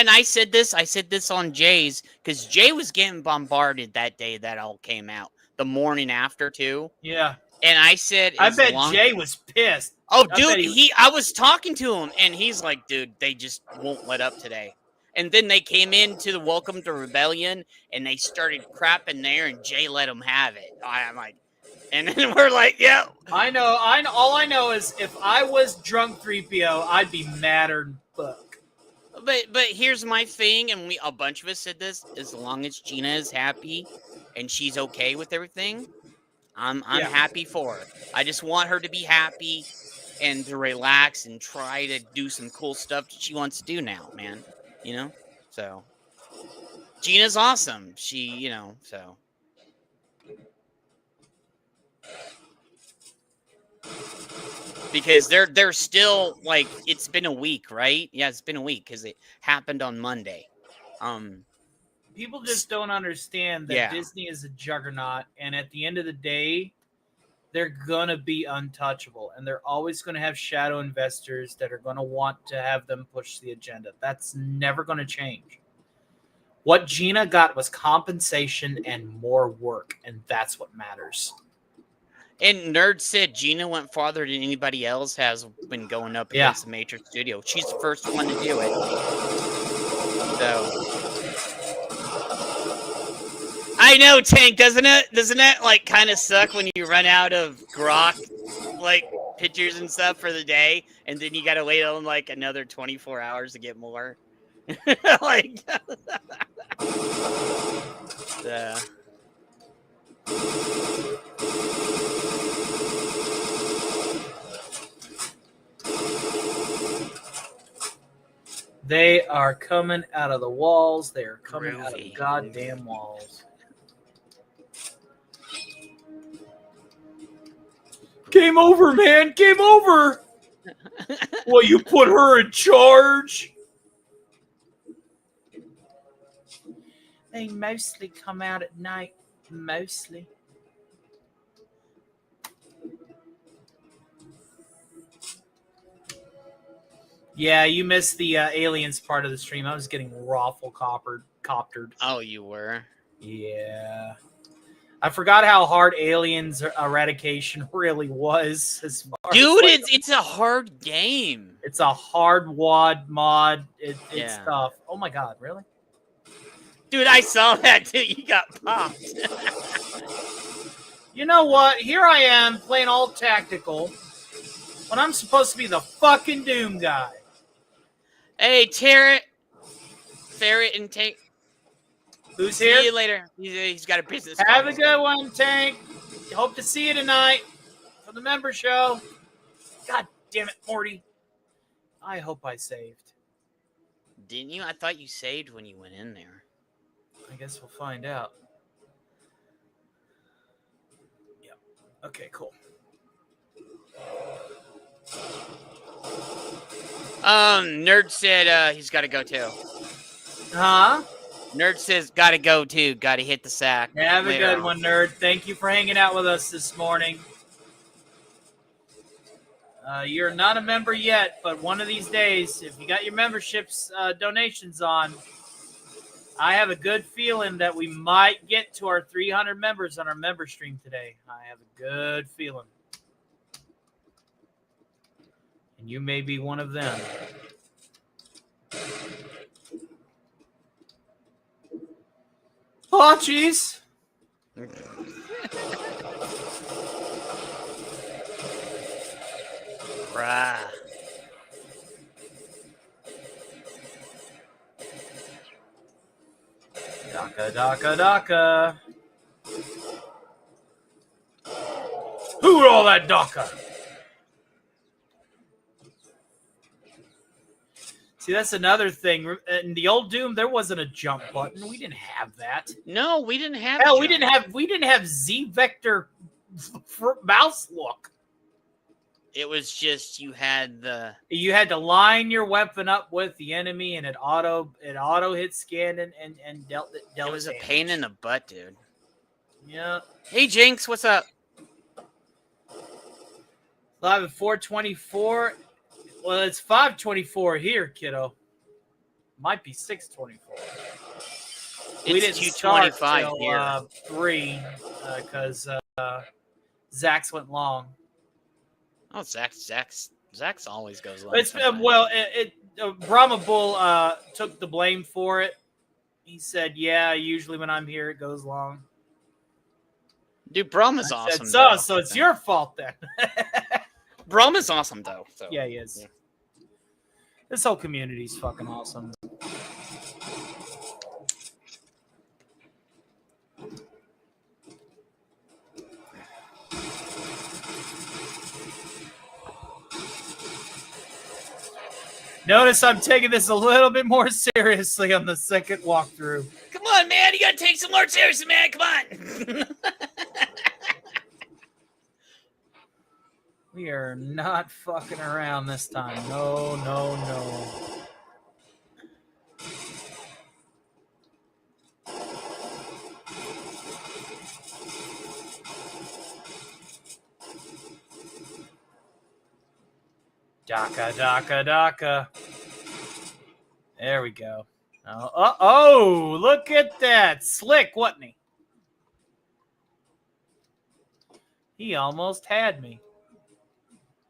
I said this on Jay's, because Jay was getting bombarded that day that all came out. The morning after, too. Yeah. And I said, I bet Jay was pissed. Oh, dude, I was talking to him, and he's like, dude, they just won't let up today. And then they came into the Welcome to Rebellion, and they started crapping there, and Jay let them have it. I'm like, and then we're like, yeah. I know. All I know is if I was Drunk 3PO, I'd be madder than fuck. But here's my thing, and a bunch of us said this: as long as Gina is happy and she's okay with everything, I'm happy for her. I just want her to be happy and to relax and try to do some cool stuff that she wants to do now, man. So Gina's awesome. She, so. Because they're still, like, it's been a week, right? Yeah, it's been a week because it happened on Monday. people just don't understand that Yeah. Disney is a juggernaut, and at the end of the day, they're gonna be untouchable, and they're always gonna have shadow investors that are gonna want to have them push the agenda. That's never gonna change. What Gina got was compensation and more work, and that's what matters. And Nerd said Gina went farther than anybody else has been going up Yeah. against the Matrix Studio. She's the first one to do it. So I know, Tank, doesn't it? Doesn't it like kind of suck when you run out of grok like pictures and stuff for the day, and then you gotta wait on like another 24 hours to get more? Like They are coming out of the walls. They are coming out of the Groovy. goddamn walls. Game over, man. Game over. Well, you put her in charge. They mostly come out at night. Mostly. Yeah, you missed the aliens part of the stream. I was getting raffle coptered. oh, you were. Yeah. I forgot how hard aliens eradication really was. As far Dude, as, like, it's a hard game. it's a hard wad mod. It's Yeah. tough. Oh my god, really? Dude, I saw that too. You got popped. You know what? Here I am playing all tactical when I'm supposed to be the fucking Doom guy. Hey, Tarrant, Ferret, and Tank. Who's See here? you later. He's got a business. Have call. a good one, Tank. Hope to see you tonight for the member show. God damn it, Morty. I hope I saved. Didn't you? I thought you saved when you went in there. I guess we'll find out. Yep. Okay, cool. Nerd said he's got to go too. Huh? Nerd says got to go too. Got to hit the sack. Have a later good on. one, nerd. Thank you for hanging out with us this morning. You're not a member yet, but one of these days, if you got your memberships donations on, I have a good feeling that we might get to our 300 members on our member stream today. I have a good feeling. And you may be one of them. Oh, jeez. Rah. Daka, daka, daka. Who would all that daka? See, that's another thing. In the old Doom, there wasn't a jump button. We didn't have that. No, we didn't have. Hell, jump. we didn't have Z vector mouse look. It was just you had the. You had to line your weapon up with the enemy, and it auto hit scan and dealt. It was a pain in the butt, dude. Yeah. Hey, Jinx, what's up? Live at 4:24. Well, it's 5:24 here, kiddo. Might be 6:24. We didn't start 2:25 till here. 3 because Zach's went long. Oh, Zach's always goes long. It's Brahma Bull took the blame for it. He said, "Yeah, usually when I'm here, it goes long." Dude, Brahma's I said, awesome. so it's your fault then. Brahma's awesome though. So. Yeah, he is. Yeah. This whole community's fucking awesome. Notice I'm taking this a little bit more seriously on the second walkthrough. Come on, man. You got to take some more seriously, man. Come on. We are not fucking around this time. No, no, no. Daka. There we go. Oh, look at that. Slick, wasn't he? He almost had me.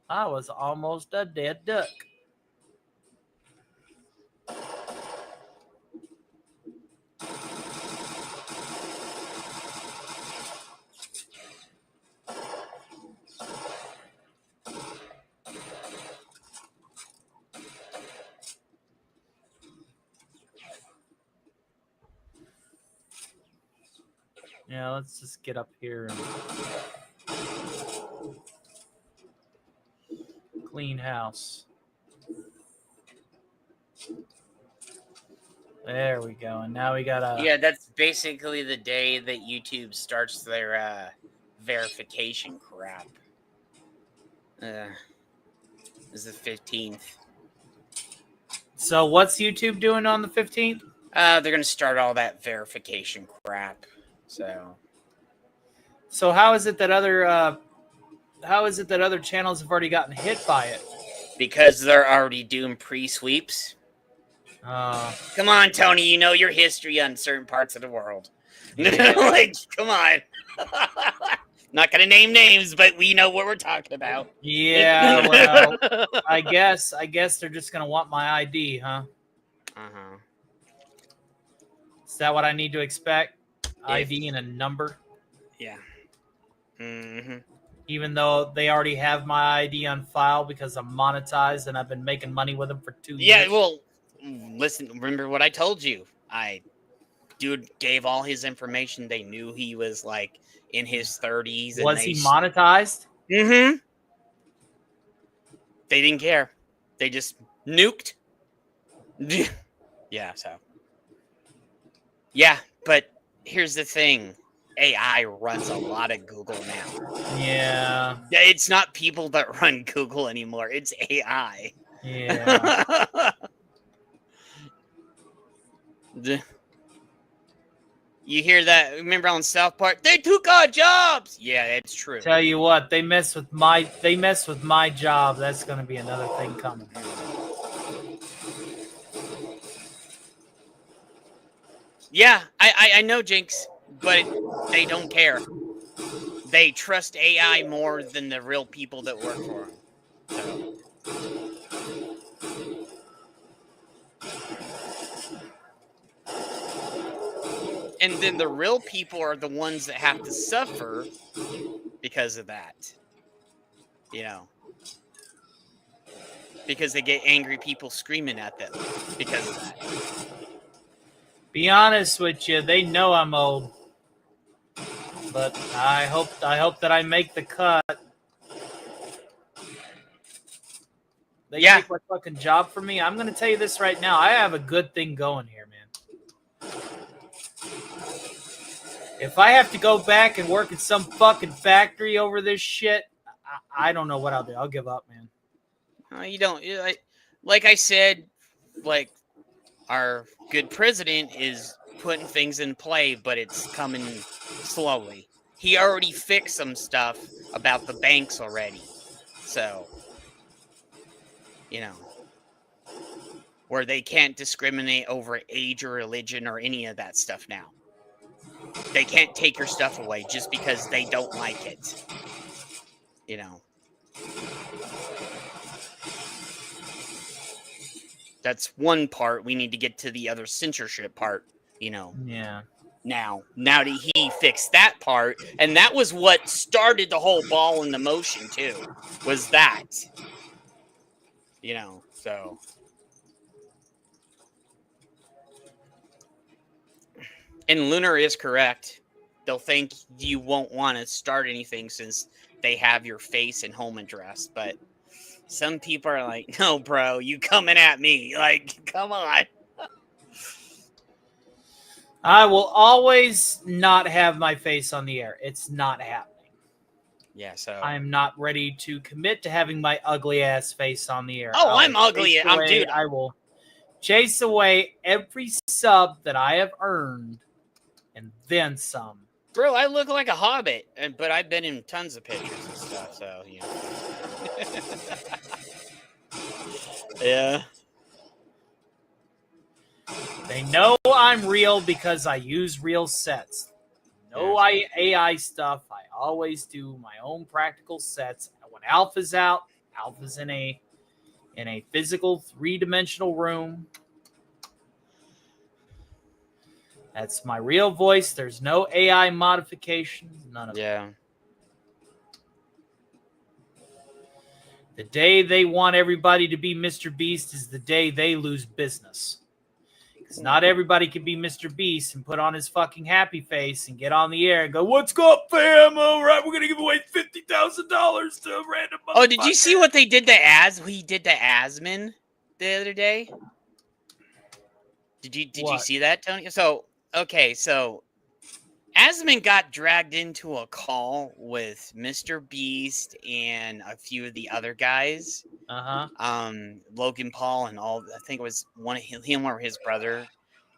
I was almost a dead duck. Yeah, let's just get up here and clean house. There we go. And now we got Yeah, that's basically the day that YouTube starts their verification crap. Is the 15th. So what's YouTube doing on the 15th? They're gonna start all that verification crap. So how is it that other channels have already gotten hit by it? because they're already doing pre-sweeps. Come on, Tony, you know your history on certain parts of the world. Yeah. Like, come on. Not gonna name names, but we know what we're talking about. Yeah, well, I guess they're just gonna want my ID, huh? Uh-huh. Is that what I need to expect? ID and a number? Yeah. Mm-hmm. Even though they already have my ID on file because I'm monetized and I've been making money with them for 2 years. Yeah, well, listen, remember what I told you. Dude gave all his information. They knew he was, like, in his 30s. And Was he monetized? Mm-hmm. They didn't care. They just nuked. Yeah, so. Yeah, but here's the thing. AI runs a lot of Google now. Yeah. It's not people that run Google anymore. It's AI. Yeah. You hear that? Remember on South Park? They took our jobs. Yeah, it's true. Tell you what, they mess with my job. That's going to be another thing coming. Yeah, I know, Jinx, but they don't care. They trust AI more than the real people that work for them. So. And then the real people are the ones that have to suffer because of that. You know. Because they get angry people screaming at them because of that. Be honest with you, they know I'm old. But I hope that I make the cut. They take my fucking job from me. I'm gonna tell you this right now. I have a good thing going here, man. If I have to go back and work in some fucking factory over this shit, I don't know what I'll do. I'll give up, man. You don't. Like I said, like our good president is putting things in play, but it's coming slowly. He already fixed some stuff about the banks already. So, you know, where they can't discriminate over age or religion or any of that stuff now. They can't take your stuff away just because they don't like it. You know. That's one part. We need to get to the other censorship part, you know. Yeah. Now that he fixed that part, and that was what started the whole ball in the motion too, was that. You know, so. And Lunar is correct. They'll think you won't want to start anything since they have your face and home address, but some people are like, no, bro, you coming at me. Like, come on. I will always not have my face on the air. It's not happening. Yeah, so. I'm not ready to commit to having my ugly ass face on the air. Oh, I'm ugly. Dude. I will chase away every sub that I have earned and then some. Bro, I look like a hobbit, but I've been in tons of pictures and stuff, so, you know. Yeah. They know I'm real because I use real sets. No AI stuff. I always do my own practical sets. When Alpha's out, Alpha's in a physical 3-dimensional room. That's my real voice. There's no AI modification. None of it. Yeah. The day they want everybody to be Mr. Beast is the day they lose business. Because not everybody can be Mr. Beast and put on his fucking happy face and get on the air and go, "What's up, fam? All right, we're gonna give away $50,000 to a random motherfucker." Oh, did you see what they did to He did to Asman the other day? Did you see that, Tony? So Asman got dragged into a call with Mr. Beast and a few of the other guys. Logan Paul and all. I think it was one of him or his brother,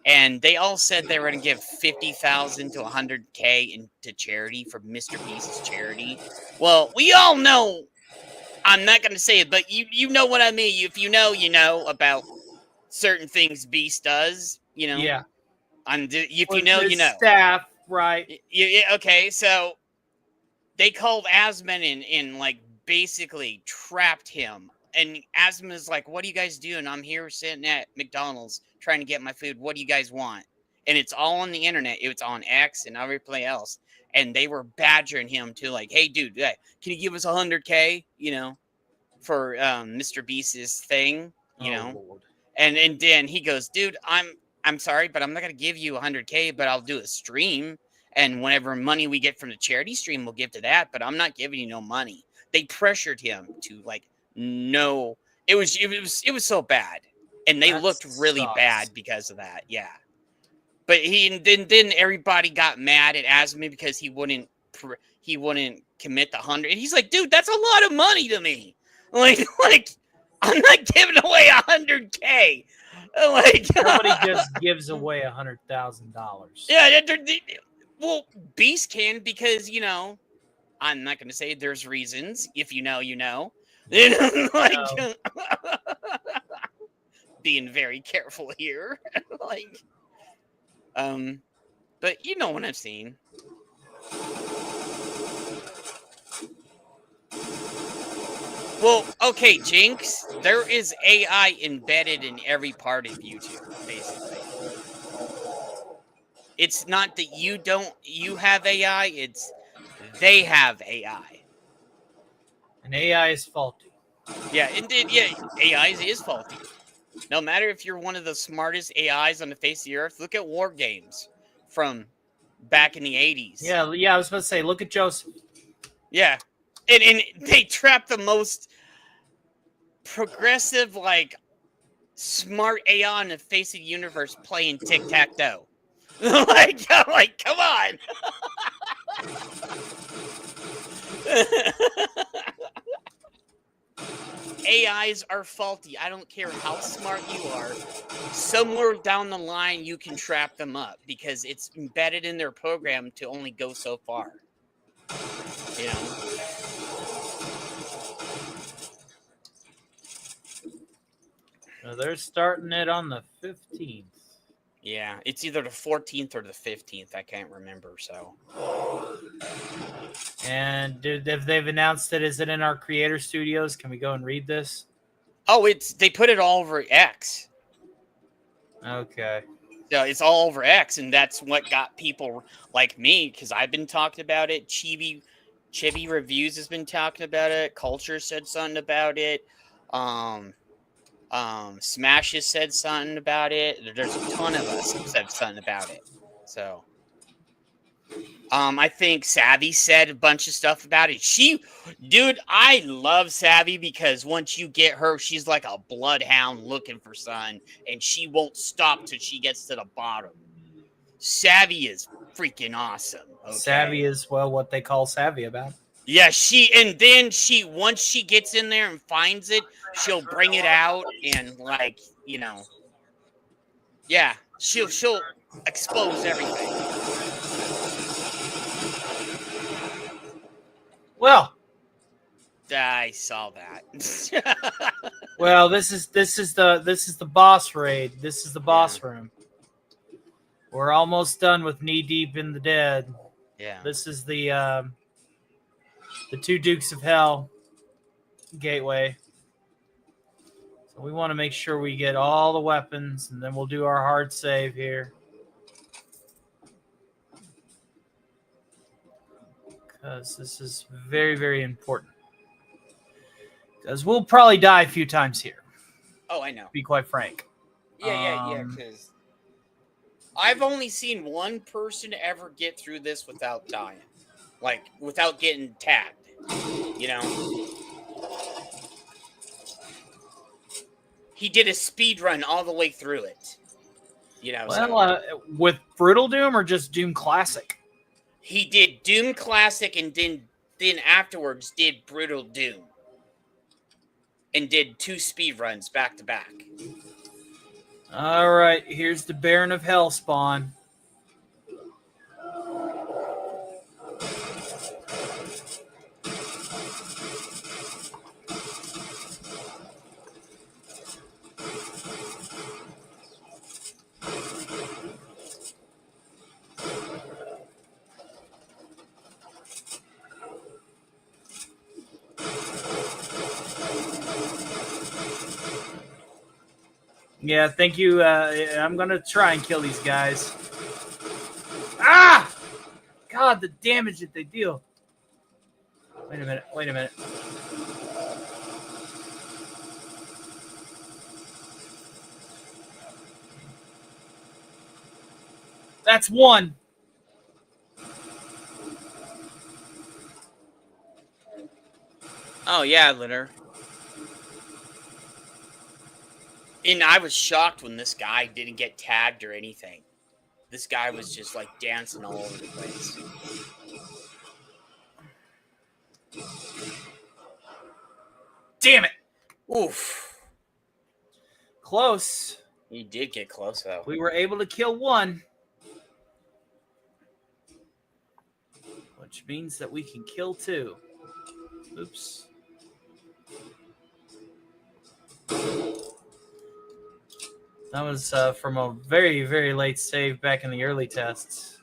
and they all said they were going to give $50,000 to $100K into charity for Mr. Beast's charity. Well, we all know. I'm not going to say it, but you know what I mean. If you know about certain things Beast does. Yeah. If you know, you know. Staff, right? Yeah. Okay. So they called Asman and like basically trapped him. And Asman is like, "What are you guys doing? I'm here sitting at McDonald's trying to get my food. What do you guys want?" And it's all on the internet. It's on X and everything else. And they were badgering him to like, "Hey, dude, can you give us $100K? For Mr. Beast's thing, Lord. And then he goes, "Dude, I'm sorry, but I'm not gonna give you $100K, but I'll do a stream, and whenever money we get from the charity stream, we'll give to that. But I'm not giving you no money." They pressured him to like, no, it was so bad, and they looked really bad because of that. Yeah, but then everybody got mad at Asmi because he wouldn't commit the 100. And he's like, "Dude, that's a lot of money to me. Like I'm not giving away $100K." Like nobody just gives away $100,000. Yeah, well, Beast can because I'm not going to say there's reasons. If you know, you know. Like being very careful here, like but you know what I've seen. Well, okay, Jinx, there is AI embedded in every part of YouTube, basically. It's not that you have AI, it's they have AI. And AI is faulty. Yeah, indeed, yeah, AI is faulty. No matter if you're one of the smartest AIs on the face of the earth, look at war games from back in the 80s. Yeah, I was about to say, look at Joseph. Yeah. And they trap the most progressive, like, smart AI on the face of the universe playing tic-tac-toe. like, come on. AIs are faulty. I don't care how smart you are. Somewhere down the line, you can trap them up because it's embedded in their program to only go so far. So they're starting it on the 15th. Yeah, it's either the 14th or the 15th. I can't remember. So. And if they've announced it, is it in our creator studios? Can we go and read this? Oh, they put it all over X. Okay. So it's all over X, and that's what got people like me, because I've been talking about it. Chibi Reviews has been talking about it. Culture said something about it. Smash has said something about it. There's a ton of us who said something about it. So, I think Savvy said a bunch of stuff about it. Dude, I love Savvy because once you get her, she's like a bloodhound looking for something, and she won't stop till she gets to the bottom. Savvy is freaking awesome. Okay? Savvy is, well, what they call savvy about. Yeah, once she gets in there and finds it, she'll bring it out and yeah, she'll expose everything. Well, I saw that. Well, this is the boss raid. This is the boss room. We're almost done with Knee Deep in the Dead. Yeah. This is the two Dukes of Hell gateway. So we want to make sure we get all the weapons, and then we'll do our hard save here. Because this is very, very important. Because we'll probably die a few times here. Oh, I know. To be quite frank. Yeah, because I've only seen one person ever get through this without dying. Like, without getting tagged. You know? He did a speed run all the way through it. You know, well, with Brutal Doom or just Doom Classic? He did Doom Classic and then afterwards did Brutal Doom. And did 2 speed runs back to back. All right, here's the Baron of Hell spawn. Yeah, thank you. I'm going to try and kill these guys. Ah! God, the damage that they deal. Wait a minute. That's one. Oh, yeah, Litter. And I was shocked when this guy didn't get tagged or anything. This guy was just, like, dancing all over the place. Damn it. Oof. Close. He did get close, though. We were able to kill one. Which means that we can kill 2. Oops. That was from a very, very late save back in the early tests.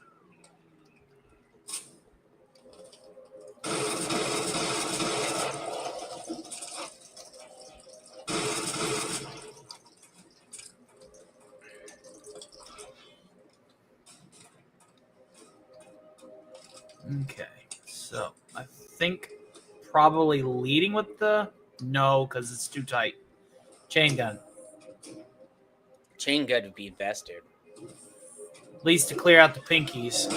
Okay, so I think probably leading with the... No, because it's too tight. Chain gun. Chain gun would be best, dude. At least to clear out the pinkies.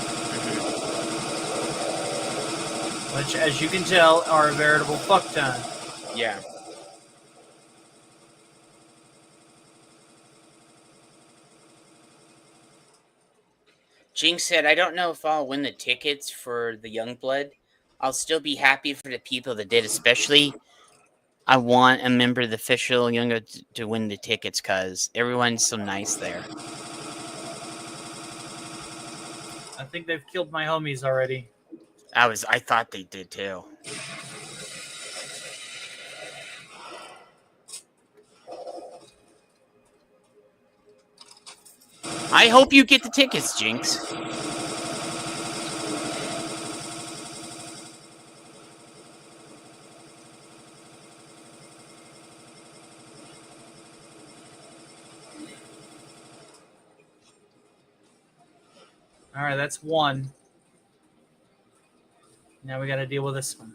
Which, as you can tell, are a veritable fuck ton. Yeah. Jinx said, I don't know if I'll win the tickets for the Youngblood. I'll still be happy for the people that did, especially I want a member of the official Youngblood to win the tickets because everyone's so nice there. I think they've killed my homies already. I thought they did too. I hope you get the tickets, Jinx. All right, that's one. Now we got to deal with this one.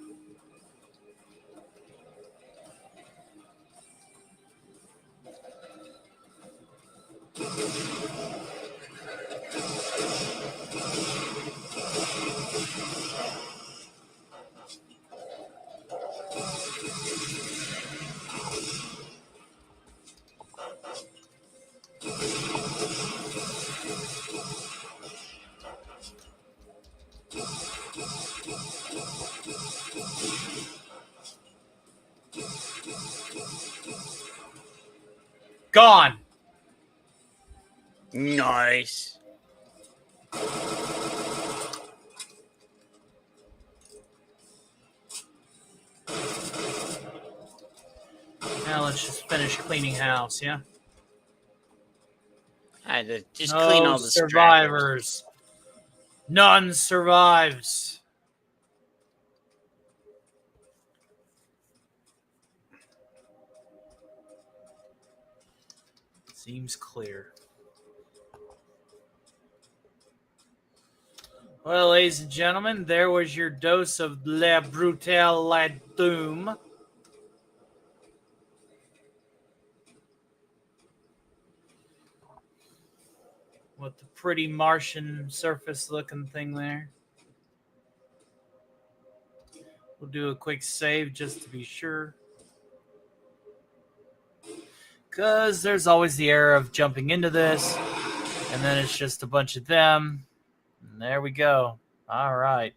Gone. Nice. Now let's just finish cleaning house, yeah? I had to just No clean all the survivors. None survives. Seems clear. Well, ladies and gentlemen, there was your dose of La Brutale La Doom. With the pretty Martian surface looking thing there. We'll do a quick save just to be sure. Because there's always the error of jumping into this, and then it's just a bunch of them. And there we go. All right.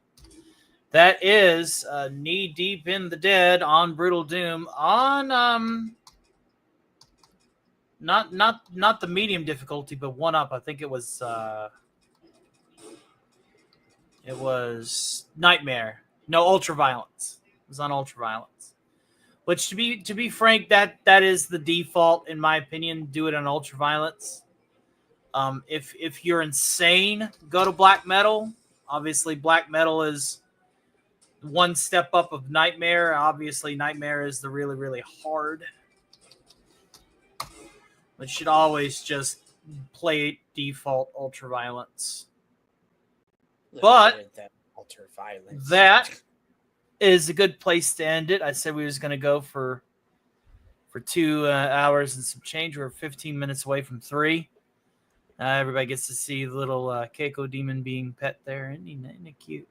That is Knee Deep in the Dead on Brutal Doom on not the medium difficulty, but 1-up. I think it was Nightmare. No, Ultraviolence. It was on Ultraviolence. Which to be frank, that is the default in my opinion. Do it on Ultraviolence. If you're insane, go to Black Metal. Obviously, Black Metal is one step up of Nightmare. Obviously, Nightmare is the really, really hard. But should always just play default Ultraviolence. But Ultraviolence. That is a good place to end it. I said we was going to go for 2 hours and some change. We're 15 minutes away from 3. Everybody gets to see the little Keiko demon being pet there. Isn't he cute?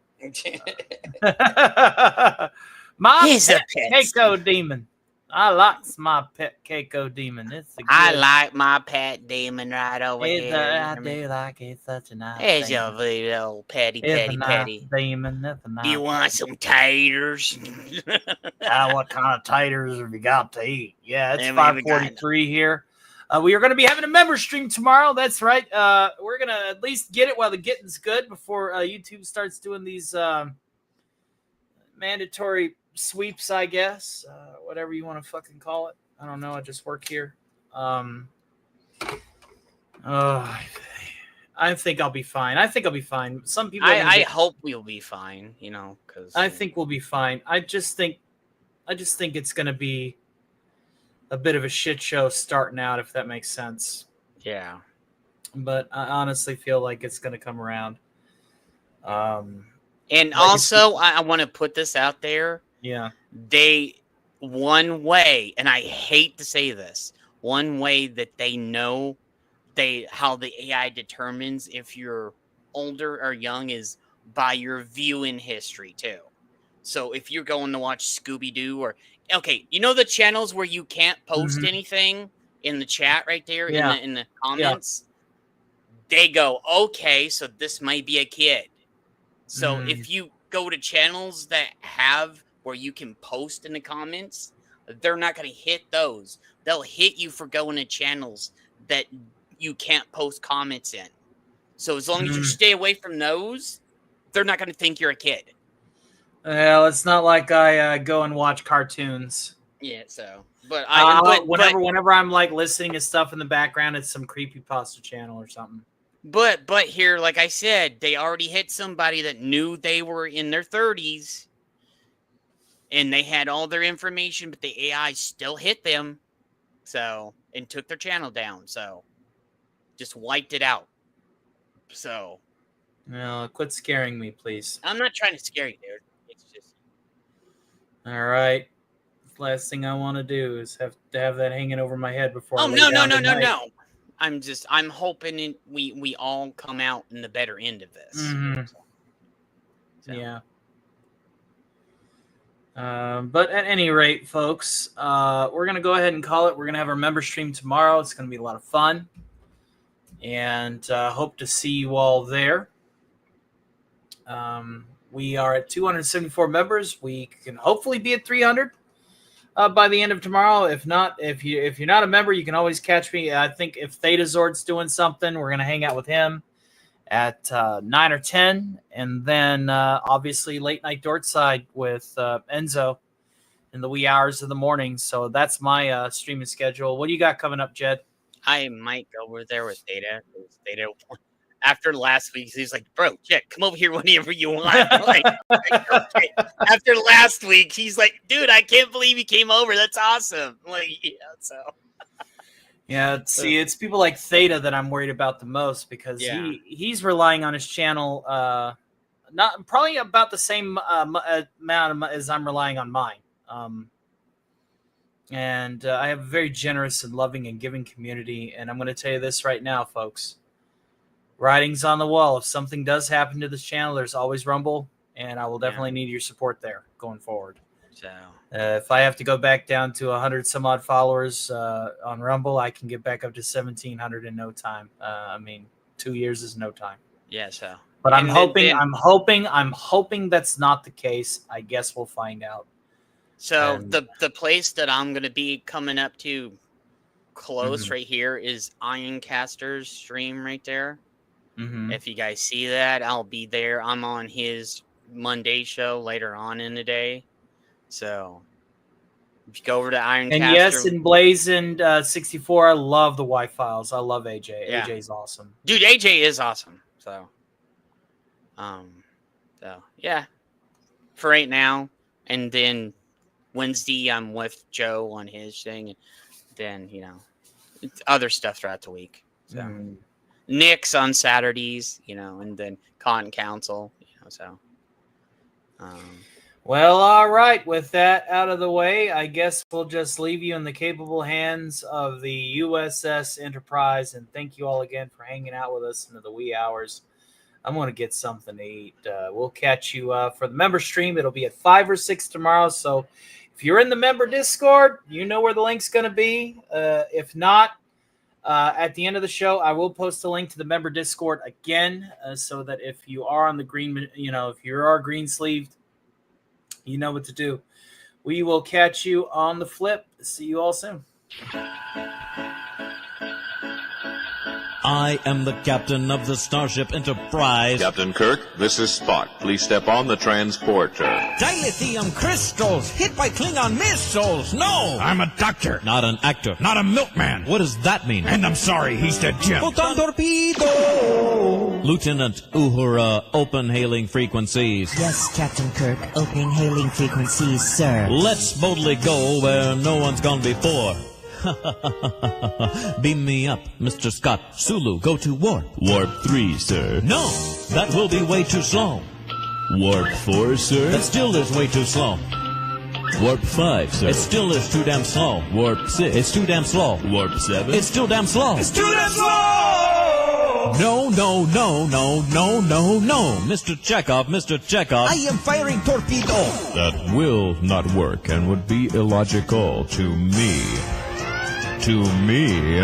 My He's a pet pet. Keiko demon. I like my pet Keiko demon. It's a good. I like my pet demon right over here. I do like it. Such a nice It's demon. a little petty, It's petty, a nice petty. demon. That's a nice. You want some taters? What kind of taters have you got to eat? Yeah, it's Yeah, 5:43 here. We are going to be having a member stream tomorrow. That's right. We're going to at least get it while the getting's good before YouTube starts doing these mandatory sweeps, I guess. Whatever you want to fucking call it. I don't know. I just work here. I think I'll be fine. Some people. I hope we'll be fine. Because I think we'll be fine. I just think it's going to be a bit of a shit show starting out, if that makes sense. Yeah. But I honestly feel like it's going to come around. And also, I want to put this out there. Yeah. One way, and I hate to say this, one way that they know how the AI determines if you're older or young is by your viewing history too. So if you're going to watch Scooby-Doo okay, the channels where you can't post anything in the chat right there in the comments, they go, okay, so this might be a kid. So if you go to channels that have where you can post in the comments, they're not going to hit those. They'll hit you for going to channels that you can't post comments in. So as long as you stay away from those, they're not going to think you're a kid. Well, it's not like I go and watch cartoons. Yeah, so. But whenever I'm like listening to stuff in the background, it's some creepypasta channel or something. But here, like I said, they already hit somebody that knew they were in their 30s. And they had all their information, but the AI still hit them. So, and took their channel down. So, just wiped it out. So. No, quit scaring me, please. I'm not trying to scare you, dude. It's just. All right. Last thing I want to do is have that hanging over my head before. Oh, no. I'm hoping we all come out in the better end of this. Mm-hmm. So. Yeah. But at any rate, folks, we're going to go ahead and call it. We're going to have our member stream tomorrow. It's going to be a lot of fun. And hope to see you all there. We are at 274 members. We can hopefully be at 300 by the end of tomorrow. If not, if you're not a member, you can always catch me. I think if Theta Zord's doing something, we're going to hang out with him at 9 or 10, and then obviously Late Night Dortside with Enzo in the wee hours of the morning. So that's my streaming schedule. What do you got coming up, Jed? I might go over there with Theta. Theta, after last week, he's like, "Bro, Jed, come over here whenever you want." Like, okay. After last week, he's like, "Dude, I can't believe you came over. That's awesome." Like, yeah, so. Yeah, see, it's people like Theta that I'm worried about the most because he's relying on his channel, not probably about the same amount as I'm relying on mine. And I have a very generous and loving and giving community. And I'm going to tell you this right now, folks. Writing's on the wall. If something does happen to this channel, there's always Rumble. And I will definitely need your support there going forward. So if I have to go back down to 100 some odd followers on Rumble, I can get back up to 1,700 in no time. I mean, 2 years is no time. Yeah, so. But I'm hoping that's not the case. I guess we'll find out. So the place that I'm going to be coming up to close right here is Ironcaster's stream right there. If you guys see that, I'll be there. I'm on his Monday show later on in the day. So if you go over to Ironcaster. And yes, in Blazin 64, I love the Y-Files. I love AJ. Yeah. AJ's awesome. Dude, AJ is awesome. So yeah. For right now. And then Wednesday, I'm with Joe on his thing, and then other stuff throughout the week. So Nick's on Saturdays, and then Content Council, So, well, all right. With that out of the way, I guess we'll just leave you in the capable hands of the USS Enterprise, and thank you all again for hanging out with us into the wee hours. I'm going to get something to eat. We'll catch you for the member stream. It'll be at 5 or 6 tomorrow. So if you're in the member Discord, you know where the link's going to be. If not, at the end of the show, I will post a link to the member Discord again so that if you are on the green, if you are green sleeved, you know what to do. We will catch you on the flip. See you all soon. I am the captain of the Starship Enterprise. Captain Kirk, this is Spock. Please step on the transporter. Dilithium crystals hit by Klingon missiles. No! I'm a doctor, Not an actor. not a milkman. What does that mean? And I'm sorry, he's dead, Jim. Photon torpedo! Lieutenant Uhura, open hailing frequencies. Yes, Captain Kirk. Opening hailing frequencies, sir. Let's boldly go where no one's gone before. Beam me up, Mr. Scott. Sulu, go to warp. Warp 3, sir. No, that will be way too slow. Warp 4, sir. That still is way too slow. Warp 5, sir. It still is too damn slow. Warp 6. It's too damn slow. Warp 7. It's still damn slow. It's too damn slow! No, no, no, no, no, no, no. Mr. Chekhov, Mr. Chekhov. I am firing torpedo. That will not work and would be illogical to me. To me.